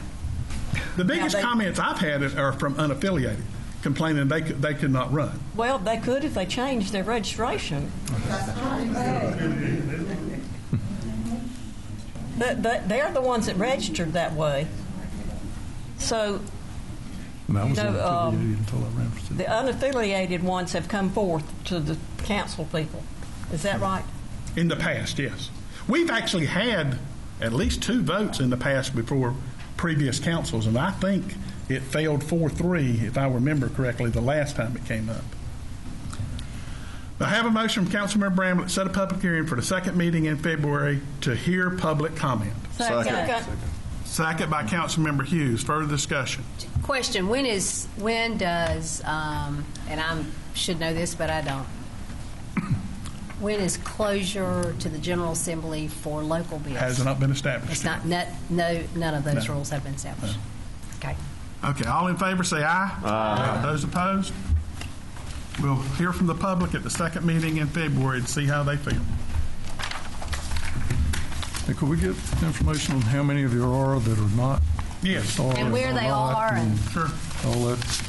The biggest comments I've had are from unaffiliated, complaining they could not run. Well, they could if they changed their registration. They're the ones that registered that way. So, the unaffiliated ones have come forth to the council people. Is that right? In the past, yes. We've actually had at least 2 votes in the past before previous councils, and I think it failed 4-3, if I remember correctly, the last time it came up. I have a motion from Councilmember Bramlett to set a public hearing for the second meeting in February to hear public comment. Second by Councilmember Hughes. Further discussion. Question: When does and I should know this, but I don't. When is closure to the General Assembly for local bills? Has not been established. It's not. None of those rules have been established. Okay. Okay. All in favor, say aye. Aye. Those opposed? We'll hear from the public at the second meeting in February to see how they feel. Hey, could we get information on how many of you are that are not? Yes. And where they are. And sure. All that.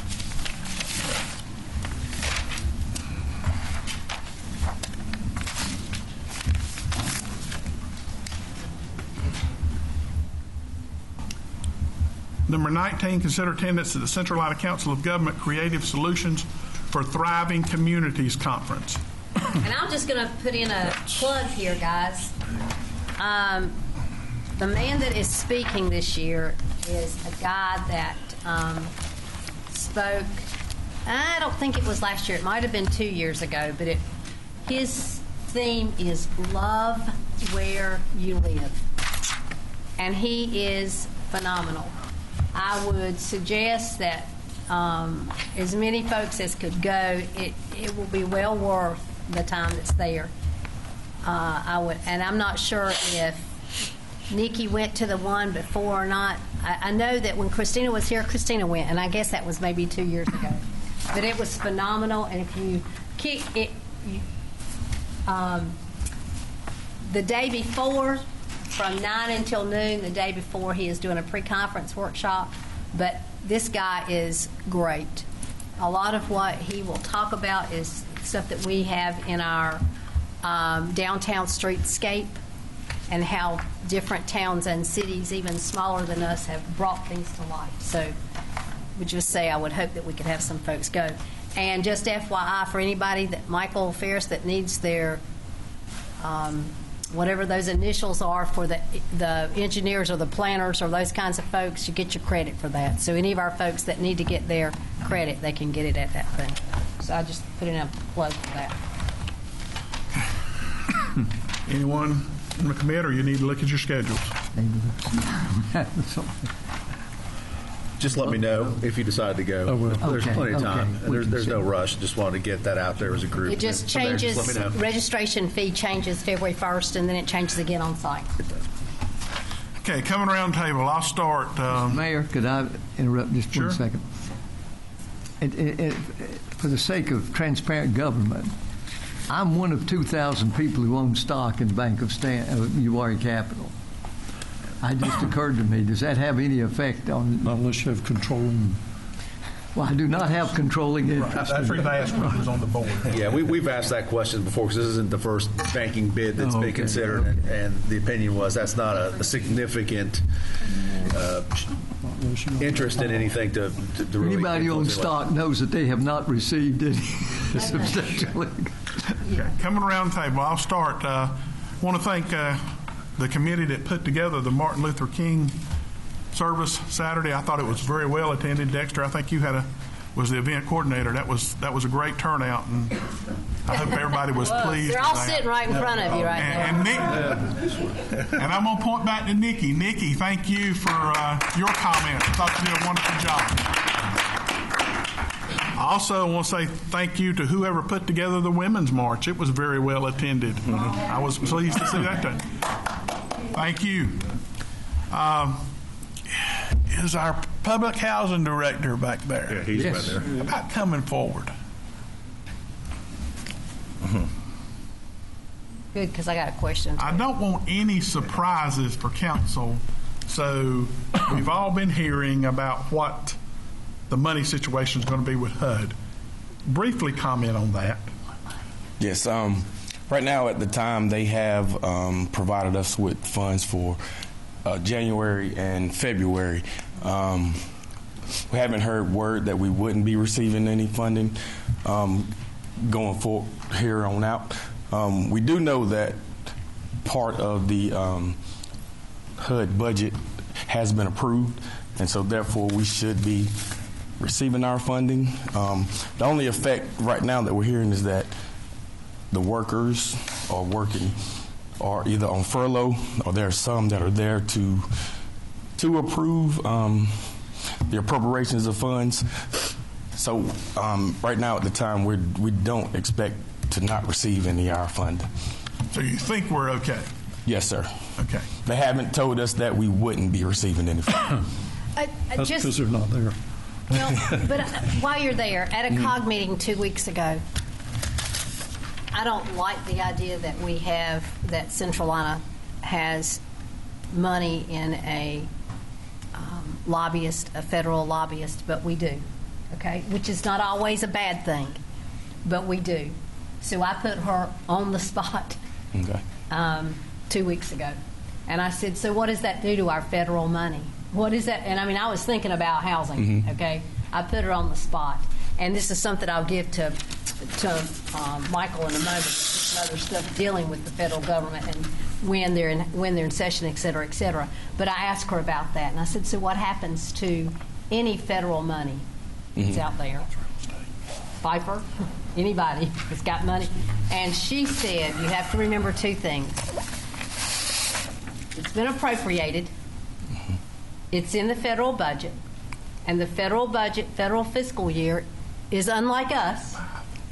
Number 19, consider attendance at the Central Iowa Council of Government Creative Solutions for Thriving Communities Conference. And I'm just going to put in a plug here, guys. The man that is speaking this year is a guy that spoke, I don't think it was last year, it might have been 2 years ago, but his theme is Love Where You Live. And he is phenomenal. I would suggest that as many folks as could go, it will be well worth the time that's there. And I'm not sure if Nikki went to the one before or not. I know that when Christina was here, Christina went, and I guess that was maybe 2 years ago. But it was phenomenal, and if you kick it, the day before, from 9 until noon, the day before, he is doing a pre-conference workshop. But this guy is great. A lot of what he will talk about is stuff that we have in our downtown streetscape and how different towns and cities, even smaller than us, have brought things to life. So would just say I would hope that we could have some folks go. And just FYI, for anybody that Michael Ferris that needs their whatever those initials are for the engineers or the planners or those kinds of folks, you get your credit for that. So any of our folks that need to get their credit, they can get it at that thing. So I just put in a plug for that. Anyone on the committee, or you need to look at your schedules? Just let me know if you decide to go. There's plenty of time. There's no rush. Just wanted to get that out there as a group. It just changes, let me know. registration fee changes February 1st, and then it changes again on site. Okay, coming around the table, I'll start. Mayor, could I interrupt just for a second? For the sake of transparent government, I'm one of 2,000 people who own stock in Bank of Uwharrie Capital. It just occurred to me, does that have any effect on... Not unless you have controlling... Well, I do not have controlling interest. That's the reason I asked who was on the board. Yeah, we've asked that question before because this isn't the first banking bid that's been considered, and the opinion was that's not a significant interest in anything to really... Anybody who owns stock knows that they have not received any substantial... Okay, coming around the table, I'll start. Want to thank the committee that put together the Martin Luther King service Saturday. I thought it was very well attended. Dexter, I think you was the event coordinator. That was a great turnout, and I hope everybody was pleased. They're all sitting right in front of you right now. And I'm going to point back to Nikki. Nikki, thank you for your comments. I thought you did a wonderful job. I also want to say thank you to whoever put together the Women's March. It was very well attended. I was pleased to see that day. Thank you. Is our public housing director back there? Yeah, he's right there. How about coming forward? Good, because I got a question. I don't want any surprises for council, so we've all been hearing about what the money situation is going to be with HUD. Briefly comment on that. Yes. Right now, at the time, they have provided us with funds for January and February. We haven't heard word that we wouldn't be receiving any funding going forward here on out. We do know that part of the HUD budget has been approved, and so therefore we should be receiving our funding. The only effect right now that we're hearing is that the workers are working or either on furlough, or there are some that are there to approve the appropriations of funds. So right now at the time, we don't expect to not receive any of our funding. So you think we're okay? Yes, sir. Okay. They haven't told us that we wouldn't be receiving any funding. That's because they're not there. Well, but while you're there, at a COG meeting 2 weeks ago, I don't like the idea that we have, that Centralina has money in a lobbyist, a federal lobbyist, but we do, okay? Which is not always a bad thing, but we do. So I put her on the spot 2 weeks ago. And I said, so what does that do to our federal money? What is that? And I mean, I was thinking about housing, okay? I put her on the spot. And this is something I'll give to Michael in a moment, some other stuff dealing with the federal government and when they're in session, et cetera, et cetera. But I asked her about that, and I said, so what happens to any federal money that's out there? Pfeiffer, anybody that's got money? And she said, you have to remember two things. It's been appropriated. It's in the federal budget. And the federal budget, federal fiscal year, is unlike us.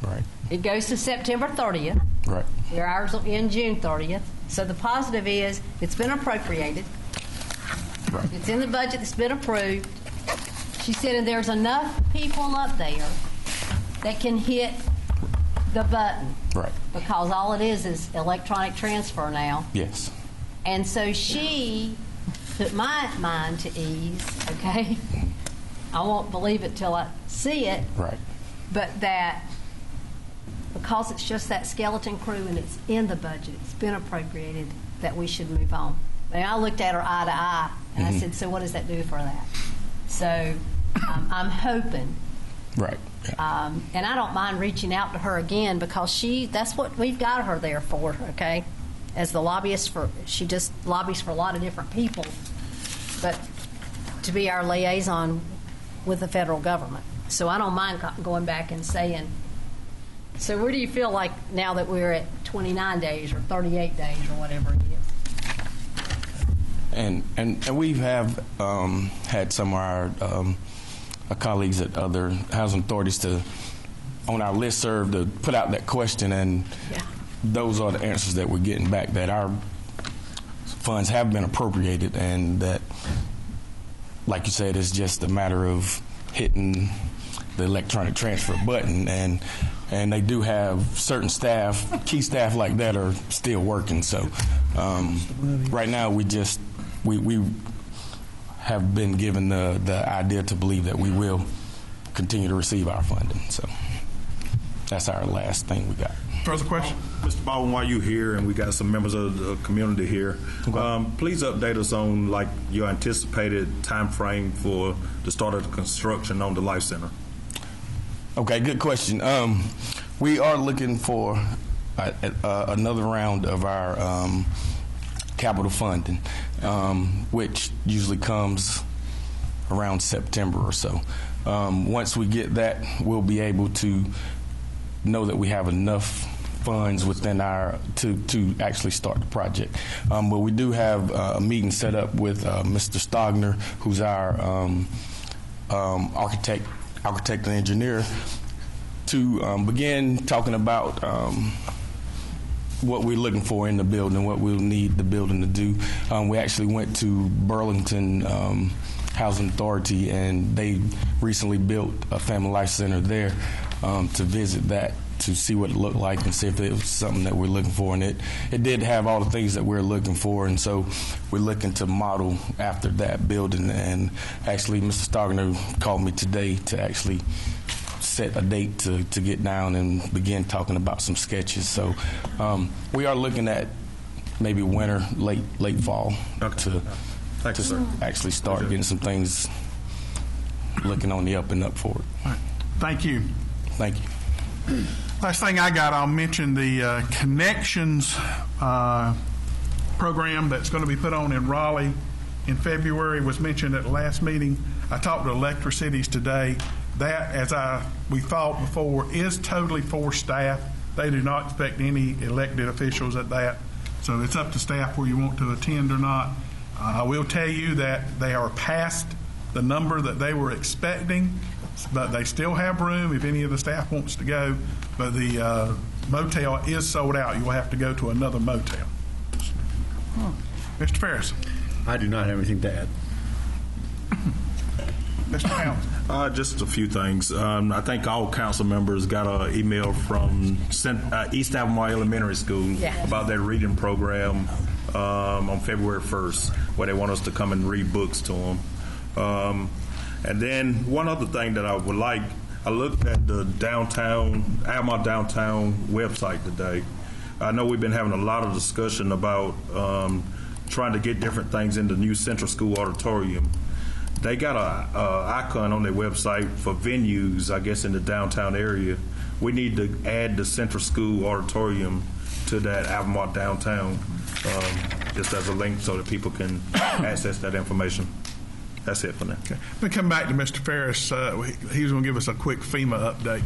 Right. It goes to September 30th. Right. Ours will end June 30th. So the positive is it's been appropriated. Right. It's in the budget that's been approved. She said, and there's enough people up there that can hit the button. Right. Because all it is electronic transfer now. Yes. And so she put my mind to ease, okay? I won't believe it till I see it. Right. But that because it's just that skeleton crew and it's in the budget, it's been appropriated, that we should move on. And I looked at her eye to eye and I said, so what does that do for that? So I'm hoping. Right. And I don't mind reaching out to her again because that's what we've got her there for, okay? As the lobbyist she just lobbies for a lot of different people, but to be our liaison with the federal government. So I don't mind going back and saying, so where do you feel like now that we're at 29 days or 38 days or whatever it is? And we have had some of our colleagues at other housing authorities on our listserv to put out that question, and those are the answers that we're getting back, that our funds have been appropriated, and that, like you said, it's just a matter of hitting the electronic transfer button, and they do have certain staff, key staff like that, are still working. So right now we have been given the idea to believe that we will continue to receive our funding. So that's our last thing we got. Further question? Mr. Baldwin, while you're here and we got some members of the community here, please update us on your anticipated time frame for the start of the construction on the Life Center. Okay, good question. We are looking for another round of our capital funding, which usually comes around September or so. Once we get that, we'll be able to know that we have enough funds within to actually start the project. But we do have a meeting set up with Mr. Stogner, who's our architect and engineer, to begin talking about what we're looking for in the building, what we'll need the building to do. We actually went to Burlington Housing Authority, and they recently built a Family Life Center there, to visit that, to see what it looked like and see if it was something that we're looking for. And it did have all the things that we're looking for, and so we're looking to model after that building. And actually, Mr. Stogner called me today to actually set a date to get down and begin talking about some sketches. So we are looking at maybe winter, late fall, to actually start getting some things looking on the up and up for it. All right. Thank you. Thank you. Last thing I got, I'll mention the Connections program that's going to be put on in Raleigh in February. Was mentioned at the last meeting. I talked to Electric Cities today. That, as we thought before, is totally for staff. They do not expect any elected officials at that. So it's up to staff where you want to attend or not. I will tell you that they are past the number that they were expecting, but they still have room if any of the staff wants to go. But the motel is sold out. You will have to go to another motel. Mr. Ferris. I do not have anything to add. Mr. Pound. Just a few things. I think all council members got an email from East Albemarle Elementary School about their reading program on February 1st, where they want us to come and read books to them. And then one other thing that I would like, I looked at the Albemarle downtown website today. I know we've been having a lot of discussion about trying to get different things in the new Central School auditorium. They got a icon on their website for venues, I guess, in the downtown area. We need to add the Central School auditorium to that Albemarle downtown, just as a link so that people can access that information. That's it for now. Okay. We'll come back to Mr. Ferris. He was going to give us a quick FEMA update.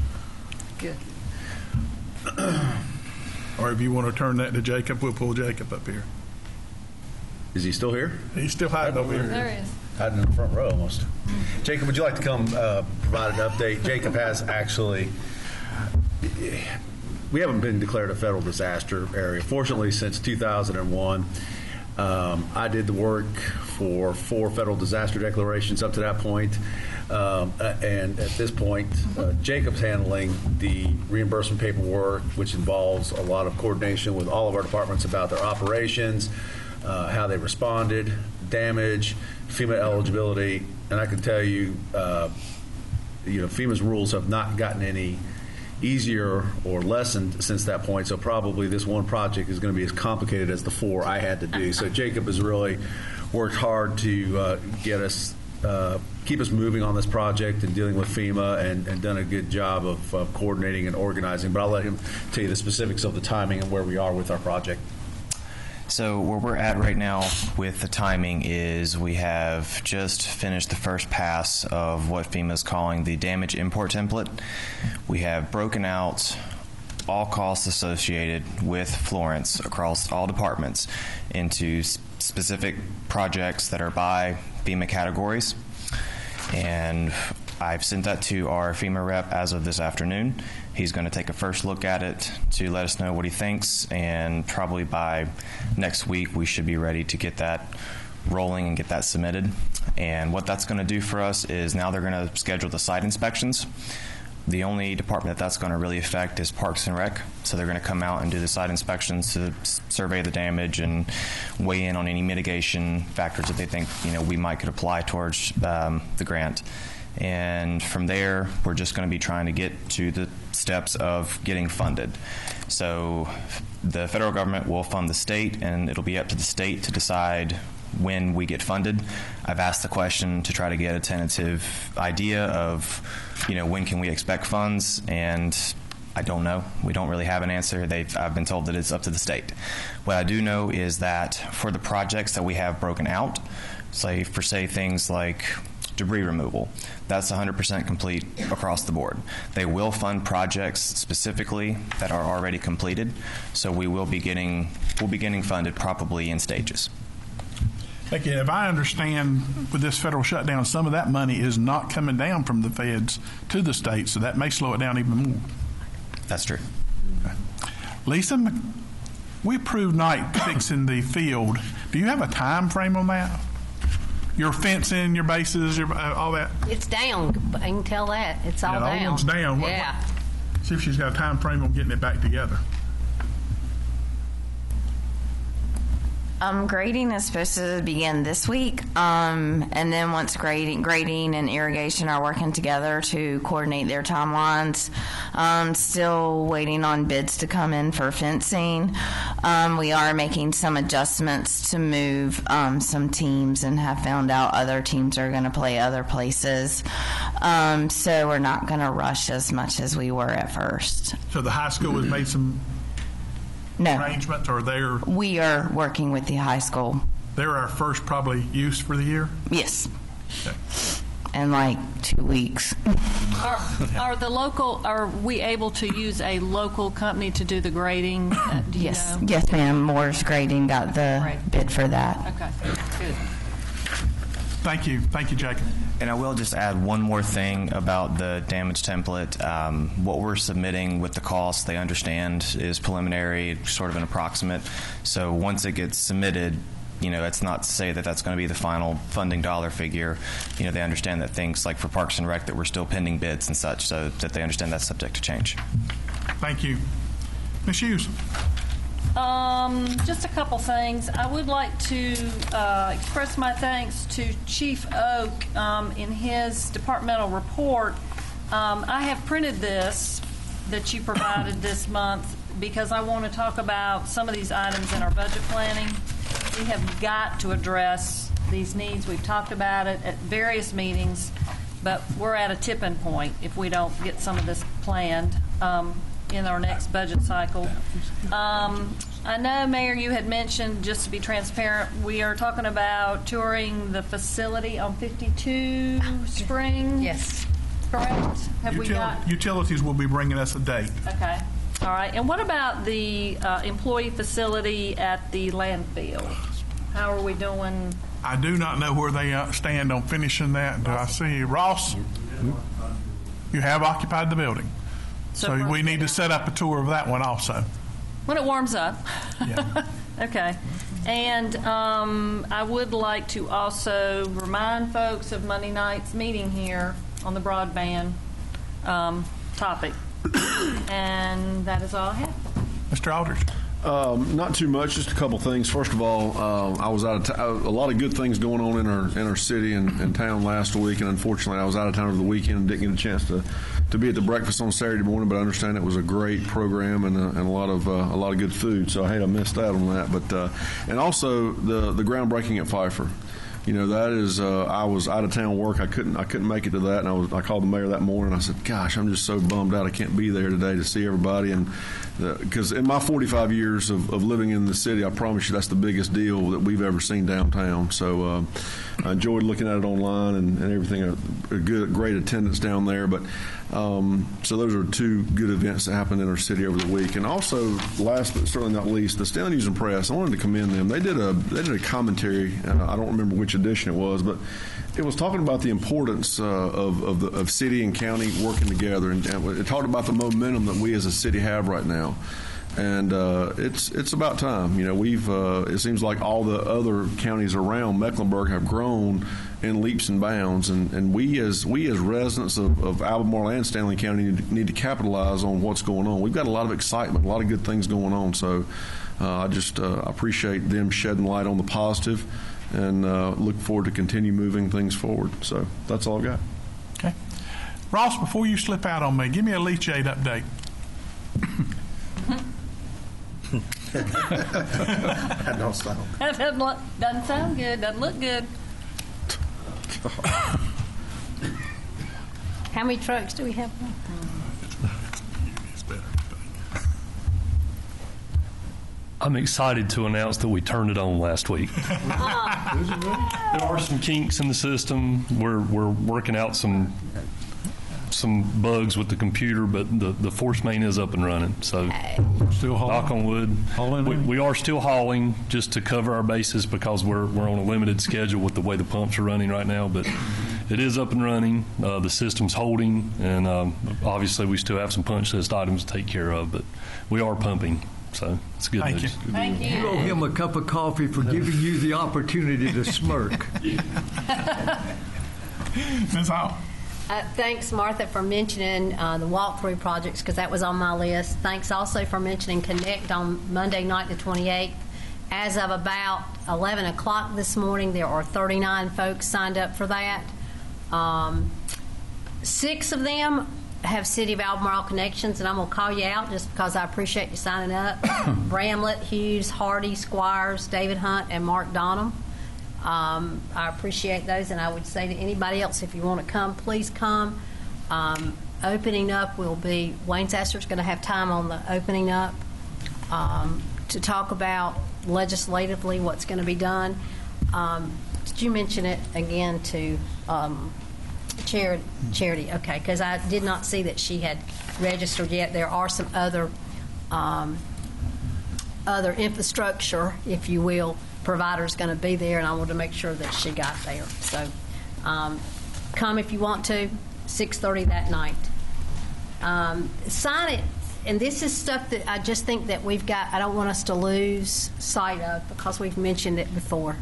Good. Or if you want to turn that to Jacob, we'll pull Jacob up here. Is he still here? He's still hiding over here. There he is. Hiding in the front row almost. Jacob, would you like to come provide an update? Jacob has actually, we haven't been declared a federal disaster area, fortunately, since 2001. I did the work for 4 federal disaster declarations up to that point. And at this point, Jacob's handling the reimbursement paperwork, which involves a lot of coordination with all of our departments about their operations, how they responded, damage, FEMA eligibility. And I can tell you, FEMA's rules have not gotten any easier or lessened since that point. So probably this one project is going to be as complicated as the 4 I had to do. So Jacob has really worked hard to get us keep us moving on this project and dealing with FEMA and done a good job of coordinating and organizing. But I'll let him tell you the specifics of the timing and where we are with our project. So where we're at right now with the timing is we have just finished the first pass of what FEMA is calling the damage import template. We have broken out all costs associated with Florence across all departments into specific projects that are by FEMA categories. And I've sent that to our FEMA rep as of this afternoon. He's going to take a first look at it to let us know what he thinks, and probably by next week we should be ready to get that rolling and get that submitted. And what that's going to do for us is now they're going to schedule the site inspections. The only department that's going to really affect is Parks and Rec. So they're going to come out and do the site inspections to survey the damage and weigh in on any mitigation factors that they think we might could apply towards the grant. And from there, we're just going to be trying to get to the steps of getting funded. So the federal government will fund the state, and it'll be up to the state to decide when we get funded. I've asked the question to try to get a tentative idea of, when can we expect funds, and I don't know. We don't really have an answer. I've been told that it's up to the state. What I do know is that for the projects that we have broken out, say things like debris removal, that's 100% complete across the board. They will fund projects specifically that are already completed, so we'll be getting funded probably in stages. Thank you. If I understand, with this federal shutdown, some of that money is not coming down from the feds to the states, so that may slow it down even more. That's true. Okay. Lisa, we approved night fixing the field. Do you have a time frame on that? Your fencing, your bases, all that? It's down. I can tell that. It's all down. The old one's down. Yeah. See if she's got a time frame on getting it back together. Grading is supposed to begin this week, and then once grading and irrigation are working together to coordinate their timelines. Still waiting on bids to come in for fencing. We are making some adjustments to move some teams, and have found out other teams are going to play other places. So we're not going to rush as much as we were at first. So the high school has made some arrangements, or we are working with the high school. They're our first probably use for the year? Yes. Okay. In like 2 weeks. Are we able to use a local company to do the grading? Yes. Yes, ma'am. Moore's Grading got the bid for that. Okay, good. Thank you. Thank you, Jacob. And I will just add one more thing about the damage template. What we're submitting with the cost, they understand, is preliminary, sort of an approximate. So once it gets submitted, it's not to say that that's going to be the final funding dollar figure. They understand that things like for Parks and Rec that we're still pending bids and such, so that they understand that's subject to change. Thank you. Ms. Hughes. Just a couple things. I would like to express my thanks to Chief Oak in his departmental report. I have printed this that you provided this month because I want to talk about some of these items in our budget planning. We have got to address these needs. We've talked about it at various meetings, but we're at a tipping point if we don't get some of this planned in our next budget cycle. I know, Mayor, you had mentioned, just to be transparent, we are talking about touring the facility on 52 Spring. Yes. Correct? Have we got? Utilities will be bringing us a date. Okay. All right. And what about the employee facility at the landfill? How are we doing? I do not know where they stand on finishing that. Do I see Ross? You have occupied the building. So we need to set up a tour of that one also. When it warms up. Yeah. Okay. And I would like to also remind folks of Monday night's meeting here on the broadband topic. And that is all I have. Mr. Aldridge. Not too much, just a couple things. First of all, I was out of a lot of good things going on in our city and town last week, and unfortunately, I was out of town over the weekend and didn't get a chance to be at the breakfast on Saturday morning. But I understand it was a great program and a lot of good food. So I hate I missed out on that. But and also the groundbreaking at Pfeiffer. that is. I was out of town work. I couldn't make it to that, and I called the mayor that morning. I said, "Gosh, I'm just so bummed out. I can't be there today to see everybody." And because in my 45 years of living in the city, I promise you that's the biggest deal that we've ever seen downtown. So I enjoyed looking at it online and everything. Great attendance down there. But so those are two good events that happened in our city over the week. And also, last but certainly not least, the Stanley News and Press. I wanted to commend them. They did a commentary. I don't remember which edition it was, but it was talking about the importance of city and county working together, and it talked about the momentum that we as a city have right now. And it's about time. We've it seems like all the other counties around Mecklenburg have grown in leaps and bounds, and we as residents of Albemarle and Stanley County need to capitalize on what's going on. We've got a lot of excitement, a lot of good things going on. So I just appreciate them shedding light on the positive, and look forward to continue moving things forward. So that's all I've got. Okay, Ross, before you slip out on me, give me a leachate update. That don't sound. That doesn't sound good. Doesn't look good. How many trucks do we have? I'm excited to announce that we turned it on last week. There are some kinks in the system. We're working out some bugs with the computer, but the force main is up and running. So, still hauling. Knock on wood. We are still hauling just to cover our bases because we're on a limited schedule with the way the pumps are running right now. But it is up and running. The system's holding, and obviously we still have some punch list items to take care of, but we are pumping. So it's good news. Thank you. You owe him a cup of coffee for giving you the opportunity to smirk. Ms. Hall. Thanks, Martha, for mentioning the walkthrough projects, because that was on my list. Thanks also for mentioning Connect on Monday night, the 28th. As of about 11 o'clock this morning, there are 39 folks signed up for that. 6 of them have City of Albemarle connections, and I'm going to call you out just because I appreciate you signing up. Bramlett, Hughes, Hardy, Squires, David Hunt, and Mark Donham. I appreciate those, and I would say to anybody else, if you want to come, please come. Opening up will be, Wayne Sasser's going to have time on the opening up to talk about legislatively what's going to be done. Did you mention it again to Charity? Okay, because I did not see that she had registered yet. There are some other infrastructure, if you will, provider's going to be there, and I want to make sure that she got there. So come if you want to, 6:30 that night. Sign it, and this is stuff that I just think that we've got, I don't want us to lose sight of because we've mentioned it before.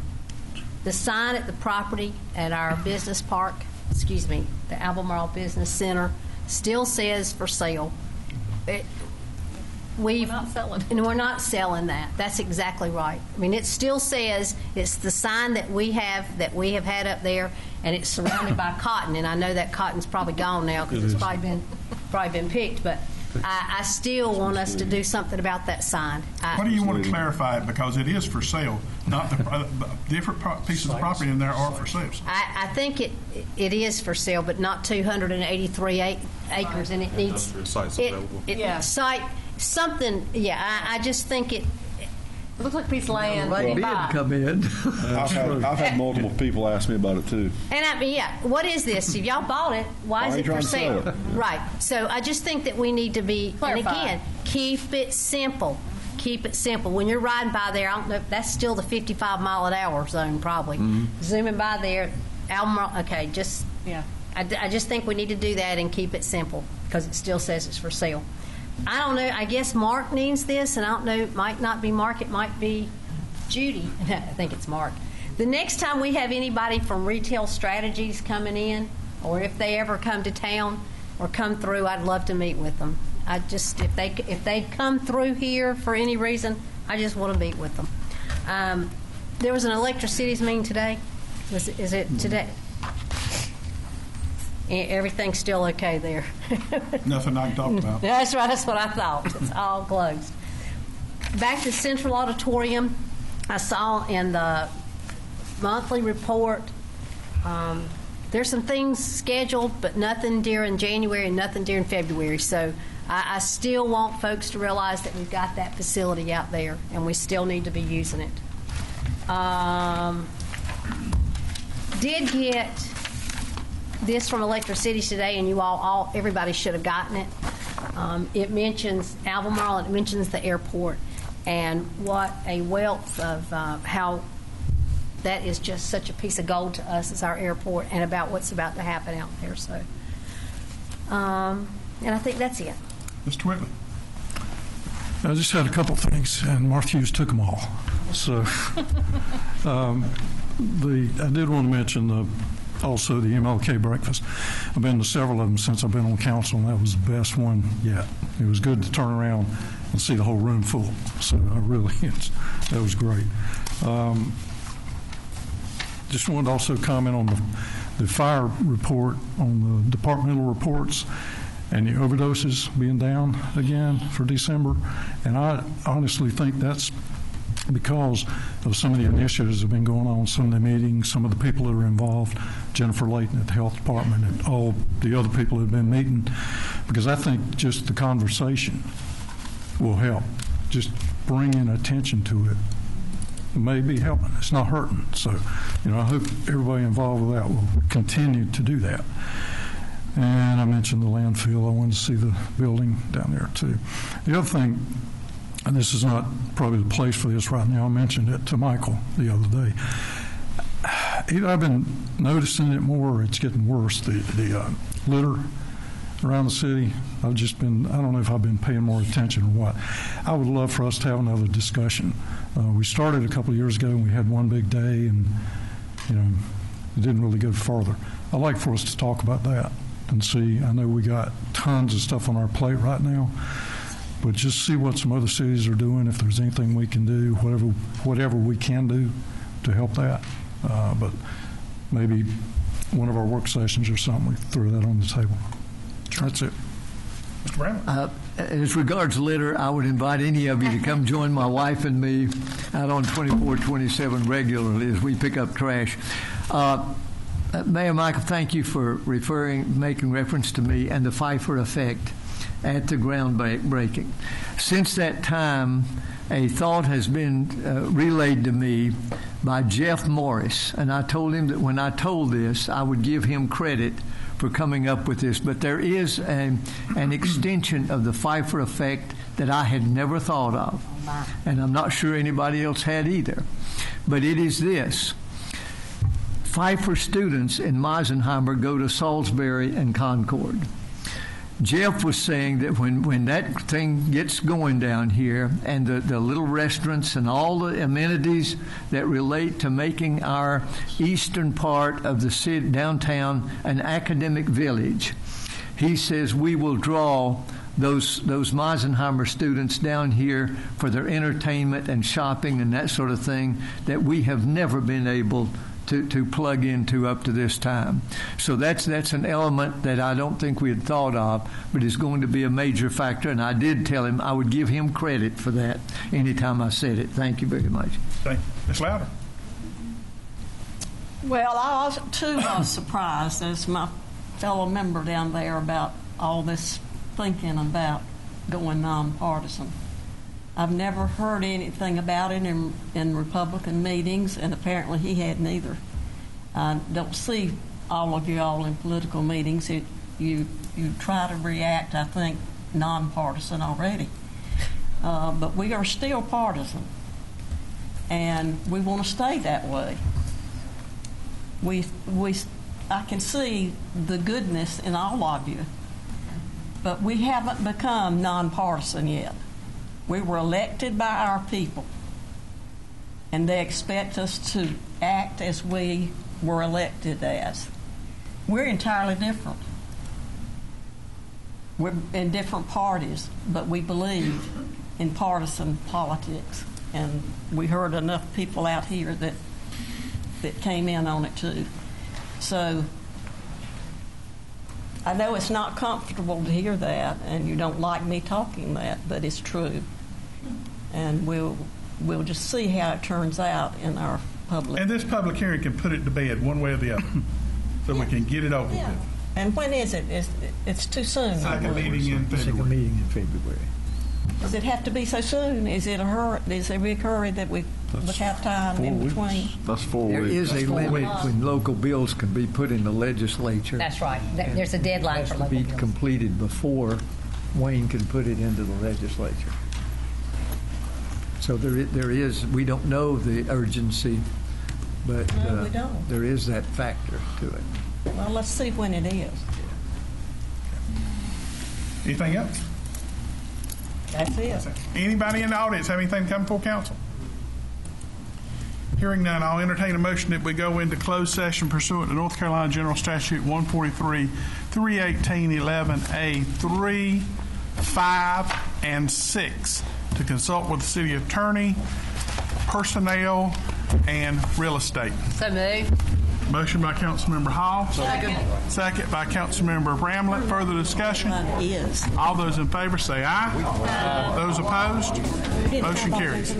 The sign at the property at our business park, the Albemarle Business Center, still says for sale. We're not selling. And we're not selling that. That's exactly right. I mean, it still says, it's the sign that we have had up there, and it's surrounded by cotton. And I know that cotton's probably gone now because it's probably been picked. But I still want us to do something about that sign. What do you want to clarify it? Because it is for sale. Not the different pieces of property in there are for sale. I think it is for sale, but not 283 acres, and it needs sites available. Site. Something, I just think it looks like a piece of land. Right, bid come in. I've had multiple people ask me about it too. And I mean, what is this? If y'all bought it, why is it for sale? Right. So I just think that we need to be, and again, keep it simple. Keep it simple. When you're riding by there, I don't know, that's still the 55-mile-an-hour zone probably. Zooming by there, Albemarle, okay, just, I just think we need to do that and keep it simple because it still says it's for sale. I don't know. I guess Mark needs this, and I don't know. It might not be Mark. It might be Judy. I think it's Mark. The next time we have anybody from Retail Strategies coming in, or if they ever come to town or come through, I'd love to meet with them. I just, if they come through here for any reason, I just want to meet with them. There was an Electric Cities meeting today. Is it today? Everything's still okay there. Nothing I can talk about. That's right. That's what I thought. It's all closed. Back to Central Auditorium, I saw in the monthly report. There's some things scheduled, but nothing during January and nothing during February. So I still want folks to realize that we've got that facility out there, and we still need to be using it. Did get this from Electric City today, and everybody should have gotten it. It mentions Albemarle, and it mentions the airport, and what a wealth of how that is just such a piece of gold to us as our airport, and about what's about to happen out there. So, and I think that's it. Mr. Whitley. I just had a couple things, and Martha Hughes took them all. So, I did want to mention also the MLK breakfast. I've been to several of them since I've been on council, and that was the best one yet. It was good to turn around and see the whole room full. So that was great. Just wanted to also comment on the fire report, on the departmental reports, and the overdoses being down again for December. And I honestly think that's because of some of the initiatives that have been going on, some of the meetings, some of the people that are involved, Jennifer Layton at the health department, and all the other people that have been meeting, because I think just the conversation will help. Just bringing attention to it may be helping. It's not hurting. So, I hope everybody involved with that will continue to do that. And I mentioned the landfill. I wanted to see the building down there too. The other thing, and this is not probably the place for this right now, I mentioned it to Michael the other day. I've been noticing it more. It's getting worse. The litter around the city. I don't know if I've been paying more attention or what. I would love for us to have another discussion. We started a couple of years ago, and we had one big day, and it didn't really go further. I'd like for us to talk about that and see. I know we got tons of stuff on our plate right now, but just see what some other cities are doing, if there's anything we can do, whatever we can do to help that. But maybe one of our work sessions or something, we throw that on the table. Sure. That's it. Mr. Brown. As regards litter, I would invite any of you to come join my wife and me out on 2427 regularly as we pick up trash. Mayor Michael, thank you for making reference to me and the Pfeiffer effect at the groundbreaking. Since that time, a thought has been relayed to me by Jeff Morris, and I told him that when I told this, I would give him credit for coming up with this. But there is an extension of the Pfeiffer effect that I had never thought of, and I'm not sure anybody else had either. But it is this. Pfeiffer students in Meisenheimer go to Salisbury and Concord. Jeff was saying that when that thing gets going down here, and the little restaurants and all the amenities that relate to making our eastern part of the city, downtown, an academic village, he says we will draw those Meisenheimer students down here for their entertainment and shopping and that sort of thing that we have never been able to plug into up to this time. So that's an element that I don't think we had thought of, but is going to be a major factor, and I did tell him I would give him credit for that anytime I said it. Thank you very much. Thank you. Ms. Louder. Well, I was too surprised as my fellow member down there about all this thinking about going nonpartisan. I've never heard anything about it in Republican meetings, and apparently he hadn't either. I don't see all of y'all in political meetings. You try to react, I think, nonpartisan already. But we are still partisan, and we want to stay that way. I can see the goodness in all of you, but we haven't become nonpartisan yet. We were elected by our people, and they expect us to act as we were elected as. We're entirely different. We're in different parties, but we believe in partisan politics, and we heard enough people out here that came in on it too. So I know it's not comfortable to hear that, and you don't like me talking that, but it's true. And we'll just see how it turns out in our public. And this public hearing can put it to bed one way or the other, so we can get it over with. And when is it? It's too soon. Second meeting in February. Second meeting in February. Does it have to be so soon? Is it a hurry? Is there a big hurry that we have time in between? That's 4 There weeks. is a limit when local bills can be put in the legislature. That's right. There's a deadline for It has local to be bills. completed before Wayne can put it into the legislature. So there is, we don't know the urgency, but No, we don't. there is that factor to it. Well, let's see when it is. Anything else? That's it. Anybody in the audience have anything to come before council? Hearing none, I'll entertain a motion that we go into closed session pursuant to North Carolina General Statute 143, 318, 11A, 3, 5, and 6 to consult with the city attorney, personnel, and real estate. So moved. Motion by Councilmember Hall. Second by Councilmember Bramlett. Further discussion? All those in favor say aye. Those opposed? Motion carries.